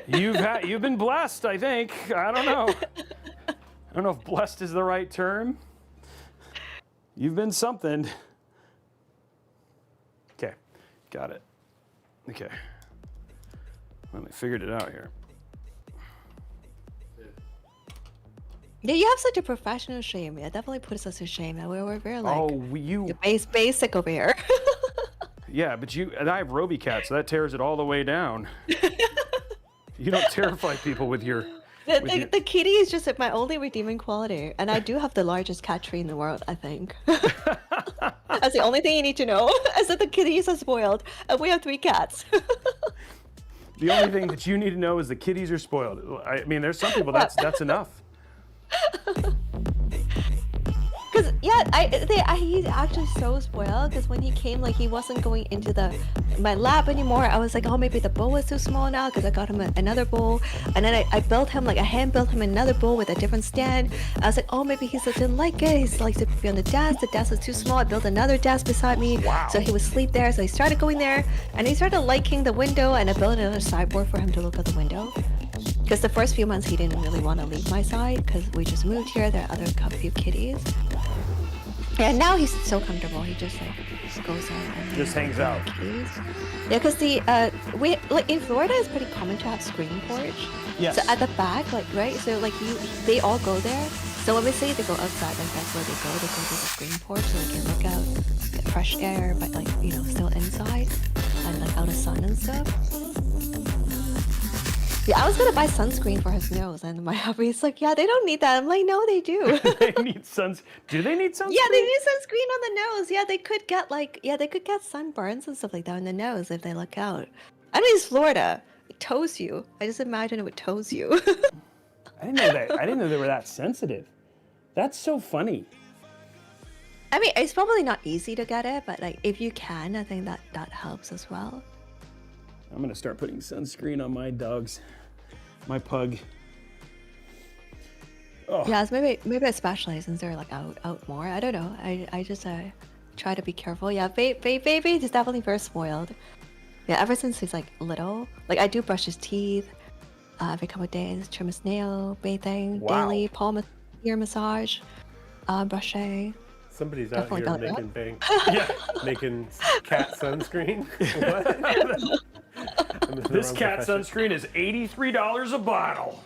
you've been blessed, I think. I don't know. I don't know if blessed is the right term. You've been something. Okay, got it. Okay. Well, I figured it out here. Yeah, you have such a professional stream. Yeah, definitely puts us to shame. We're very like basic over here. Yeah, but and I have Robey cat, so that tears it all the way down. You don't terrify people with your. The kitty is just my only redeeming quality, and I do have the largest cat tree in the world. I think. That's the only thing you need to know. Is that the kitties are spoiled, and we have 3 cats. The only thing that you need to know is the kitties are spoiled. I mean, there's some people that's enough. Cause he's actually so spoiled. Cause when he came, like he wasn't going into my lap anymore. I was like, oh, maybe the bowl is too small now. Cause I got him another bowl, and then I built him like I hand built him another bowl with a different stand. I was like, oh, maybe he didn't like it. He likes to be on the desk. The desk was too small. I built another desk beside me, so he would sleep there. So he started going there, and he started liking the window. And I built another sideboard for him to look at the window. Because the first few months he didn't really want to leave my side because we just moved here. There are few kitties. Yeah, now he's so comfortable. He just goes out and just hangs out. Kitties. Yeah, because we like in Florida it's pretty common to have screen porch. Yes. So at the back, like right, so like they all go there. So when we say they go outside, like that's where they go. They go to the screen porch so they can look out, get fresh air, but like still inside and like out of sun and stuff. Yeah, I was gonna buy sunscreen for his nose, and my hubby's like, "Yeah, they don't need that." I'm like, "No, they do." They need Do they need sunscreen? Yeah, they need sunscreen on the nose. Yeah, they could get sunburns and stuff like that on the nose if they look out. I mean, it's Florida. It toes you. I just imagine it would toes you. I didn't know that. I didn't know they were that sensitive. That's so funny. I mean, it's probably not easy to get it, but like if you can, I think that helps as well. I'm gonna start putting sunscreen on my dogs, my pug. Oh. Yeah, it's maybe especially since they're like out more. I don't know. I just try to be careful. Yeah, baby is definitely very spoiled. Yeah, ever since he's like little, like I do brush his teeth every couple of days, trim his nail, bathing daily, ear massage, brushing. Somebody's out here making bank. Yeah, making cat sunscreen. This cat sunscreen is $83 a bottle.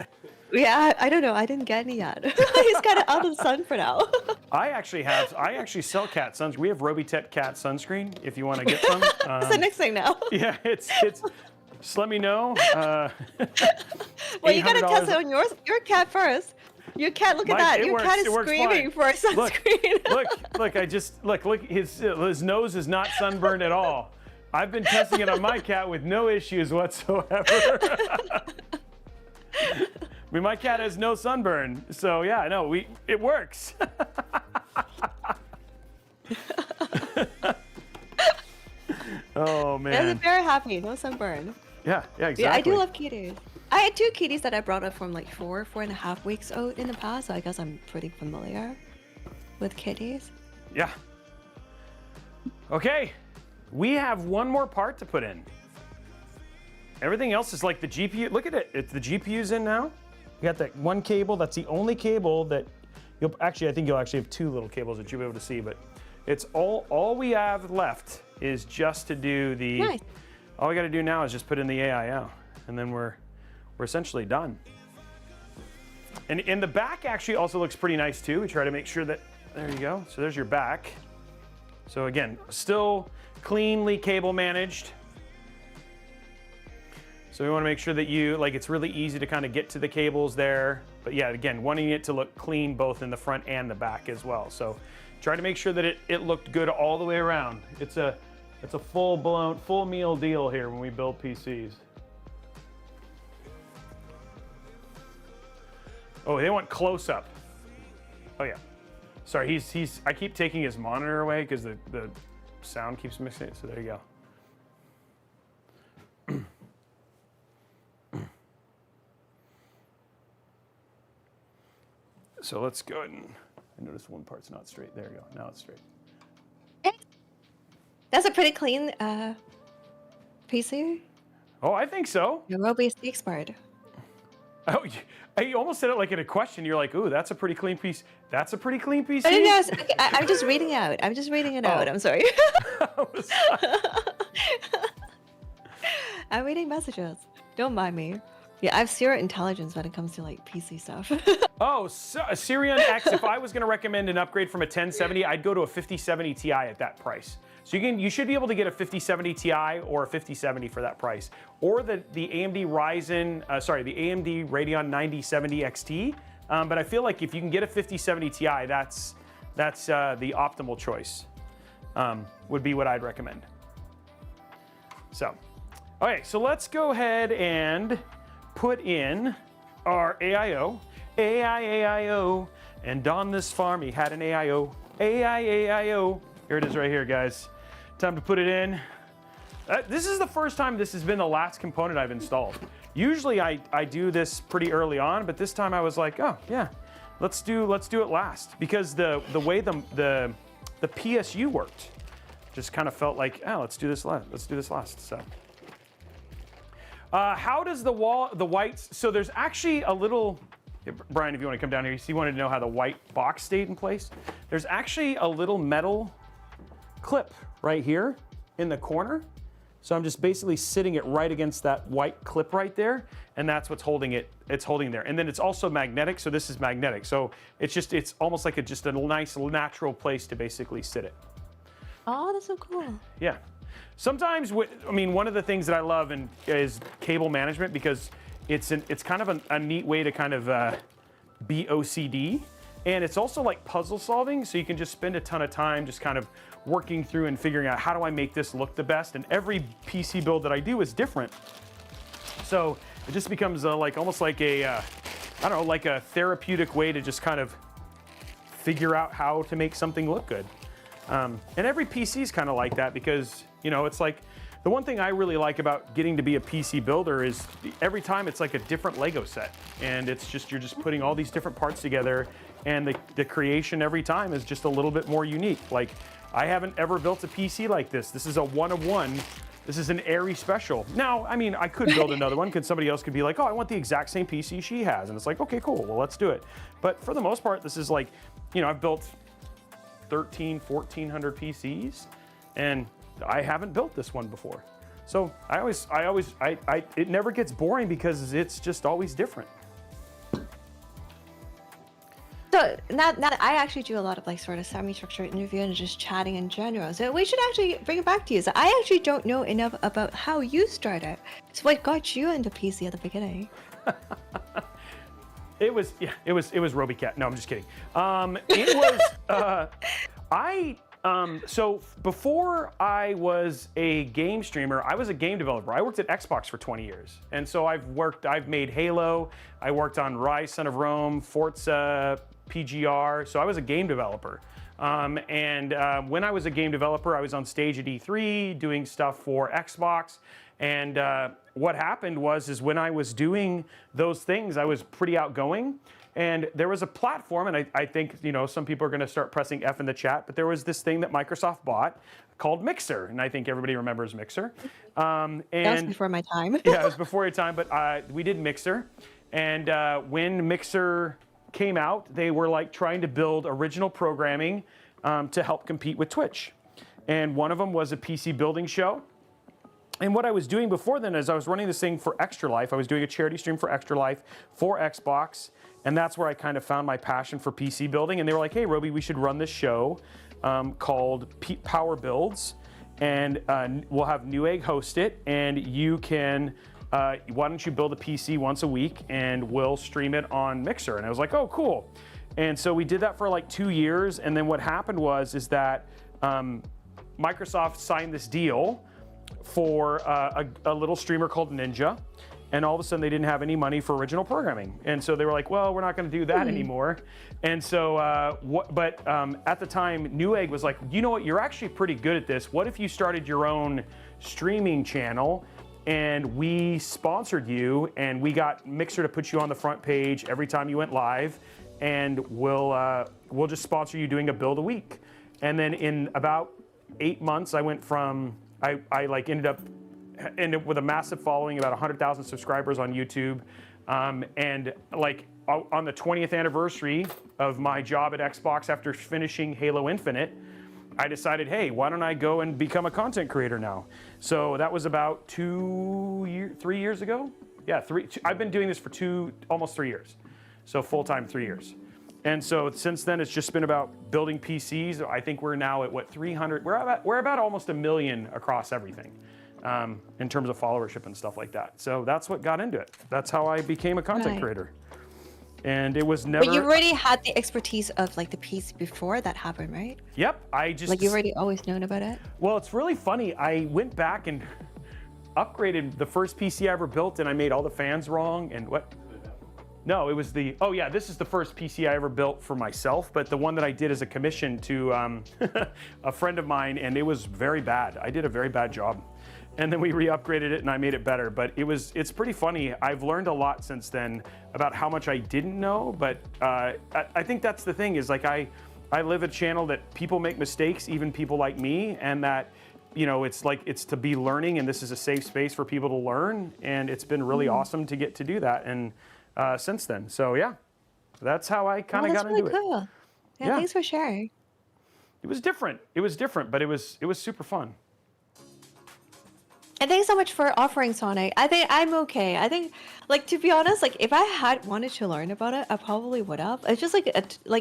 Yeah, I don't know. I didn't get any yet. He's kind of out of the sun for now. I actually sell cat sunscreen. We have Robeytech cat sunscreen if you want to get some. It's the next thing now. Yeah, it's. Just let me know. Well, you gotta test it on your cat first. Your cat, look at that. Your cat is screaming for a sunscreen. Look. His nose is not sunburned at all. I've been testing it on my cat with no issues whatsoever. I mean, my cat has no sunburn, so yeah, no, it works. Oh man. Yeah, they're very happy. No sunburn. Yeah, exactly. Yeah, I do love kitties. I had 2 kitties that I brought up from like 4.5 weeks old in the past, so I guess I'm pretty familiar with kitties. Yeah. Okay, we have one more part to put in. Everything else is like the GPU. Look at it. The GPU's in now. You got that one cable. That's the only cable that I think you'll actually have 2 little cables that you'll be able to see, but it's all we have left is just to do the. Nice. All we got to do now is just put in the AIO, and then we're essentially done. And in the back actually also looks pretty nice too. We try to make sure that, there you go. So there's your back. So again, still cleanly cable managed. So we want to make sure that it's really easy to kind of get to the cables there. But yeah, again, wanting it to look clean both in the front and the back as well. So try to make sure that it looked good all the way around. It's a full-blown, full meal deal here when we build PCs. Oh, they want close up. Oh yeah. Sorry, I keep taking his monitor away because the sound keeps mixing it, so there you go. So let's go ahead and, I noticed one part's not straight. There you go, now it's straight. That's a pretty clean PC. Oh, I think so. The Robey is the expert. Oh, you almost said it like in a question. You're like, ooh, that's a pretty clean piece. That's a pretty clean PC? I'm just reading it out. I'm just reading it out. I'm sorry. I'm reading messages. Don't mind me. Yeah, I have zero intelligence when it comes to like PC stuff. Oh, so Sirion X, if I was going to recommend an upgrade from a 1070, I'd go to a 5070 Ti at that price. So you should be able to get a 5070 Ti or a 5070 for that price. Or the AMD AMD Radeon 9070 XT. But I feel like if you can get a 5070 Ti, that's the optimal choice. Would be what I'd recommend. So, Okay, so let's go ahead and put in our AIO, AIO, and on this farm he had an AIO, AIO. Here it is right here, guys. Time to put it in. This is the first time this has been the last component I've installed. Usually I do this pretty early on, but this time I was like, oh yeah, let's do it last, because the way the PSU worked just kind of felt like, oh, let's do this last. So how does the whites, so there's actually a little, Brian, if you want to come down here, you wanted to know how the white box stayed in place. There's actually a little metal clip right here in the corner. So I'm just basically sitting it right against that white clip right there, and that's what's holding it. It's holding there. And then it's also magnetic, so this is magnetic. So it's almost like just a nice natural place to basically sit it. Oh, that's so cool. Yeah. Sometimes, I mean, one of the things that I love is cable management, because it's kind of a neat way to kind of be OCD. And it's also like puzzle solving, so you can just spend a ton of time just kind of working through and figuring out, how do I make this look the best? And every PC build that I do is different. So it just becomes almost like a, I don't know, like a therapeutic way to just kind of figure out how to make something look good. And every PC is kind of like that, because, you know, it's like, the one thing I really like about getting to be a PC builder is every time it's like a different Lego set. And it's just, you're just putting all these different parts together, and the creation every time is just a little bit more unique. Like, I haven't ever built a PC like this. This is a 1 of 1. This is an AIRE special. Now, I mean, I could build another one, because somebody else could be like, oh, I want the exact same PC she has. And it's like, okay, cool, well, let's do it. But for the most part, this is like, you know, I've built 1,400 PCs, and I haven't built this one before. So it never gets boring, because it's just always different. So now that I actually do a lot of like sort of semi-structured interview and just chatting in general, so we should actually bring it back to you. So I actually don't know enough about how you started. So what got you into PC at the beginning? It was Robeytech. No, I'm just kidding. It was so before I was a game streamer, I was a game developer. I worked at Xbox for 20 years. And so I've made Halo, I worked on Rise, Son of Rome, Forza, PGR. So I was a game developer. When I was a game developer, I was on stage at E3 doing stuff for Xbox. And what happened was when I was doing those things, I was pretty outgoing. And there was a platform, and I think, you know, some people are going to start pressing F in the chat, but there was this thing that Microsoft bought called Mixer, and I think everybody remembers Mixer. That was before my time. Yeah, it was before your time, but we did Mixer. And when Mixer came out, they were like trying to build original programming to help compete with Twitch. And one of them was a PC building show. And what I was doing before then is I was running this thing for Extra Life. I was doing a charity stream for Extra Life for Xbox. And that's where I kind of found my passion for PC building. And they were like, hey, Robey, we should run this show called Power Builds. And we'll have Newegg host it. And you can, why don't you build a PC once a week, and we'll stream it on Mixer. And I was like, oh, cool. And so we did that for like 2 years. And then what happened is that Microsoft signed this deal for a little streamer called Ninja. And all of a sudden they didn't have any money for original programming. And so they were like, well, we're not gonna do that anymore. And so, at the time, Newegg was like, you know what, you're actually pretty good at this. What if you started your own streaming channel, and we sponsored you, and we got Mixer to put you on the front page every time you went live, and we'll just sponsor you doing a build a week. And then in about 8 months, I went from, I ended up with a massive following, about 100,000 subscribers on YouTube. And like on the 20th anniversary of my job at Xbox after finishing Halo Infinite, I decided, hey, why don't I go and become a content creator now? So that was about 3 years ago. Yeah, I've been doing this for almost 3 years. So full-time 3 years. And so since then, it's just been about building PCs. I think we're now at what, 300, we're about almost 1 million across everything. In terms of followership and stuff like that. So that's what got into it. That's how I became a content creator. And it was never... But you already had the expertise of like the PC before that happened, right? Yep, I just... Like you already always known about it? Well, it's really funny. I went back and upgraded the first PC I ever built, and I made all the fans wrong. And what? No, it was the, oh yeah, this is the first PC I ever built for myself, but the one that I did as a commission to a friend of mine, and it was very bad. I did a very bad job. And then we re-upgraded it and I made it better, but it's pretty funny. I've learned a lot since then about how much I didn't know, but I think that's the thing is like I live a channel that people make mistakes, even people like me, and that, you know, it's to be learning, and this is a safe space for people to learn, and it's been really awesome to get to do that. And since then. So yeah, that's how I kind of got into it. Cool. Yeah, thanks for sharing. It was different. But it was super fun. And thanks so much for offering, Sonic. I think I'm okay. I think, like, to be honest, like, if I had wanted to learn about it, I probably would have. It's just like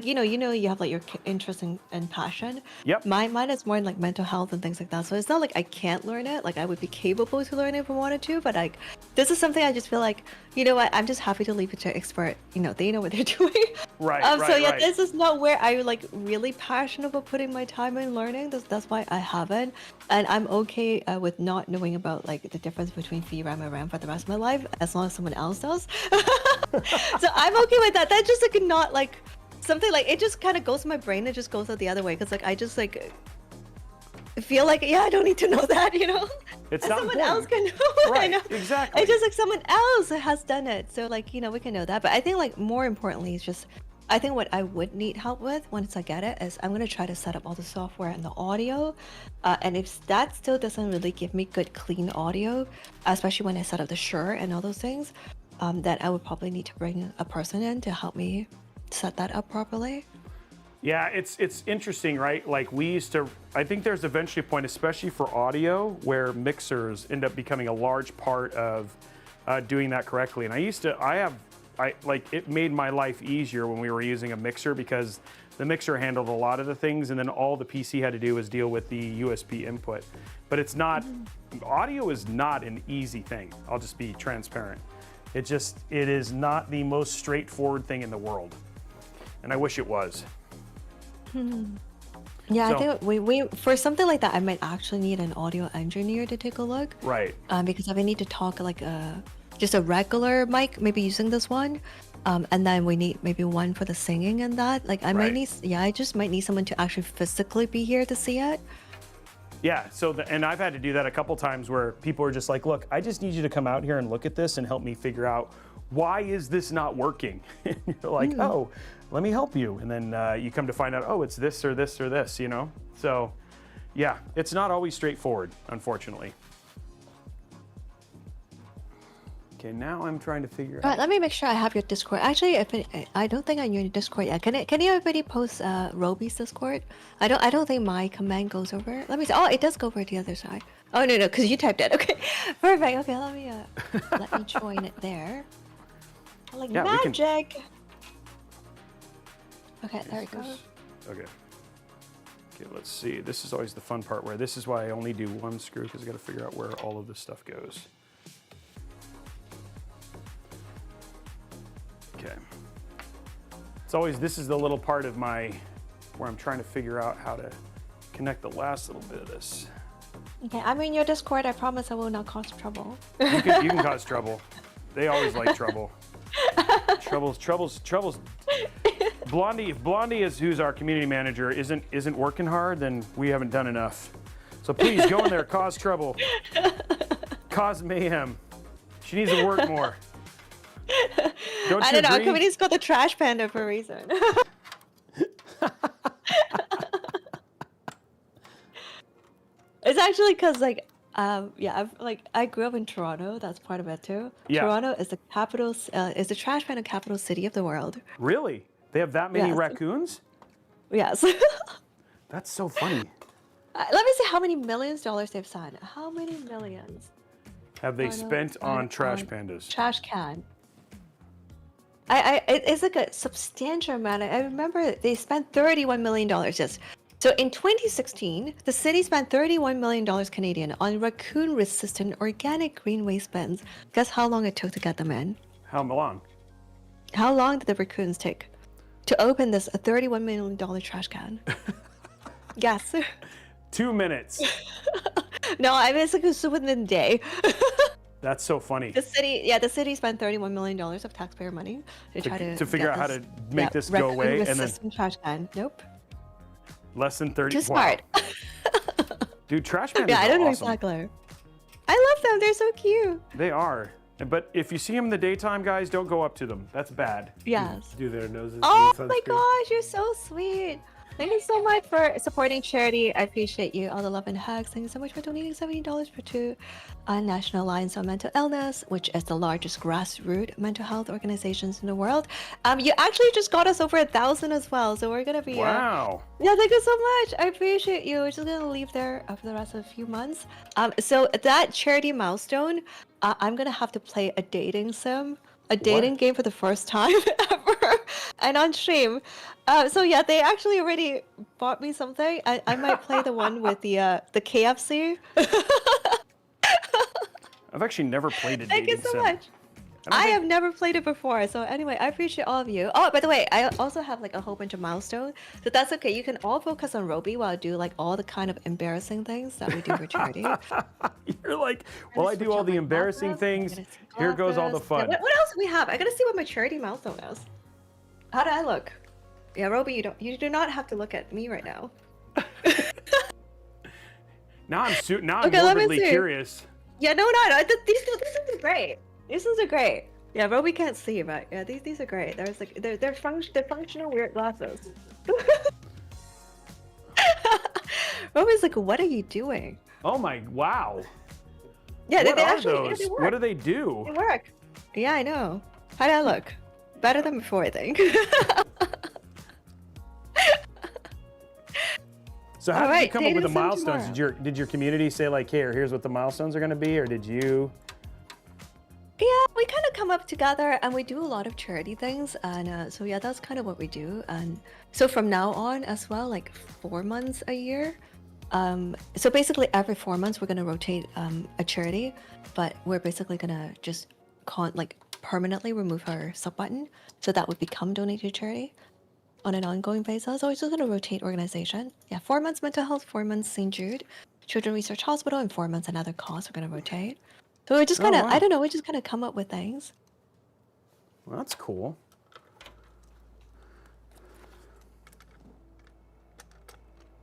you have like your interest and passion. Yep. Mine is more in like mental health and things like that. So it's not like I can't learn it. Like I would be capable to learn it if I wanted to. But like, this is something I just feel like, you know what? I'm just happy to leave it to expert. You know, they know what they're doing. Right. So yeah, right. this is not where I like really passionate about putting my time in learning. That's why I haven't. And I'm okay with not knowing about like the difference between VRAM and RAM for the rest of my life, as long as someone else does. So I'm okay with that. That's just like not like something like it just kind of goes to my brain. It just goes out the other way because like I just like feel like I don't need to know that, you know. It's and not someone important. else can know. Right. I know. Exactly. It's just like someone else has done it, so like we can know that. But I think like more importantly is just. I think what I would need help with once I get it is I'm going to try to set up all the software and the audio. And if that still doesn't really give me good, clean audio, especially when I set up the Shure and all those things, then I would probably need to bring a person in to help me set that up properly. Yeah, it's interesting, right? Like I think there's eventually a point, especially for audio, where mixers end up becoming a large part of doing that correctly. And it made my life easier when we were using a mixer because the mixer handled a lot of the things, and then all the PC had to do was deal with the USB input. But it's not, audio is not an easy thing. I'll just be transparent. It is not the most straightforward thing in the world. And I wish it was. Yeah, so, I think we for something like that, I might actually need an audio engineer to take a look. Right. Because if I need to talk like just a regular mic, maybe using this one, and then we need maybe one for the singing and that. Like I might need, I just might need someone to actually physically be here to see it. Yeah. And I've had to do that a couple times where people are just like, "Look, I just need you to come out here and look at this and help me figure out why is this not working." And you're like, "Oh, let me help you." And then you come to find out, "Oh, it's this or this or this," you know. So, yeah, it's not always straightforward, unfortunately. Okay, now I'm trying to figure out. All right, let me make sure I have your Discord. Actually, I don't think I'm in your Discord yet. Can everybody post Robey's Discord? I don't think my command goes over. Let me see. Oh, it does go over to the other side. Oh no, because you typed it. Okay, perfect. Okay, let me join it there. Like magic. Okay, there it goes. Okay. Okay, let's see. This is always the fun part where this is why I only do one screw because I got to figure out where all of this stuff goes. Okay. This is the little part of where I'm trying to figure out how to connect the last little bit of this. Okay, I'm in your Discord. I promise I will not cause trouble. You can cause trouble. They always like trouble. Troubles. Blondie, if Blondie who's our community manager, isn't working hard, then we haven't done enough. So please go in there, cause trouble, cause mayhem. She needs to work more. I don't know. Our community's called the Trash Panda for a reason. It's actually because I grew up in Toronto. That's part of it too. Yeah. Toronto is the capital, is the trash panda capital city of the world. Really? They have that many raccoons? Yes. That's so funny. Let me see how many millions dollars they've spent. How many millions have they spent on trash pandas? Trash can. It's like a substantial amount. I remember they spent $31 million. Yes. So in 2016, the city spent $31 million Canadian on raccoon-resistant organic green waste bins. Guess how long it took to get them in? How long? How long did the raccoons take to open this $31 million trash can? Guess. 2 minutes. No, I mean it's like it's within a day. That's so funny. The city spent $31 million of taxpayer money to try to figure out how to make this go away, and then trash can. Nope. less than 30. Too smart. Dude, trash cans Yeah, are I don't know awesome. exactly. I love them. They're so cute. They are. But if you see them in the daytime, guys, don't go up to them. That's bad. Yes. Do their noses. Oh need my sunscreen? gosh, you're so sweet. Thank you so much for supporting charity. I appreciate you. All the love and hugs. Thank you so much for donating $70 for two National Alliance on Mental Illness, which is the largest grassroots mental health organizations in the world. You actually just got us over 1,000 as well, so we're gonna be. Wow. Yeah, thank you so much. I appreciate you. We're just gonna leave there for the rest of a few months. So that charity milestone, I'm gonna have to play a dating sim. A dating game for the first time ever, and on stream. So yeah, they actually already bought me something. I might play the one with the KFC. I've actually never played a Thank you dating so sim. much. I have never played it before, so anyway, I appreciate all of you. Oh, by the way, I also have like a whole bunch of milestones, so that's okay. You can all focus on Robey while I do like all the kind of embarrassing things that we do for charity. You're like, well, I do all the embarrassing things. Here goes all the fun. Yeah, what else do we have? I gotta see what my charity milestone is. How do I look? Yeah, Robey, you do not have to look at me right now. Now I'm Okay, let me morbidly see. curious. Yeah, no. These are great. These ones are great. Yeah, Robey can't see, but yeah, these are great. There's like they're functional weird glasses. Robey's like, what are you doing? Oh my, wow. Yeah, What they are actually those? they work. What do they do? They work. Yeah, I know. How do I look? Better than before, I think. So how did you Alright, come up with the dating sim milestones? tomorrow. Did your community say like, here's what the milestones are going to be, or did you? Yeah, we kind of come up together and we do a lot of charity things, and so yeah, that's kind of what we do. And so from now on as well, like 4 months a year. So basically every 4 months we're gonna rotate a charity, but we're basically gonna just permanently remove our sub button, so that would become donated charity on an ongoing basis. So we're just gonna rotate organization. Yeah, 4 months mental health, 4 months St. Jude Children's Research Hospital, and 4 months another cause. We're gonna rotate. So we're just kind of, wow. I don't know, we just kind of come up with things. Well, that's cool.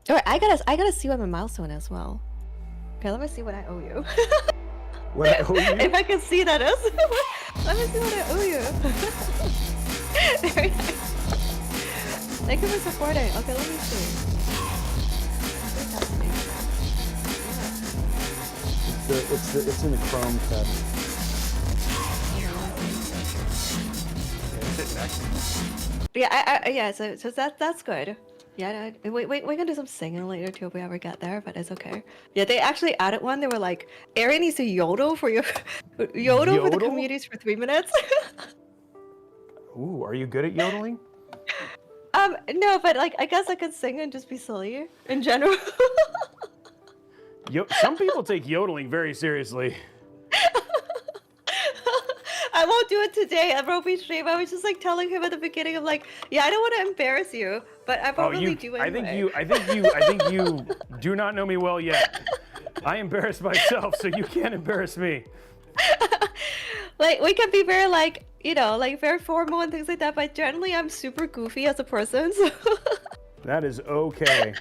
All right, I gotta see what my milestone is as well. Okay, let me see what I owe you. What I owe you? If I can see that is. Let me see what I owe you. Very nice. Thank you for supporting. Okay, let me see. It's in the Chrome tab. Sit next. Yeah, so that's good. Yeah, we're gonna do some singing later too if we ever get there, but it's okay. Yeah, they actually added one. They were like, Aaron needs to yodel for your yodel for the Yodel? communities for 3 minutes. Ooh, are you good at yodeling? No, but like I guess I could sing and just be silly in general. Some people take yodeling very seriously. I won't do it today at Robey stream. I was just like telling him at the beginning of like, yeah, I don't want to embarrass you, but I probably do anyway. I think you do not know me well yet. I embarrass myself, so you can't embarrass me. Like we can be very like, you know, like very formal and things like that, but generally I'm super goofy as a person. So. That is okay.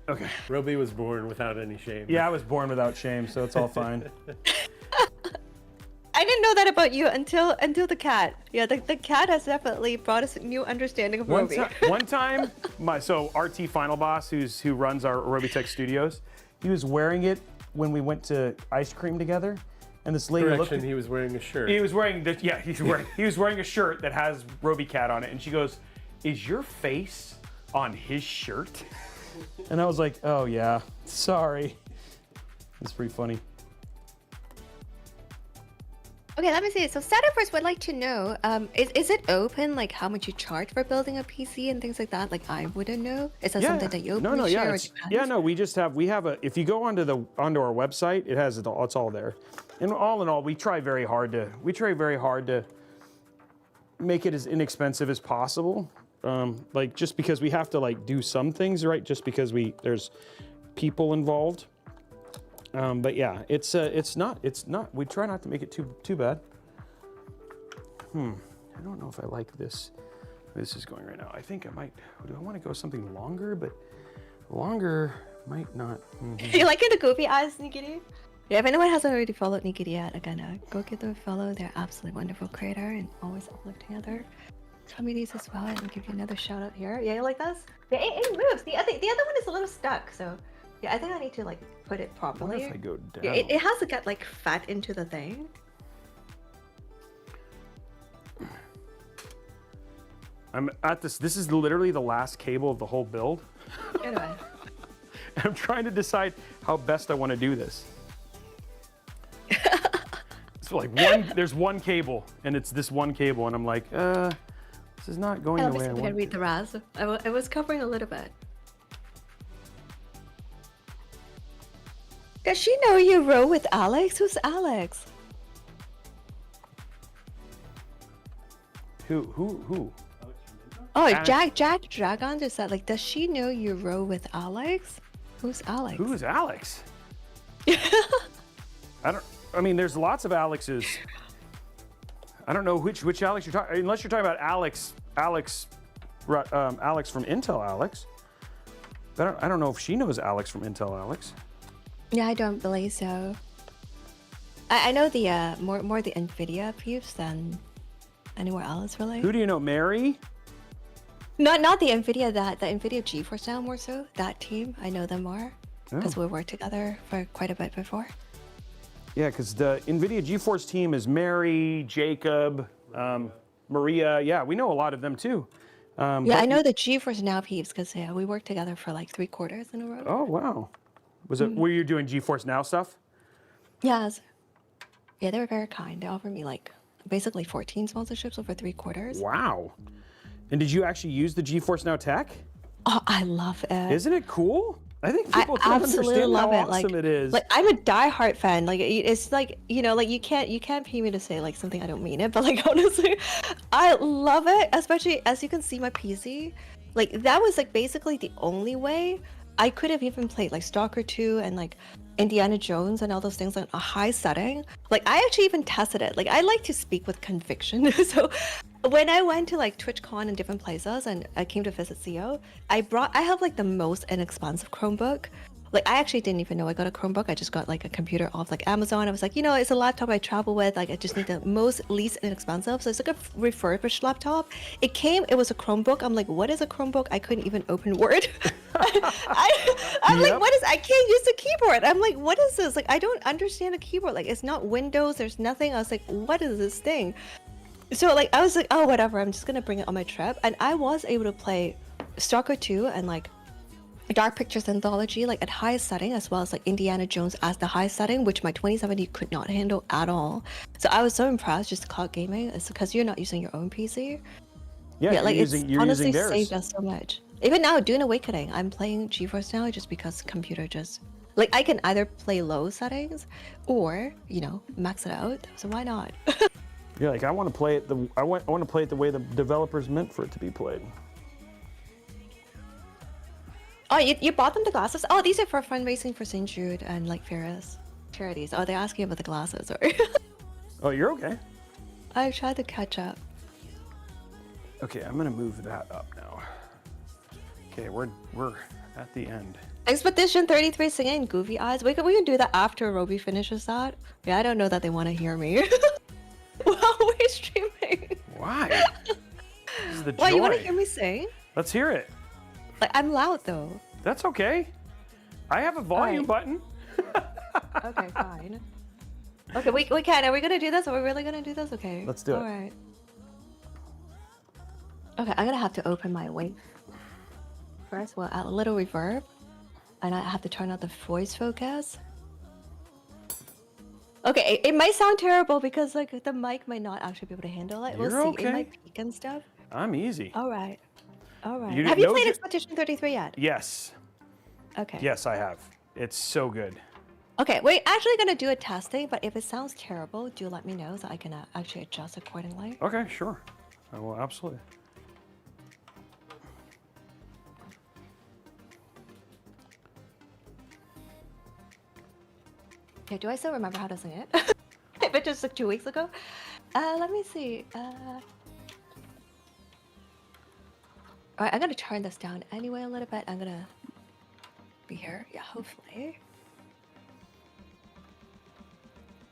Okay. Robey was born without any shame. Yeah, I was born without shame, so it's all fine. I didn't know that about you until the cat. Yeah, the cat has definitely brought us a new understanding of Robey. One time, so RT Final Boss, who runs our Robeytech studios, he was wearing it when we went to ice cream together, and this lady looked. He was wearing a shirt. He was wearing he was wearing a shirt that has Robey Cat on it, and she goes, "Is your face on his shirt?" And I was like, "Oh yeah, sorry." It's pretty funny. Okay, let me see. So Saturn would like to know, is it open, like how much you charge for building a PC and things like that? Like I wouldn't know. Is that something that you openly share? We have a. If you go onto our website, it has it's all there. And all in all, we try very hard to make it as inexpensive as possible. Like just because we have to like do some things right, just because there's people involved. But yeah, it's not. We try not to make it too bad. I don't know if I like this. This is going right now. I think I might. Do I want to go something longer? But longer might not. You liking the goofy eyes, Nikiti? Yeah, if anyone hasn't already followed Nikiti yet, again, go give them a follow. They're absolutely wonderful creator and always uplifting other communities as well. And I'll give you another shout out here. Yeah, you like this? Yeah, it moves. The other one is a little stuck, so yeah, I think I need to like put it properly. What if I go down? Yeah, it has to get like fat into the thing. I'm at this. This is literally the last cable of the whole build. Anyway. I'm trying to decide how best I want to do this. So like there's one cable, and it's this one cable, and I'm like, this is not going the way I want. I can read the Raz. I was covering a little bit. Does she know you row with Alex? Who's Alex? Who? Oh, Alex. Jack Dragon just said, like, does she know you row with Alex? Who's Alex? Who is Alex? I mean, there's lots of Alexes. I don't know which Alex you're talking. Unless you're talking about Alex from Intel Alex. I don't know if she knows Alex from Intel Alex. Yeah, I don't believe so. I know the more the Nvidia peeps than anywhere else, really. Who do you know, Mary? Not the Nvidia, the Nvidia GeForce now more so. That team, I know them more because we worked together for quite a bit before. Yeah, because the Nvidia GeForce team is Mary, Jacob, Maria. Yeah, we know a lot of them too. Yeah, I know the GeForce Now peeps because we worked together for like 3 quarters in a row. Oh wow, were you doing GeForce Now stuff? Yes. Yeah, they were very kind. They offered me like basically 14 sponsorships over 3 quarters. Wow. And did you actually use the GeForce Now tech? Oh, I love it. Isn't it cool? I think people don't understand how awesome it is. Like, I'm a diehard fan. Like, it's like, you know, like you can't pay me to say like something I don't mean it, but like honestly, I love it. Especially as you can see my PC, like that was like basically the only way I could have even played like Stalker 2 and like Indiana Jones and all those things on a high setting. Like I actually even tested it. Like I like to speak with conviction. So when I went to like TwitchCon and different places and I came to visit CO, I have like the most inexpensive Chromebook. Like I actually didn't even know I got a Chromebook. I just got like a computer off like Amazon. I was like, you know, it's a laptop I travel with. Like I just need the least inexpensive. So it's like a refurbished laptop. It was a Chromebook. I'm like, what is a Chromebook? I couldn't even open Word. I'm like, I can't use the keyboard. I'm like, what is this? Like, I don't understand the keyboard. Like, it's not Windows. There's nothing. I was like, what is this thing? So like, I was like, oh, whatever. I'm just going to bring it on my trip. And I was able to play Stalker 2 and like Dark Pictures Anthology, like at highest setting, as well as like Indiana Jones as the highest setting, which my 2070 could not handle at all. So I was so impressed just cloud gaming. It's because you're not using your own PC. Yeah, like you're honestly using theirs. saved us so much. Even now, Dune Awakening, I'm playing GeForce Now just because computer just like I can either play low settings or max it out. So why not? Yeah, like I want to play it I want to play it the way the developers meant for it to be played. Oh, you bought them the glasses? Oh, these are for fundraising for St. Jude and like various charities. Oh, they're asking about the glasses. Sorry. Oh, you're okay. I tried to catch up. Okay, I'm gonna move that up now. Okay, we're at the end. Expedition 33 singing Goofy Eyes. We can do that after Robey finishes that. Yeah, I don't know that they want to hear me while we're streaming. Why? This is the joy. Why, you want to hear me sing? Let's hear it. Like, I'm loud though. That's okay. I have a volume button. Okay, fine. Okay, we can. Are we gonna do this? Are we really gonna do this? Okay. Let's do it. All right. Okay, I'm gonna have to open my wave. First, we'll add a little reverb. And I have to turn out the voice focus. Okay, it might sound terrible because like the mic might not actually be able to handle it. We'll see. Okay. It might peak and stuff. I'm easy. All right. All right. You Have you know played Expedition 33 yet? Yes. Okay. Yes, I have. It's so good. Okay, we're actually gonna do a testing, but if it sounds terrible, do let me know so I can actually adjust accordingly. Okay, sure. I will absolutely. Yeah, do I still remember how to sing it? If it just like 2 weeks ago. Let me see. Alright, I'm gonna turn this down anyway a little bit. I'm gonna be here. Yeah, hopefully.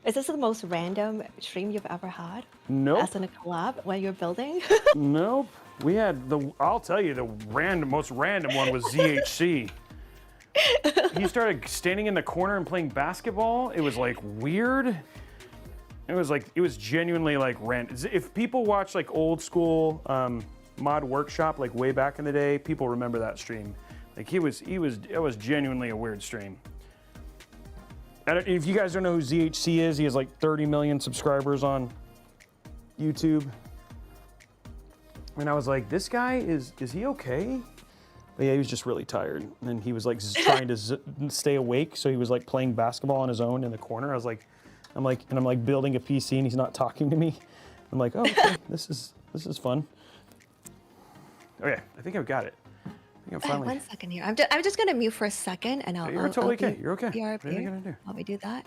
Is this the most random stream you've ever had? Nope. As in a collab when you're building? Nope. We had I'll tell you, the most random one was ZHC. He started standing in the corner and playing basketball. It was like weird. It was genuinely like random. If people watch like old school Mod Workshop, like way back in the day, people remember that stream. Like it was genuinely a weird stream. If you guys don't know who ZHC is, he has like 30 million subscribers on YouTube. And I was like, this guy, is he okay? But yeah, he was just really tired. And he was like trying to stay awake. So he was like playing basketball on his own in the corner. I'm like building a PC and he's not talking to me. I'm like, oh, okay, this is fun. Okay, I think I've got it. I think I'm finally. 1 second here. I'm just gonna mute for a second and I'll. You're totally okay. You're okay. BRB. What are you gonna do? While we do that.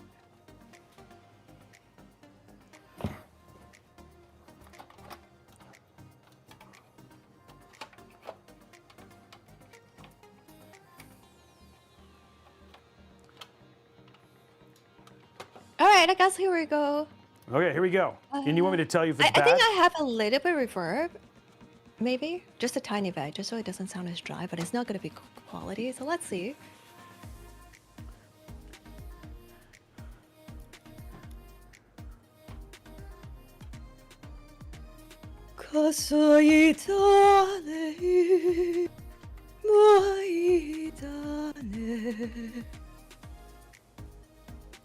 All right, I guess here we go. Okay, here we go. And you want me to tell you if it's I bad? think I have a little bit of reverb, maybe just a tiny bit, just so it doesn't sound as dry, but it's not gonna be quality. So let's see.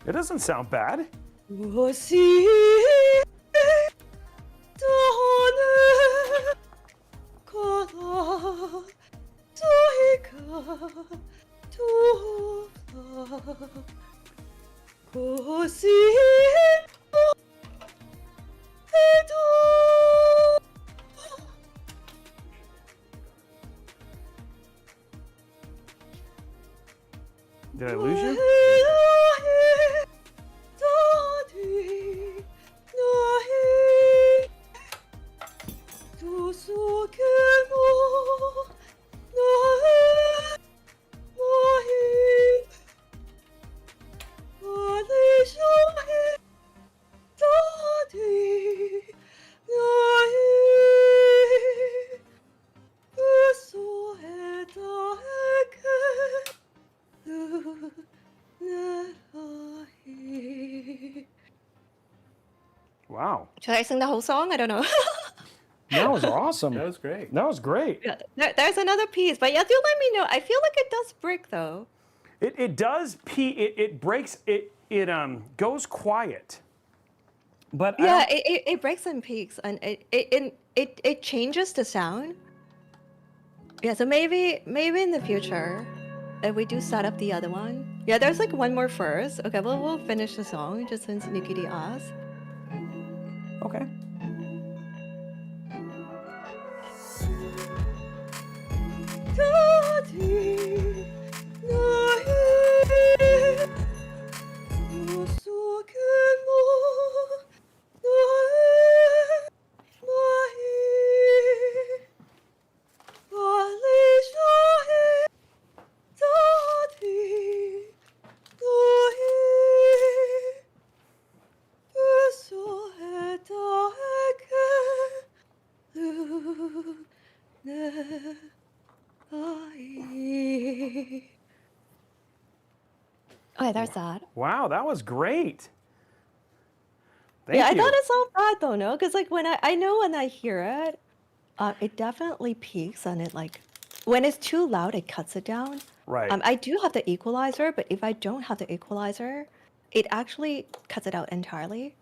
It doesn't sound bad. Did I lose you? Wow. Should I sing the whole song? I don't know. That was awesome. That was great. That was great. Yeah, there's another piece, but yeah, do let me know. I feel like it does break though. It does it breaks it goes quiet. But Yeah, it breaks and peaks, and it changes the sound. Yeah, so maybe in the future, if we do set up the other one. Yeah, there's like one more first. Okay, well we'll finish the song just since Nikki asked. okay. Okay, there's that. Wow, that was great. Thank Yeah, you. I thought it sounded bad though, no? Because like when I know when I hear it, it definitely peaks and it like when it's too loud, it cuts it down. Right. I do have the equalizer, but if I don't have the equalizer, it actually cuts it out entirely.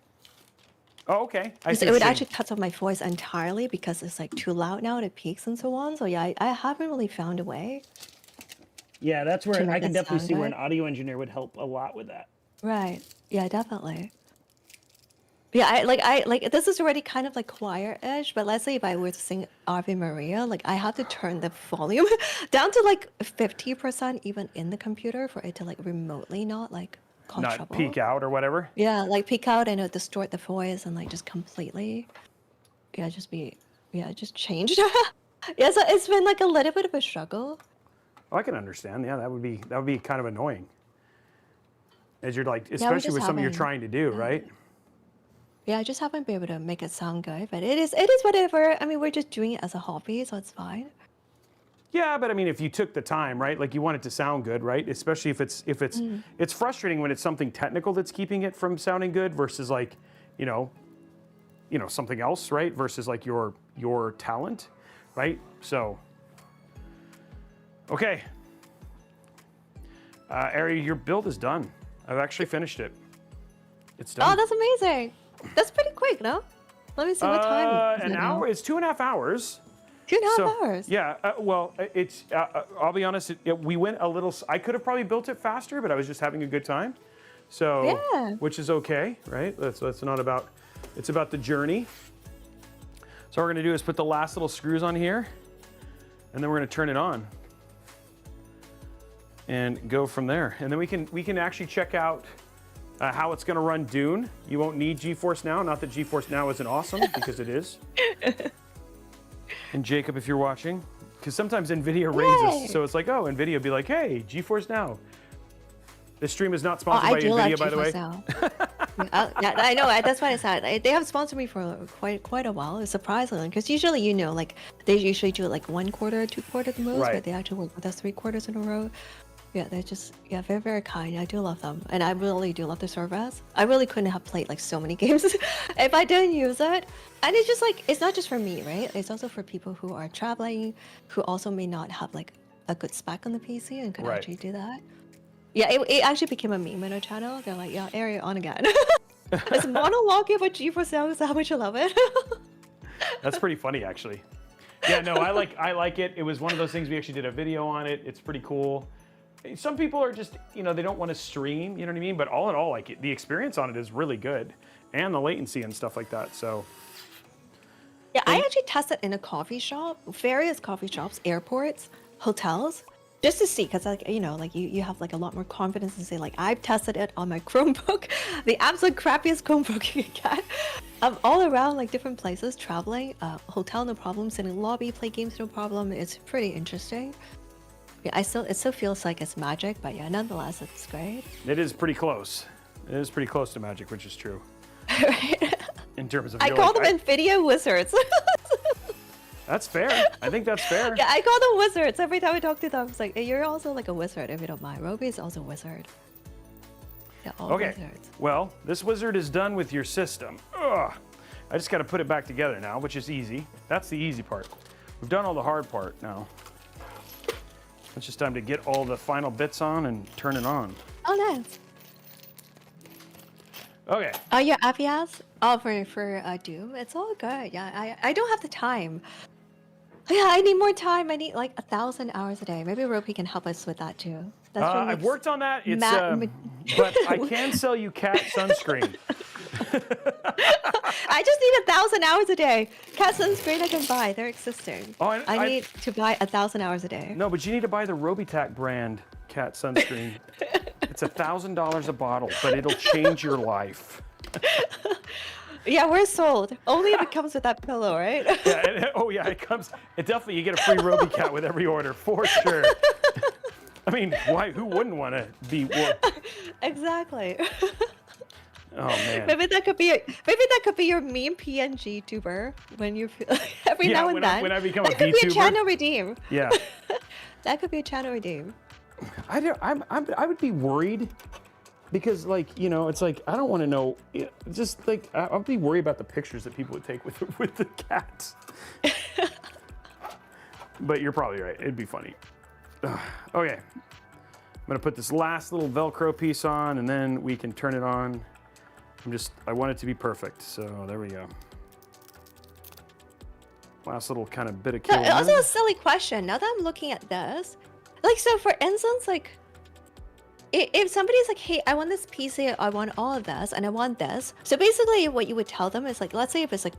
Oh, okay. I So see it what would you're actually cut off my voice entirely because it's like too loud now and it peaks and so on. So yeah, I haven't really found a way. Yeah, that's where To I make can it definitely sound see where an good. audio engineer would help a lot with that. Right. Yeah, definitely. Yeah, I like this is already kind of like choir-ish, but let's say if I were to sing Ave Maria, like I have to turn the volume down to like 50% even in the computer for it to like remotely not like cause not trouble. peak out or whatever. Yeah, like peak out and it'll distort the voice and like just completely, just changed. Yeah, so it's been like a little bit of a struggle. Oh, I can understand. Yeah, that would be kind of annoying. As you're like, we especially just with something you're haven't- trying to do, right? Yeah, I just haven't been able to make it sound good, but it is whatever. I mean, we're just doing it as a hobby, so it's fine. Yeah, but I mean, if you took the time, right? Like you want it to sound good, right? Especially if it's frustrating when it's something technical that's keeping it from sounding good versus like, you know, something else, right? Versus like your talent, right? So, okay. Ari, your build is done. I've actually finished it. It's done. Oh, that's amazing. That's pretty quick, no? Let me see what time. is An it now? hour. It's 2.5 hours. 2.5 hours. Yeah, well, it's. I'll be honest. We went a little. I could have probably built it faster, but I was just having a good time. So, Yeah. which is okay, right? That's not about. It's about the journey. So what we're gonna do is put the last little screws on here, and then we're gonna turn it on, and go from there. And then we can actually check out how it's gonna run Dune. You won't need GeForce Now. Not that GeForce Now isn't awesome, because it is. And Jacob, if you're watching, because sometimes NVIDIA raises, Yay! so it's like, oh, NVIDIA be like, hey, GeForce Now. This stream is not Oh, sponsored I by do NVIDIA, like by the way. GeForce Now. Yeah, I know. That's what I said. They have sponsored me for quite a while, surprisingly, because usually, like they usually do it like 1 quarter, 2 quarters the most, Right. but they actually work with us 3 quarters in a row. Yeah, they're just very, very kind. I do love them, and I really do love the service. I really couldn't have played like so many games if I didn't use it. And it's just like it's not just for me, right? It's also for people who are traveling, who also may not have like a good spec on the PC and could Right. actually do that. Yeah, it actually became a meme in our channel. They're like, yeah, Ari on again. It's monologuing about GeForce Now, is how much I love it. That's pretty funny, actually. Yeah, no, I like it. It was one of those things. We actually did a video on it. It's pretty cool. Some people are just, they don't want to stream, you know what I mean? But all in all, like the experience on it is really good, and the latency and stuff like that. So Yeah, I actually tested in a coffee shop, various coffee shops, airports, hotels, just to see, because like you have like a lot more confidence to say like I've tested it on my Chromebook, the absolute crappiest Chromebook you can get. All around like different places, traveling, hotel no problem, sitting in the lobby, play games no problem. It's pretty interesting. Yeah, it still feels like it's magic, but yeah, nonetheless, it's great. it is pretty close. It is pretty close to magic, which is true. Right? In terms of, I call them NVIDIA wizards. That's fair. I think that's fair. Yeah, I call them wizards every time I talk to them. It's like, hey, you're also like a wizard if you don't mind. Robey is also a wizard. Yeah, all Okay. wizards. Well, this wizard is done with your system. Ugh. I just got to put it back together now, which is easy. That's the easy part. We've done all the hard part now. It's just time to get all the final bits on and turn it on. Oh, nice. Okay. Oh, your FPS? Oh, for Doom? It's all good. Yeah, I don't have the time. Yeah, I need more time. I need like 1,000 hours a day. Maybe Robey can help us with that too. That's what I've makes worked on that. It's ma- but I can sell you cat sunscreen. I just need 1,000 hours a day. Cat sunscreen I can buy. They're existing. Oh, I need to buy 1,000 hours a day. No, but you need to buy the Robeytech brand cat sunscreen. It's $1,000 a bottle, but it'll change your life. Yeah, we're sold. Only if it comes with that pillow, right? Yeah, it comes. It definitely, you get a free Robey cat with every order, for sure. I mean, why? Who wouldn't want to be? Exactly. Oh man. Maybe that could be your meme PNG tuber when you feel every Yeah, now and then. when I become a that could be a VTuber. channel redeem. Yeah. That could be a channel redeem. I would be worried because, like, it's like I don't want to know. Just like I'll be worried about the pictures that people would take with the cats. But you're probably right. It'd be funny. Okay. I'm gonna put this last little Velcro piece on, and then we can turn it on. I want it to be perfect. So there we go. Last little kind of bit of kill. Also a silly question. Now that I'm looking at this, like, so for instance, like, if somebody's like, hey, I want this PC, I want all of this, and I want this. So basically what you would tell them is like, let's say if it's like,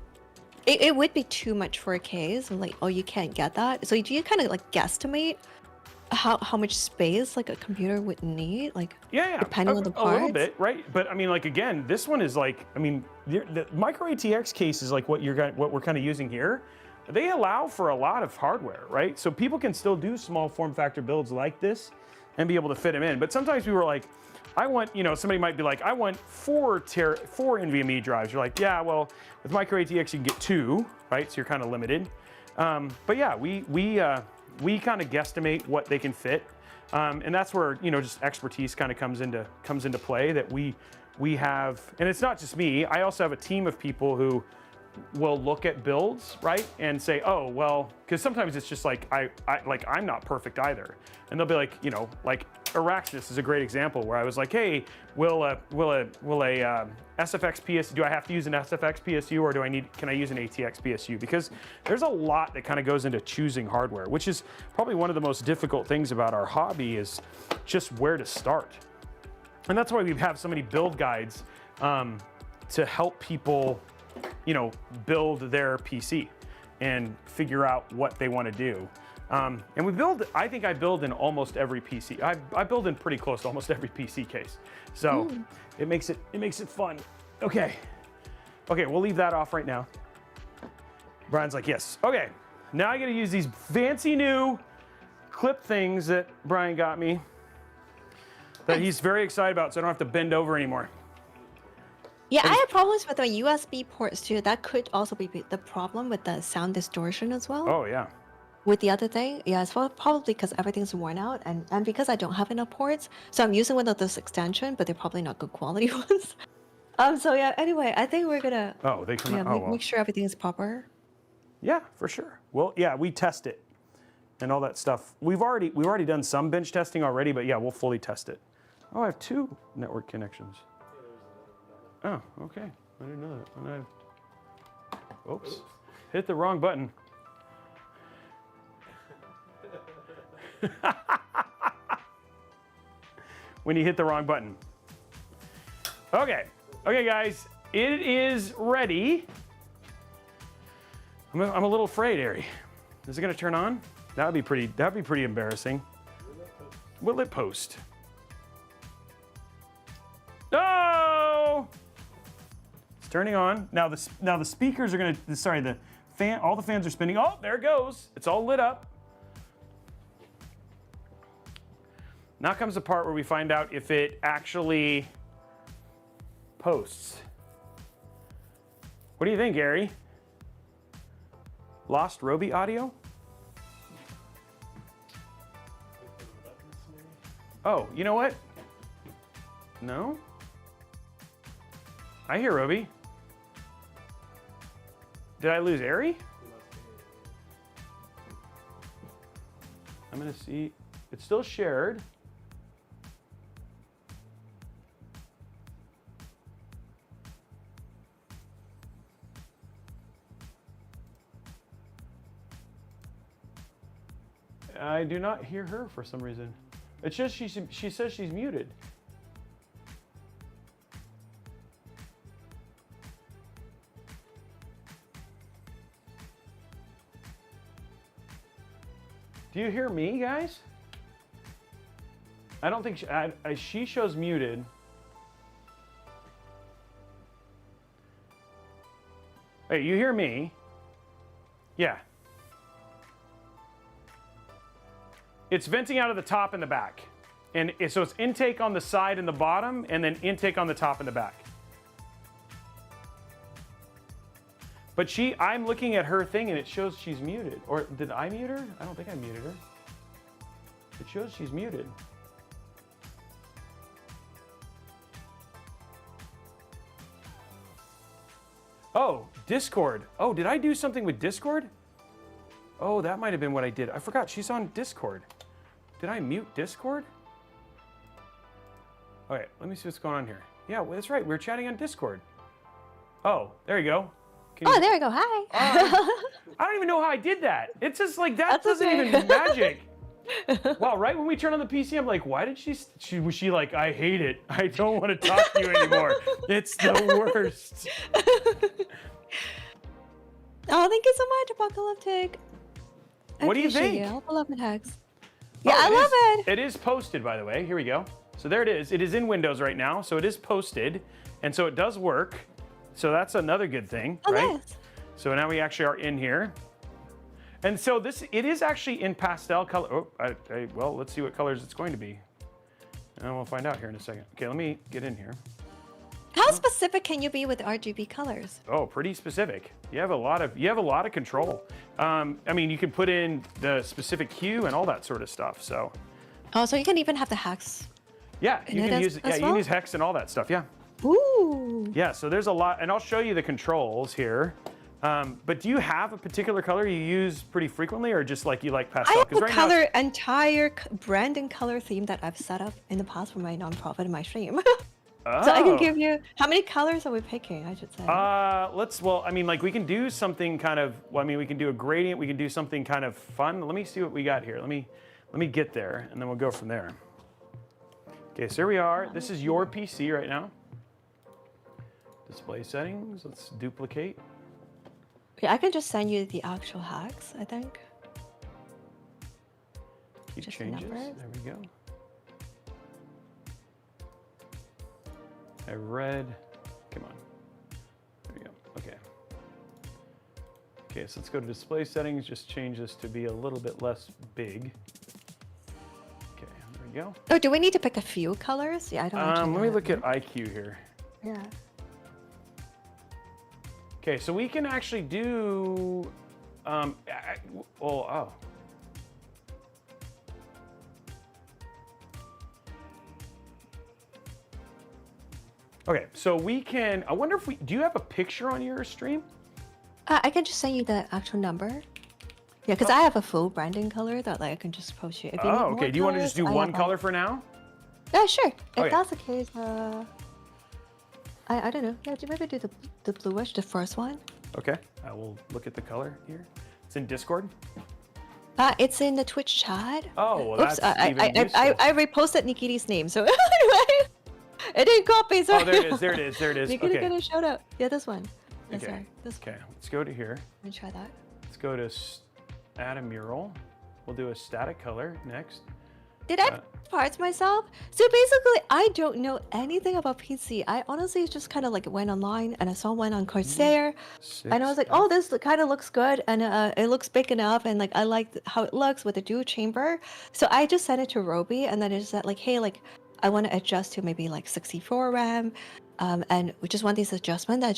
it would be too much for a case, and like, oh, you can't get that. So do you kind of like guesstimate how much space like a computer would need, like Yeah, depending on the a parts. little bit, right? But I mean, like again, this one is like, I mean, the micro ATX case is like what we're kind of using here. They allow for a lot of hardware, right? So people can still do small form factor builds like this and be able to fit them in. But sometimes we were like, I want, you know, somebody might be like, I want four NVMe drives. You're like, yeah, well, with micro ATX you can get 2, right? So you're kind of limited. But yeah, we kind of guesstimate what they can fit, and that's where, you know, just expertise kind of comes into play. That we have, and it's not just me. I also have a team of people who will look at builds, right, and say, oh, well, because sometimes it's just like I'm not perfect either, and they'll be like, you know, like Araxis is a great example where I was like, hey, will a SFX PSU, do I have to use an SFX PSU or can I use an ATX PSU? Because there's a lot that kind of goes into choosing hardware, which is probably one of the most difficult things about our hobby is just where to start. And that's why we have so many build guides to help people, you know, build their PC and figure out what they want to do. And we build, I think I build in almost every PC. I build in pretty close to almost every PC case. So it makes it fun. Okay, we'll leave that off right now. Brian's like, yes. Okay, now I gotta use these fancy new clip things that Brian got me that he's very excited about, so I don't have to bend over anymore. Yeah, I have problems with the USB ports too. That could also be the problem with the sound distortion as well. Oh yeah. With the other thing, yeah, it's probably because everything's worn out and because I don't have enough ports. So I'm using one of those extensions, but they're probably not good quality ones. So yeah, anyway, I think we're gonna they come out. make sure everything is proper. Yeah, for sure. Well, yeah, we test it and all that stuff. We've already done some bench testing already, but yeah, we'll fully test it. Oh, I have 2 network connections. Oh, okay. I didn't know that. Oops. Hit the wrong button. When you hit the wrong button. Okay, guys, it is ready. I'm a little afraid, Ari. Is it gonna turn on? That'd be pretty embarrassing. Will it post? Oh! It's turning on. Now the speakers are gonna, sorry, the fan, all the fans are spinning. Oh, there it goes. It's all lit up. Now comes the part where we find out if it actually posts. What do you think, Gary? Lost Robey audio? Oh, you know what? No? I hear Robey. Did I lose Ari? I'm gonna see. It's still shared. I do not hear her for some reason. It's just she says she's muted. Do you hear me, guys? I don't think she shows muted. Hey, you hear me? Yeah. It's venting out of the top and the back. And so it's intake on the side and the bottom, and then intake on the top and the back. But I'm looking at her thing and it shows she's muted. Or did I mute her? I don't think I muted her. It shows she's muted. Oh, Discord. Oh, did I do something with Discord? Oh, that might have been what I did. I forgot, she's on Discord. Did I mute Discord? Okay, let me see what's going on here. Yeah, well, that's right, we were chatting on Discord. Oh, there you go. There you go, hi. I don't even know how I did that. It's just like, that doesn't even magic. Wow, right when we turn on the PC, I'm like, why did was she like, I hate it. I don't want to talk to you anymore. It's the worst. Oh, thank you so much, Apocalyptic. What do you think? I love it, Hex. Yeah, I love it. It is posted, by the way. Here we go. So there it is. It is in Windows right now, so it is posted, and so it does work. So that's another good thing, Oh, right? nice. So now we actually are in here. And so it is actually in pastel color. Oh, well, let's see what colors it's going to be. And we'll find out here in a second. Okay, let me get in here. How specific can you be with RGB colors? Oh, pretty specific. You have a lot of control. I mean, you can put in the specific hue and all that sort of stuff. So Oh, so you can even have the hex. yeah, you it can as- use as you can well? use hex and all that stuff. Yeah. Ooh. Yeah, so there's a lot, and I'll show you the controls here. But do you have a particular color you use pretty frequently, or just like you like I pastel? have a right now, color, entire brand and color theme that I've set up in the past for my nonprofit and my stream. So I can give you, how many colors are we picking, I should say? well, I mean, like we can do something kind of, well, I mean, we can do a gradient, we can do something kind of fun. Let me see what we got here. Let me get there, and then we'll go from there. Okay, so here we are. This is your PC right now. Display settings, let's duplicate. Yeah, I can just send you the actual hacks, I think. Keep Just the changes, numbers. there we go. I read, come on. There we go, okay. Okay, so let's go to display settings, just change this to be a little bit less big. Okay, there we go. Oh, do we need to pick a few colors? Yeah, I don't actually Let me know. look at IQ here. Yeah. Okay, so we can actually do, oh. Okay, so we can, I wonder if do you have a picture on your stream? I can just send you the actual number. Yeah, because I have a full branding color that like I can just post you. If you need Oh, more okay, do you want to just do colors, I one have color for now? Yeah, sure. If Okay. that's the case, I don't know. Yeah, maybe do the bluish, the first one. Okay, I will look at the color here. It's in Discord. It's in the Twitch chat. Oh, well, Oops, that's even I reposted Nikiti's name, so anyway, it didn't copy. So Oh, there it is, there it is, there it is. Nikita got Okay, a shout out. Yeah, this one. Yeah, okay, sorry, this one. okay, let's go to here. Let me try that. Let's go to add a mural. We'll do a static color next. Did I parts myself? So basically, I don't know anything about PC. I honestly just kind of like went online and I saw one on Corsair, and I was like, oh, this kind of looks good, and it looks big enough, and like I like how it looks with the dual chamber. So I just sent it to Robey, and then it said like, hey, like I want to adjust to maybe like 64 RAM, and we just want these adjustments. I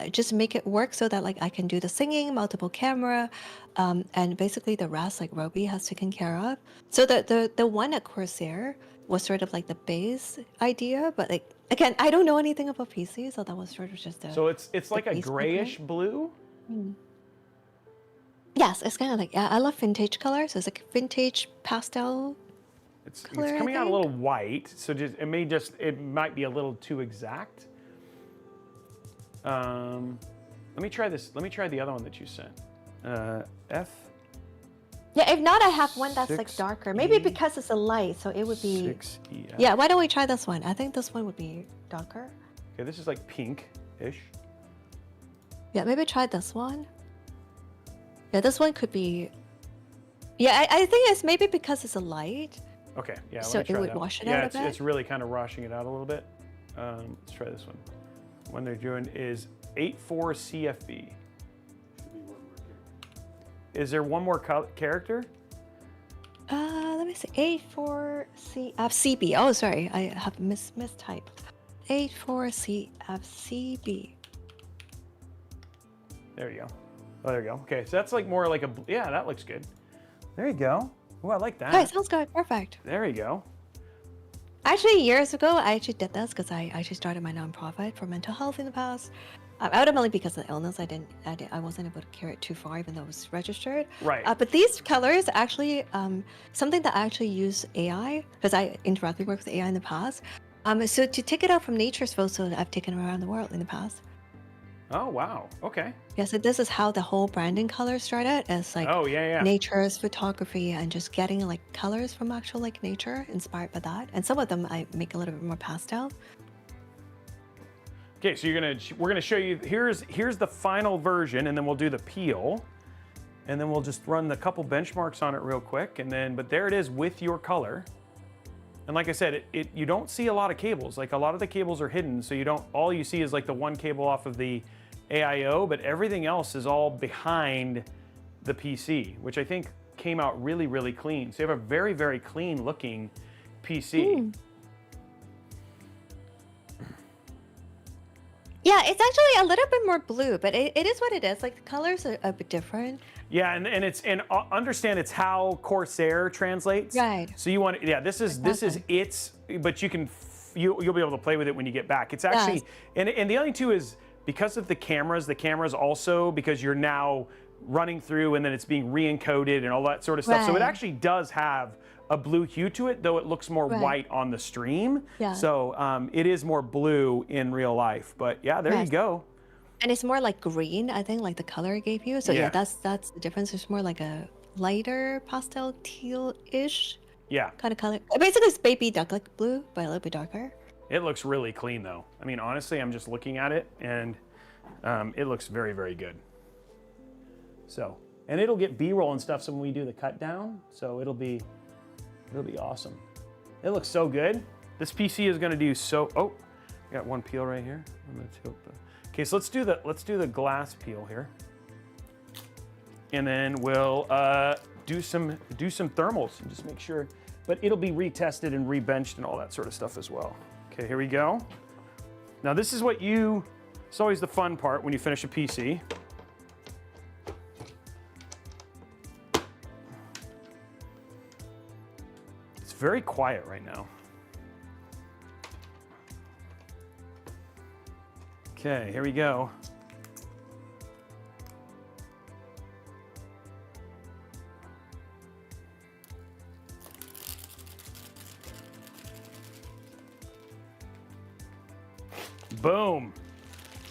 just make it work so that like I can do the singing, multiple camera, and basically the rest like Robey has taken care of. So the one at Corsair was sort of like the base idea, but like again, I don't know anything about PC, so that was sort of just a. So it's like a base grayish blue. Yes, it's kind of like I love vintage colors. So it's like vintage pastel. It's color, I coming out a think. little white, so it might be a little too exact. Let me try this. Let me try the other one that you sent. F. Yeah, if not, I have one that's like 6E. darker. Maybe because it's a light, so it would be. 6E. Yeah, why don't we try this one? I think this one would be darker. Okay, this is like pink-ish. Yeah, maybe try this one. Yeah, this one could be. Yeah, I think it's maybe because it's a light. Okay, yeah. So let me try it would that. wash it yeah, out a it's, bit? it's really kind of washing it out a little bit. Let's try this one. One they're doing is 84 CFB. Is there one more character? Let me see. 84C CB. Oh, sorry, I have mistyped. 84CFCB. There you go. Oh, there you go. Okay, so that's like more like a, yeah, that looks good. There you go. Oh, I like that. Okay, sounds good. Perfect. There you go. Actually, years ago, I actually did this because I actually started my nonprofit for mental health in the past. Ultimately, because of the illness, I wasn't able to carry it too far, even though it was registered. Right. But these colors actually, something that I actually use AI because I indirectly worked with AI in the past. So to take it out from nature's photos I've taken around the world in the past. Oh, wow. Okay. Yeah, so this is how the whole branding color started. It's like Oh, yeah. nature's photography and just getting like colors from actual like nature inspired by that. And some of them I make a little bit more pastel. Okay, so we're gonna show you, here's the final version, and then we'll do the peel. And then we'll just run the couple benchmarks on it real quick, and then, but there it is with your color. And like I said, you don't see a lot of cables. Like a lot of the cables are hidden, so you don't, all you see is like the one cable off of the AIO, but everything else is all behind the PC, which I think came out really, really clean. So you have a very, very clean looking PC. Yeah, it's actually a little bit more blue, but it is what it is. Like the colors are a bit different. Yeah, and understand it's how Corsair translates. Right. So you want, yeah, this is its, but you'll be able to play with it when you get back. It's actually, and the other thing too is because of the cameras also, because you're now running through and then it's being re-encoded and all that sort of stuff. So it actually does have a blue hue to it, though it looks more white on the stream. Yeah. So it is more blue in real life. But yeah, there you go. And it's more like green, I think, like the color it gave you. So yeah, that's the difference. It's more like a lighter pastel teal-ish kind of color. Basically, it's baby ducklet blue, but a little bit darker. It looks really clean, though. I mean, honestly, I'm just looking at it, and it looks very, very good. So, and it'll get B-roll and stuff. So when we do the cut down, so it'll be awesome. It looks so good. This PC is going to do so. Oh, I got one peel right here. I'm going to tilt the. Okay, so let's do the glass peel here, and then we'll do some thermals and just make sure. But it'll be retested and rebenched and all that sort of stuff as well. Okay, here we go. Now this is it's always the fun part when you finish a PC. It's very quiet right now. Okay, here we go. Boom.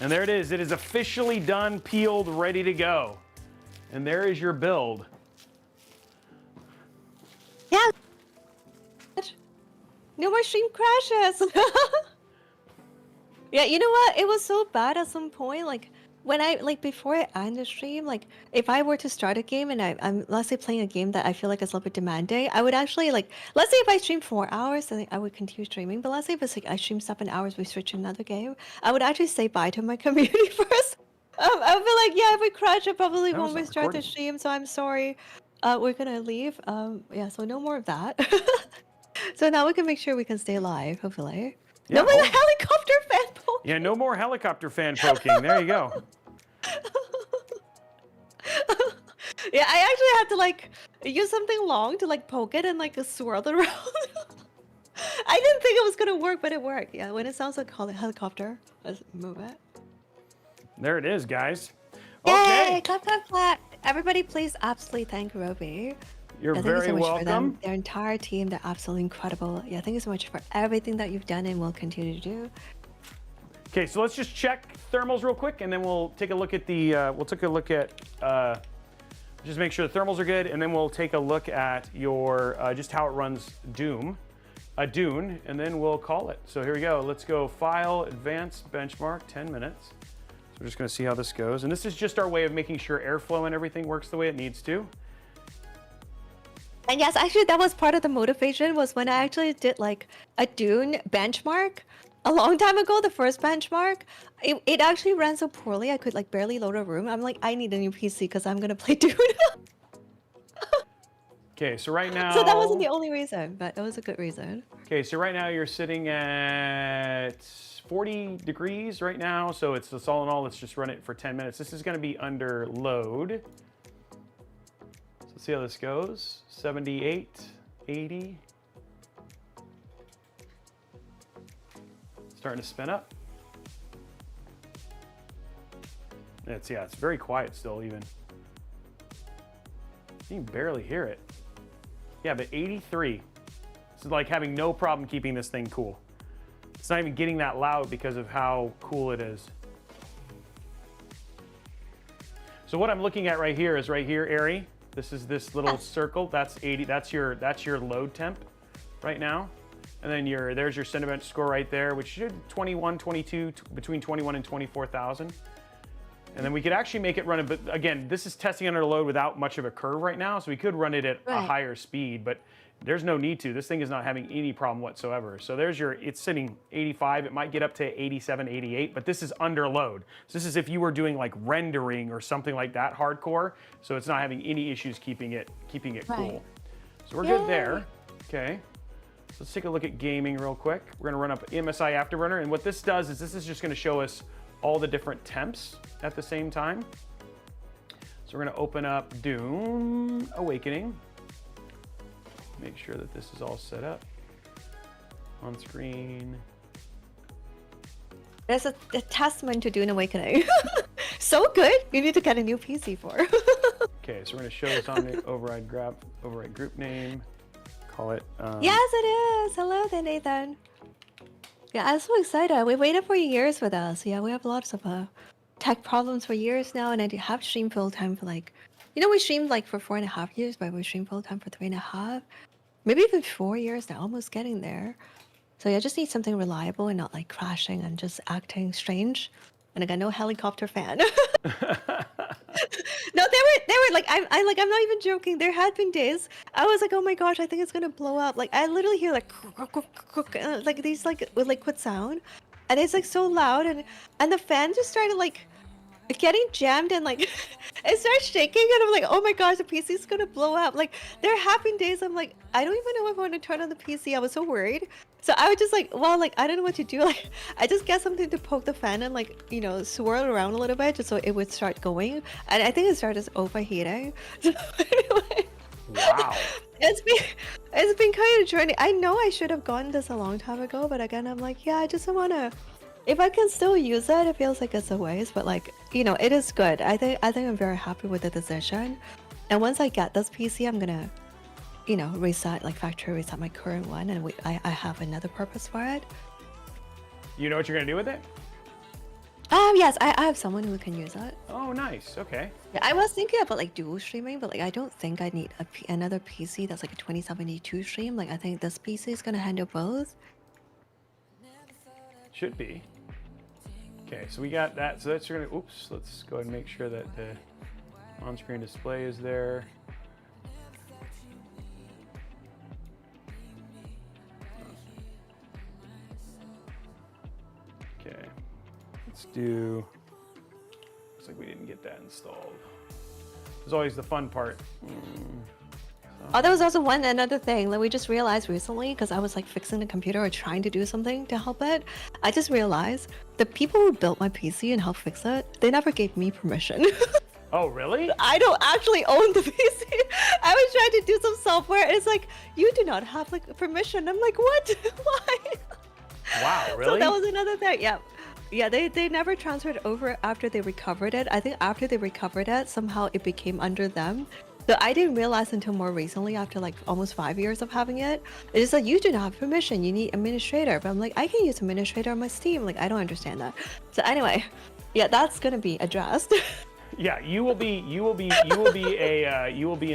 And there it is. It is officially done, peeled, ready to go. And there is your build. Yeah. No more stream crashes. Yeah, you know what? It was so bad at some point. Like when before I end the stream, like if I were to start a game and I'm let's say playing a game that I feel like is a little bit demanding, I would actually let's say if I stream 4 hours, then I would continue streaming. But let's say if it's like I stream 7 hours, we switch to another game, I would actually say bye to my community first. I would be like, yeah, if we crash, I probably won't restart the stream. So I'm sorry. We're gonna leave. Yeah, so no more of that. So now we can make sure we can stay live, hopefully. Yeah, no more helicopter fan poking. Yeah, no more helicopter fan poking. There you go. Yeah, I actually had to use something long to poke it and swirl it around. I didn't think it was gonna work, but it worked. Yeah, when it sounds like a helicopter, let's move it. There it is, guys. Yay! Okay. Clap, clap, clap. Everybody, please absolutely thank Robey. You're thank very you so much welcome. For them, their entire team, they're absolutely incredible. Yeah, thank you so much for everything that you've done and will continue to do. Okay, so let's just check thermals real quick, and then we'll take a look at the. Just make sure the thermals are good, and then we'll take a look at your just how it runs Dune, and then we'll call it. So here we go. Let's go File, Advanced Benchmark, 10 minutes. So we're just going to see how this goes, and this is just our way of making sure airflow and everything works the way it needs to. And yes, actually, that was part of the motivation, was when I actually did a Dune benchmark a long time ago, the first benchmark. It actually ran so poorly, I could barely load a room. I'm like, I need a new PC because I'm going to play Dune. Okay, so right now... So that wasn't the only reason, but it was a good reason. Okay, so right now you're sitting at 40 degrees right now, so it's all in all, let's just run it for 10 minutes. This is going to be under load. Let's see how this goes. 78, 80. Starting to spin up. It's very quiet still even. You can barely hear it. Yeah, but 83. This is like having no problem keeping this thing cool. It's not even getting that loud because of how cool it is. So what I'm looking at right here is Ari. This is this little circle. That's 80. That's your load temp right now. And then there's your Cinebench score right there, which should 21, 22, between 21 and 24,000. And then we could actually make it run it, but again, this is testing under load without much of a curve right now, so we could run it at a Right. higher speed, but there's no need to. This thing is not having any problem whatsoever. So there's your, it's sitting 85, it might get up to 87, 88, but this is under load. So this is if you were doing like rendering or something like that hardcore, so it's not having any issues keeping it Right. cool. So we're good Yay. there. Okay. So let's take a look at gaming real quick. We're gonna run up MSI Afterburner, and what this does is this is just gonna show us all the different temps at the same time. So we're gonna open up Dune Awakening. Make sure that this is all set up on screen. There's a testament to Dune Awakening. So good. You need to get a new PC for. Okay, so we're gonna show this on the override group name. Call it. Yes, it is. Hello there, Nathan. Yeah, I'm so excited. We waited for years for this. Yeah, we have lots of tech problems for years now, and I have streamed full time for like, we streamed like for 4.5 years, but we streamed full time for 3.5, maybe even 4 years now, almost getting there. So yeah, I just need something reliable and not like crashing and just acting strange. And I got no helicopter fan. No, they were like I'm not even joking. There had been days I was like, oh my gosh, I think it's gonna blow up. Like I literally hear like like these like with liquid sound, and it's like so loud, and the fan just started like getting jammed and like it starts shaking, and I'm like, oh my gosh, the PC's gonna blow up. Like there have been days I'm like, I don't even know if I want to turn on the PC. I was so worried. So I was just like, well, like I don't know what to do. Like I just get something to poke the fan and like swirl around a little bit just so it would start going. And I think it started overheating. So anyway, Wow. it's been kind of journey. I know I should have gotten this a long time ago, but again, I'm like, yeah, I just want to. If I can still use it, it feels like it's a waste. But like it is good. I think I'm very happy with the decision. And once I get this PC, I'm gonna reset, like factory reset my current one, and I have another purpose for it. You know what you're gonna do with it? Yes, I have someone who can use it. Oh, nice. Okay. Yeah, I was thinking about like dual streaming, but like I don't think I need another PC that's like a 2072 stream. Like I think this PC is gonna handle both. Should be. Okay, so we got that. So that's gonna. Oops. Let's go ahead and make sure that the on-screen display is there. Okay. Let's do. Looks like we didn't get that installed. It's always the fun part. Oh, there was also another thing that we just realized recently, because I was like fixing the computer or trying to do something to help it. I just realized the people who built my PC and helped fix it, they never gave me permission. Oh, really? I don't actually own the PC. I was trying to do some software, and it's like, you do not have like permission. I'm like, what? Why? Wow, really? So that was another thing. Yeah. Yeah, they never transferred over after they recovered it. I think after they recovered it, somehow it became under them. So I didn't realize until more recently, after like almost 5 years of having it. It's like, you do not have permission. You need administrator. But I'm like, I can use administrator on my Steam. Like, I don't understand that. So anyway, yeah, that's gonna be addressed. Yeah, you will be an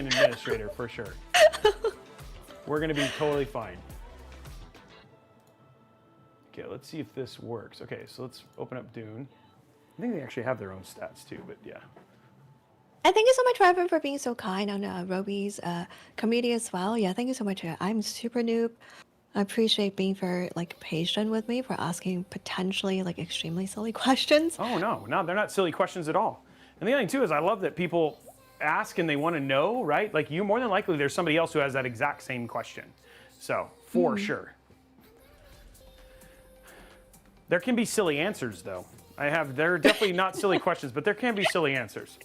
administrator for sure. We're gonna be totally fine. Okay, let's see if this works. Okay, so let's open up Dune. I think they actually have their own stats too, but yeah. And thank you so much, Robin, for being so kind on Robey's community as well. Yeah, thank you so much. I'm super noob. I appreciate being very like patient with me for asking potentially like extremely silly questions. Oh no, they're not silly questions at all. And the other thing too is I love that people ask and they want to know, right? Like you more than likely there's somebody else who has that exact same question. So for sure. There can be silly answers though. They're definitely not silly questions, but there can be silly answers.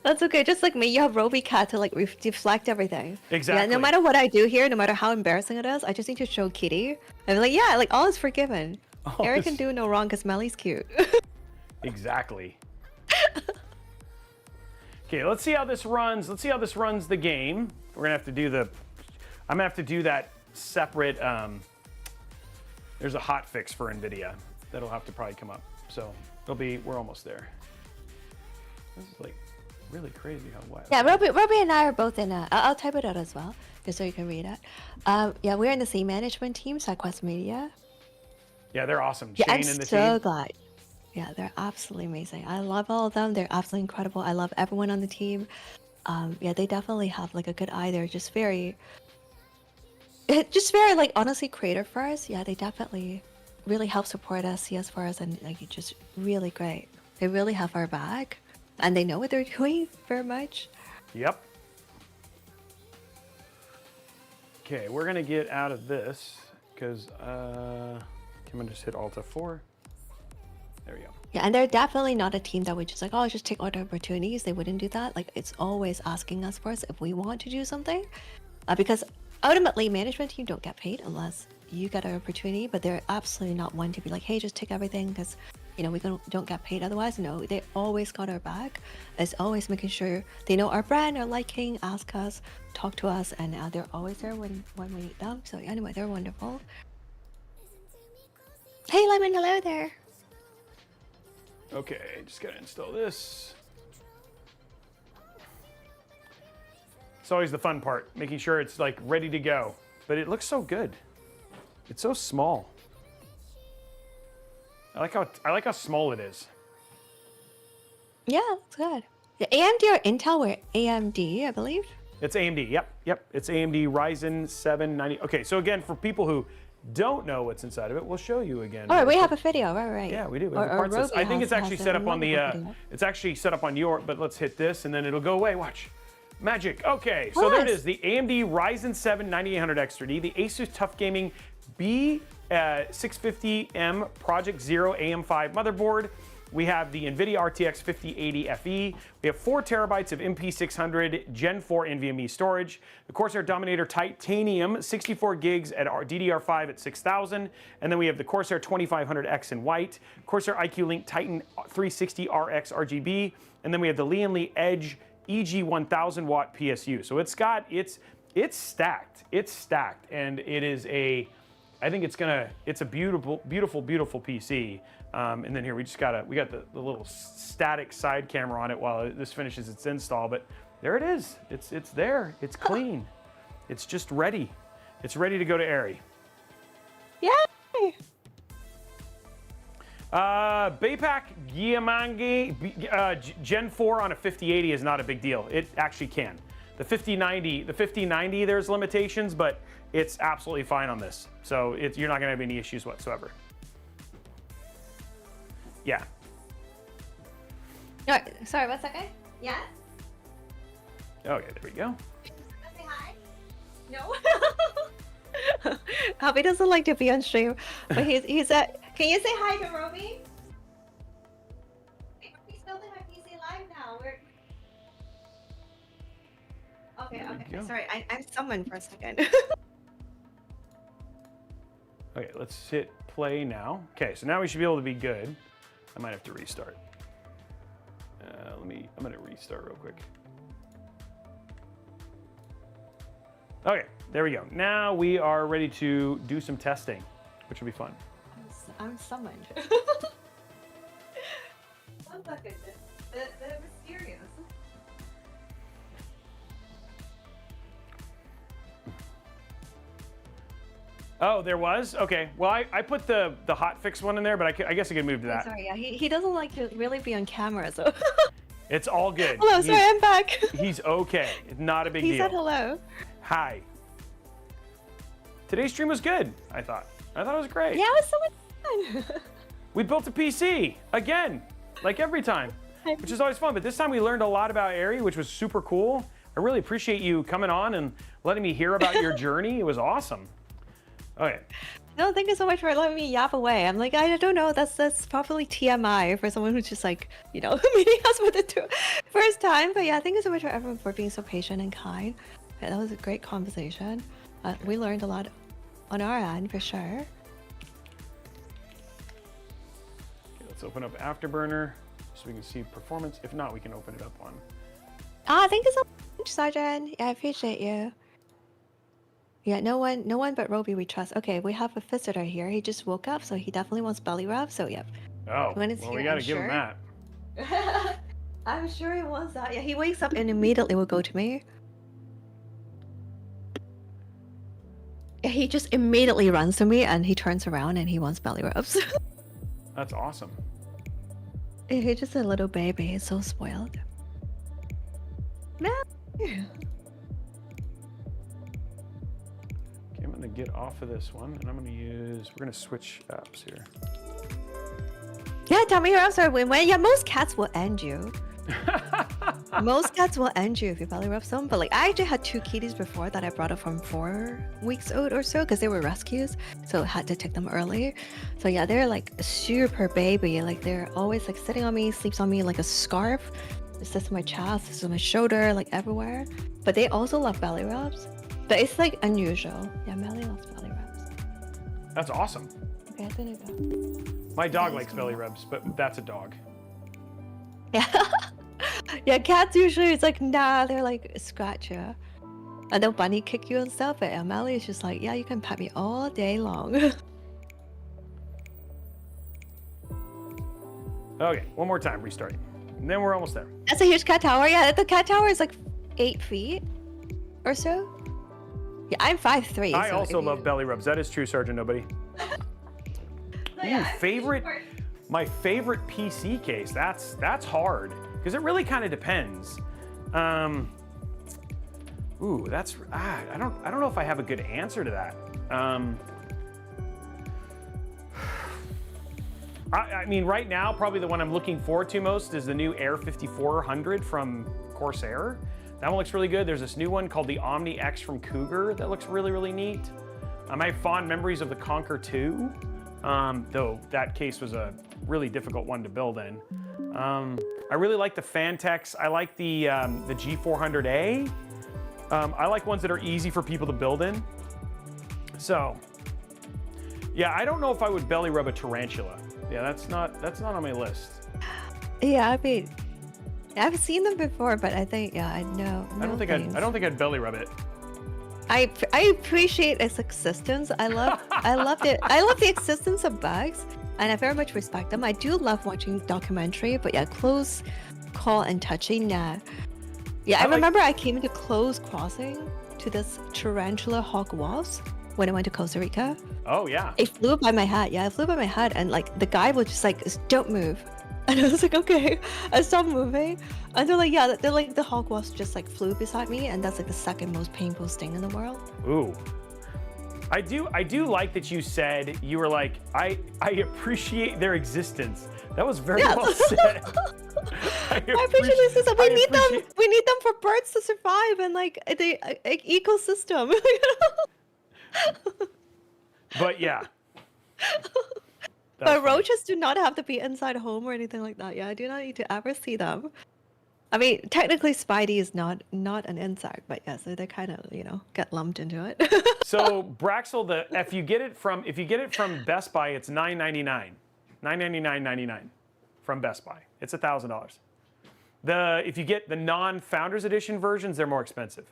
That's okay. Just like me, you have Robey Cat to like deflect everything. Exactly. Yeah, no matter what I do here, no matter how embarrassing it is, I just need to show Kitty. And be like, yeah, like all is forgiven. Eric can do no wrong because Melly's cute. Exactly. Okay, let's see how this runs. Let's see how this runs the game. We're gonna have to do I'm gonna have to do that separate. There's a hot fix for NVIDIA that'll have to probably come up. So we're almost there. This is like really crazy how wet. Yeah, Robey and I are both in I'll type it out as well, just so you can read it. Yeah, we're in the same management team, SideQuest Media. Yeah, they're awesome. Yeah, Shane I'm and the so team. glad. Yeah, they're absolutely amazing. I love all of them. They're absolutely incredible. I love everyone on the team. Yeah, they definitely have like a good eye. They're just very, like honestly creative first. Yeah, they definitely really help support us, see us first, and like it's just really great. They really have our back, and they know what they're doing very much. Yep. Okay, we're gonna get out of this because I'm gonna just hit Alt F4. There we go. Yeah, and they're definitely not a team that would just like, oh, just take all the opportunities. They wouldn't do that. Like, it's always asking us first if we want to do something. Because ultimately, management team don't get paid unless you get an opportunity, but they're absolutely not one to be like, hey, just take everything because, you know, we don't get paid otherwise. No, they always got our back. It's always making sure they know our brand, our liking, ask us, talk to us, and they're always there when we need them. So anyway, they're wonderful. Hey, Lemon, hello there. Okay, just gotta install this. It's always the fun part, making sure it's like ready to go. But it looks so good. It's so small. I like how small it is. Yeah, that's good. The AMD or Intel were AMD, I believe. It's AMD. Yep. It's AMD Ryzen 790. Okay, so again, for people who don't know what's inside of it, we'll show you again. Oh, we have a video, right? Yeah, we do. We have the parts list. I think it's actually set up on the. It's actually set up on your. But let's hit this, and then it'll go away. Watch, magic. Okay, so there it is. The AMD Ryzen 7 9800X 3D, the Asus Tough Gaming B650M Project Zero AM5 motherboard. We have the NVIDIA RTX 5080 FE. We have 4 terabytes of MP600 Gen 4 NVMe storage. The Corsair Dominator Titanium 64 gigs at our DDR5 at 6000. And then we have the Corsair 2500X in white. Corsair IQ Link Titan 360 RX RGB. And then we have the Lee Edge EG 1000 watt PSU. So it's stacked. It's stacked. And it is I think it's a beautiful PC. And then here we got the little static side camera on it while this finishes its install, but there it is. It's there, it's clean. It's just ready. It's ready to go to Airy. Yay! Baypack Giamangi Gen 4 on a 5080 is not a big deal. It actually can. The 5090, there's limitations, but it's absolutely fine on this. So you're not gonna have any issues whatsoever. Yeah. No, sorry, 1 second. Yeah? Okay, there we go. Say hi? No. Happy doesn't like to be on stream, but he's at. Can you say hi to Robey? He's building my PC live now. Okay. Sorry, I'm summoned for a second. Okay, let's hit play now. Okay, so now we should be able to be good. I might have to restart. I'm gonna restart real quick. Okay, there we go. Now we are ready to do some testing, which will be fun. I'm summoned. 1 second. The mysterious. Oh, there was? Okay. Well, I put the hotfix one in there, but I guess I could move to that. Sorry, yeah, he doesn't like to really be on camera, so. It's all good. Hello, sorry, I'm back. He's okay. It's not a big deal. He said hello. Hi. Today's stream was good, I thought. I thought it was great. Yeah, it was so much fun. We built a PC, again, like every time, which is always fun. But this time we learned a lot about Airy, which was super cool. I really appreciate you coming on and letting me hear about your journey. It was awesome. Okay. No, thank you so much for letting me yap away. I'm like, I don't know, that's probably TMI for someone who's just like, you know, meeting us for the first time. But yeah, thank you so much for everyone for being so patient and kind. Yeah, that was a great conversation. We learned a lot on our end for sure. Okay, let's open up Afterburner so we can see performance. If not, we can open it up on. Thank you so much, Sergeant. Yeah, I appreciate you. Yeah, no one but Robey we trust. Okay, we have a visitor here. He just woke up, so he definitely wants belly rub. So yeah. Oh, well, we gotta give him that. I'm sure he wants that. Yeah, he wakes up and immediately will go to me. Yeah, he just immediately runs to me and he turns around and he wants belly rubs. That's awesome. He's just a little baby. He's so spoiled. No. Okay, I'm gonna get off of this one, and I'm gonna use. We're gonna switch apps here. Yeah, tell me your answer. When yeah, most cats will end you. Most cats will end you if you belly rub them. But like, I actually had 2 kitties before that I brought up from 4 weeks old or so because they were rescues, so I had to take them early. So yeah, they're like super baby. Like they're always like sitting on me, sleeps on me like a scarf. It sits on my chest, sits on my shoulder, like everywhere. But they also love belly rubs. But it's like unusual. Yeah, Melly loves belly rubs. That's awesome. Okay, I'm gonna go. My dog likes belly rubs, but that's a dog. Yeah. Yeah, cats usually it's like nah, they're like scratch you. And they'll bunny kick you and stuff, but Melly is just like, yeah, you can pet me all day long. Okay, one more time, restarting. And then we're almost there. That's a huge cat tower. Yeah, the cat tower is like 8 feet or so. Yeah, I'm 5'3". I so also if love you... belly rubs. That is true, Sergeant Nobody. Ooh, favorite, my favorite PC case. That's hard because it really kind of depends. Ooh, that's I don't know if I have a good answer to that. I mean, right now, probably the one I'm looking forward to most is the new Air 5400 from Corsair. That one looks really good. There's this new one called the Omni X from Cougar that looks really, really neat. I have fond memories of the Conquer 2, though that case was a really difficult one to build in. I really like the Fantex. I like the G400A. I like ones that are easy for people to build in. So, yeah, I don't know if I would belly rub a tarantula. Yeah, that's not on my list. Yeah, I mean, I've seen them before, but I think I know. I don't think I'd belly rub it. I appreciate its existence. I love it. I love the existence of bugs, and I very much respect them. I do love watching documentary, but yeah, close call and touching. Yeah, I remember I came into close crossing to this tarantula hawk wasp when I went to Costa Rica. Oh yeah. It flew by my head. Yeah, it flew by my head, and like the guy was just like, "Don't move," and I was like, "Okay." I stopped moving, and they're like, "Yeah," they're like the hawk wasp just like flew beside me, and that's like the second most painful sting in the world. Ooh. I do like that you said you were like, I appreciate their existence. That was very well said. I appreciate this system. We need them. We need them for birds to survive and like the ecosystem. But yeah. But roaches do not have to be inside a home or anything like that. Yeah, I do not need to ever see them. I mean, technically, Spidey is not an insect, but yeah, so they kind of get lumped into it. So Braxel, if you get it from Best Buy, it's $9.99, $999.99 from Best Buy. It's $1,000. If you get the non-Founders Edition versions, they're more expensive.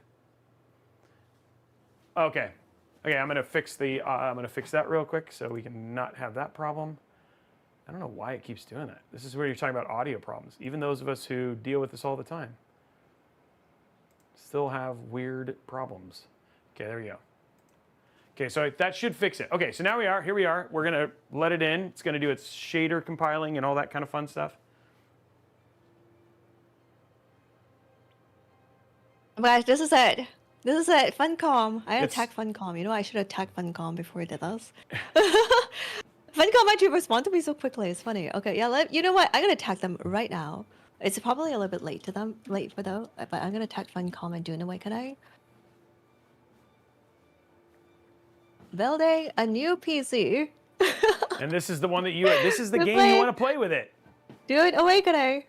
Okay, I'm gonna fix that real quick so we can not have that problem. I don't know why it keeps doing that. This is where you're talking about audio problems. Even those of us who deal with this all the time still have weird problems. Okay, there we go. Okay, so that should fix it. Okay, so now here we are. We're gonna let it in. It's gonna do its shader compiling and all that kind of fun stuff. But this is it. This is it. Funcom. I attacked Funcom. I should have attacked Funcom before it did this. Funcom actually respond to me so quickly. It's funny. Okay, yeah. You know what? I'm gonna attack them right now. It's probably a little bit late for them, but I'm gonna attack Funcom and Dune away today. Building a new PC. And this is the one that this is the game you want to play with it. Dune Awakening.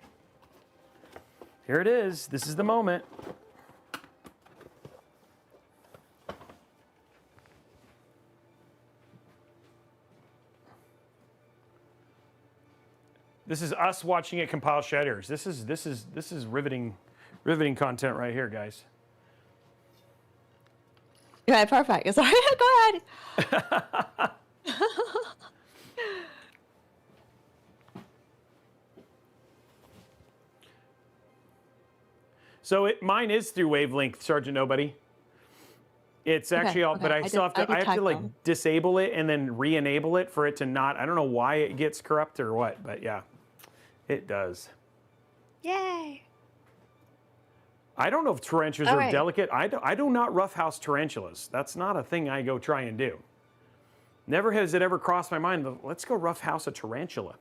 Here it is. This is the moment. This is us watching it compile shaders. This is riveting content right here, guys. Yeah, perfect. Sorry, go ahead. So mine is through wavelength, Sergeant Nobody. It's actually all, but I have to like disable it and then re-enable it for it to not. I don't know why it gets corrupt or what, but yeah. It does. Yay! I don't know if tarantulas All are right. delicate. I do not roughhouse tarantulas. That's not a thing I go try and do. Never has it ever crossed my mind, let's go roughhouse a tarantula.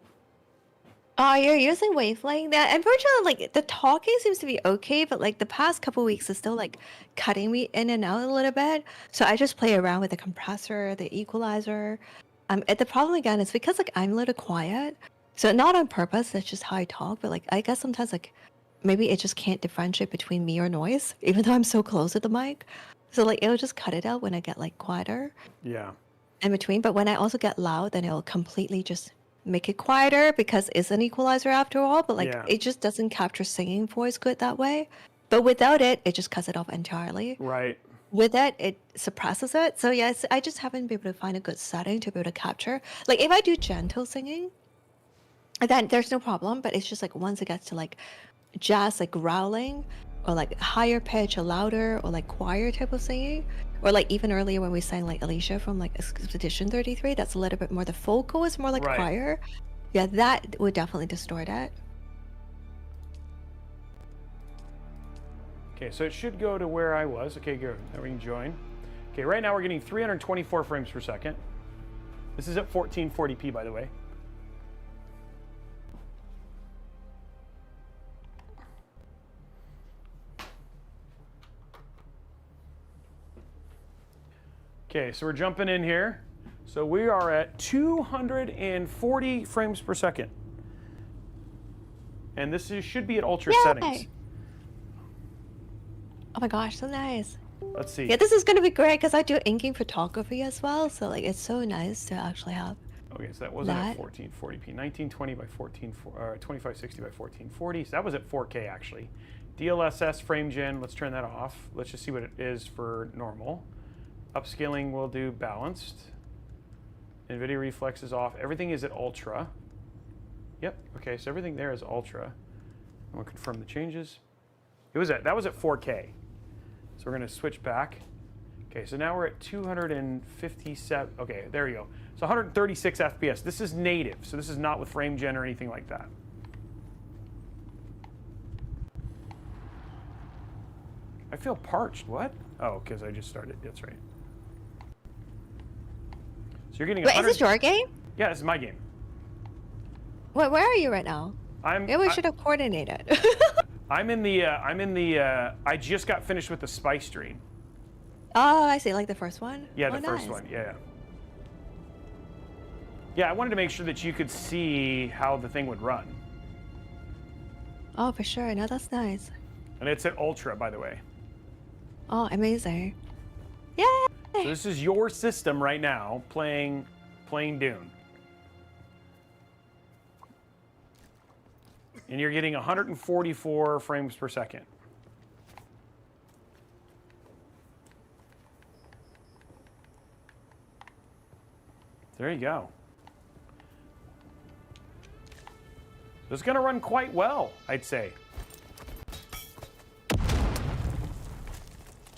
Oh, you're using wavelength. That unfortunately, like the talking seems to be okay, but like the past couple weeks is still like cutting me in and out a little bit. So I just play around with the compressor, the equalizer. And the problem again is because like I'm a little quiet, so not on purpose. That's just how I talk. But like I guess sometimes like maybe it just can't differentiate between me or noise, even though I'm so close to the mic. So like it'll just cut it out when I get like quieter Yeah. in between. But when I also get loud, then it'll completely just make it quieter because it's an equalizer after all. But like Yeah. it just doesn't capture singing voice good that way. But without it, it just cuts it off entirely. Right. With it, it suppresses it. So yes, I just haven't been able to find a good setting to be able to capture. Like if I do gentle singing, then there's no problem. But it's just like once it gets to like jazz, like growling, or like higher pitch or louder, or like choir type of singing, or like even earlier when we sang like Alicia from like Expedition 33, that's a little bit more the vocal is more like Right. choir. Yeah, that would definitely distort it. Okay, so it should go to where I was. Okay, good. Now we can join. Okay, right now we're getting 324 frames per second. This is at 1440p, by the way. Okay, so we're jumping in here. So we are at 240 frames per second. And this should be at ultra Yay! settings. Oh my gosh, so nice. Let's see. Yeah, this is gonna be great because I do inking photography as well. So like it's so nice to actually have. Okay, so that wasn't at That- 1440p. 1920 by 2560 by 1440. So that was at 4K actually. DLSS frame gen, let's turn that off. Let's just see what it is for normal. Upscaling we'll do balanced. NVIDIA reflex is off. Everything is at ultra. Yep, okay, so everything there is ultra. I'm gonna confirm the changes. That was at 4K. So we're gonna switch back. Okay, so now we're at 257. Okay, there you go. So 136 FPS. This is native, so this is not with frame gen or anything like that. I feel parched. What? Oh, because I just started. That's right. So you're getting. Wait, is 100 this your game? Yeah, this is my game. Where are you right now? Maybe we should have coordinated. I'm in the. I just got finished with the spy stream. Oh, I see. Like the first one? Yeah, Oh, the first nice. one. Yeah. Yeah, I wanted to make sure that you could see how the thing would run. Oh, for sure. No, that's nice. And it's at ultra, by the way. Oh, amazing. Yay! So this is your system right now playing Dune. And you're getting 144 frames per second. There you go. It's going to run quite well, I'd say.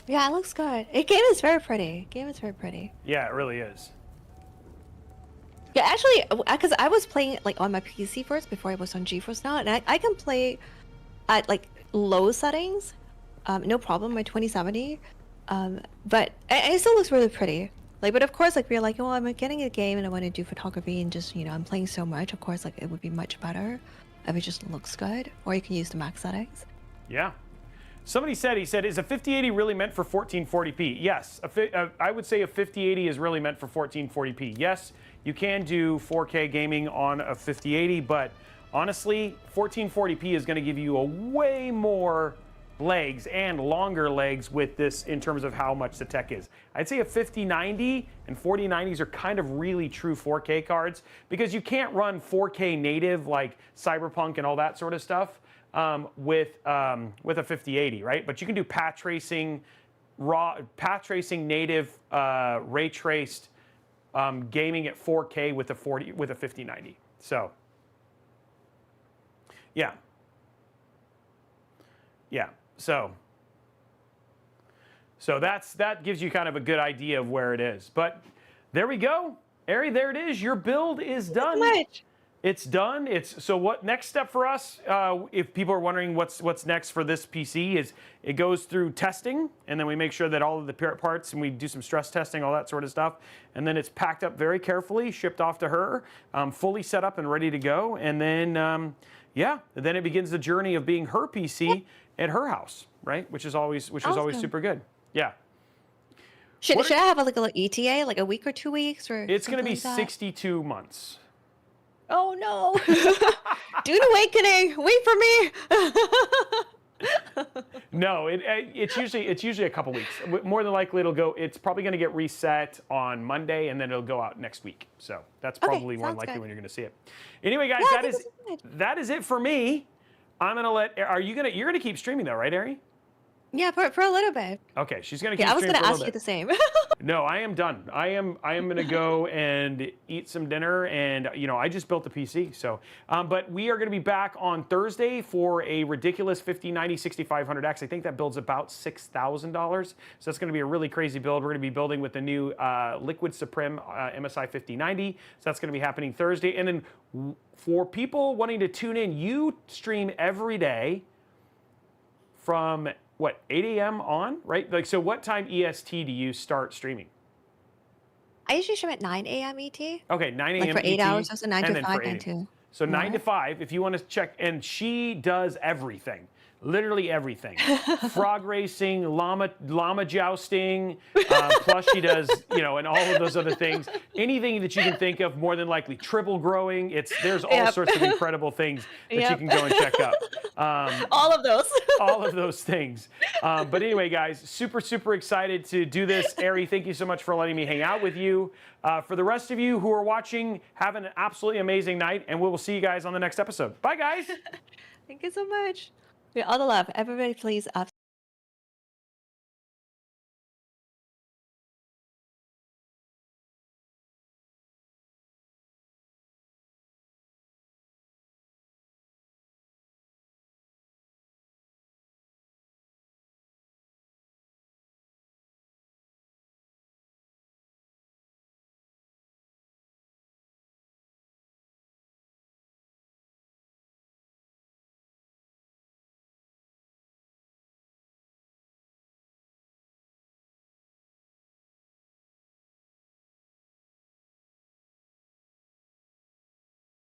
Yeah, it looks good. The game is very pretty. Game is very pretty. Yeah, it really is. Yeah, actually, because I was playing like on my PC first before I was on GeForce Now, and I can play at like low settings, no problem, my 2070. But it still looks really pretty. Like, but of course, like we're like, oh, I'm getting a game and I want to do photography and just I'm playing so much. Of course, like it would be much better if it just looks good, or you can use the max settings. Yeah. Somebody said, is a 5080 really meant for 1440p? Yes, I would say a 5080 is really meant for 1440p. Yes, you can do 4K gaming on a 5080, but honestly, 1440p is going to give you a way more legs and longer legs with this in terms of how much the tech is. I'd say a 5090 and 4090s are kind of really true 4K cards because you can't run 4K native like Cyberpunk and all that sort of stuff with a 5080, right? But you can do path tracing, native ray traced gaming at 4K with a 5090. So yeah. So that gives you kind of a good idea of where it is. But there we go. Ari, there it is. Your build is done. Much. It's done. So what next step for us, if people are wondering what's next for this PC, is it goes through testing, and then we make sure that all of the parts, and we do some stress testing, all that sort of stuff, and then it's packed up very carefully, shipped off to her, fully set up and ready to go, and then yeah, then it begins the journey of being her PC at her house, right? Which is always super good. Yeah. Should I have like a little ETA, like a week or 2 weeks, or It's going to be something like that? 62 months. Oh no! Dune Awakening, wait for me. No, it's usually a couple weeks. More than likely, it's probably going to get reset on Monday, and then it'll go out next week. So that's probably more sounds likely good. when you're going to see it. Anyway, guys, Yeah, I think this is good. that is it for me. I'm going to let. You're going to keep streaming though, right, Ari? Yeah, for a little bit. Okay, she's going to keep Yeah, I was streaming gonna for a ask little you bit. the same. No, I am done. I am going to go and eat some dinner, and I just built a PC. So, but we are going to be back on Thursday for a ridiculous 5090 6500X. I think that builds about $6,000. So that's going to be a really crazy build. We're going to be building with the new Liquid Supreme MSI 5090. So that's going to be happening Thursday. And then for people wanting to tune in, you stream every day from what, 8 a.m. on, right? Like, so what time EST do you start streaming? I usually stream at 9 a.m. ET. Okay, 9 a.m. Like for 8 ET, hours, so 9 and to then 5, for 8 9 to. So 9 to 5, if you want to check, and she does everything. Literally everything. Frog racing, llama jousting, plus she does, and all of those other things. Anything that you can think of, more than likely triple growing. There's all sorts of incredible things that you can go and check out. All of those. All of those things. But anyway, guys, super, super excited to do this. Ari, thank you so much for letting me hang out with you. For the rest of you who are watching, have an absolutely amazing night, and we will see you guys on the next episode. Bye, guys. Thank you so much. All the love. Everybody, please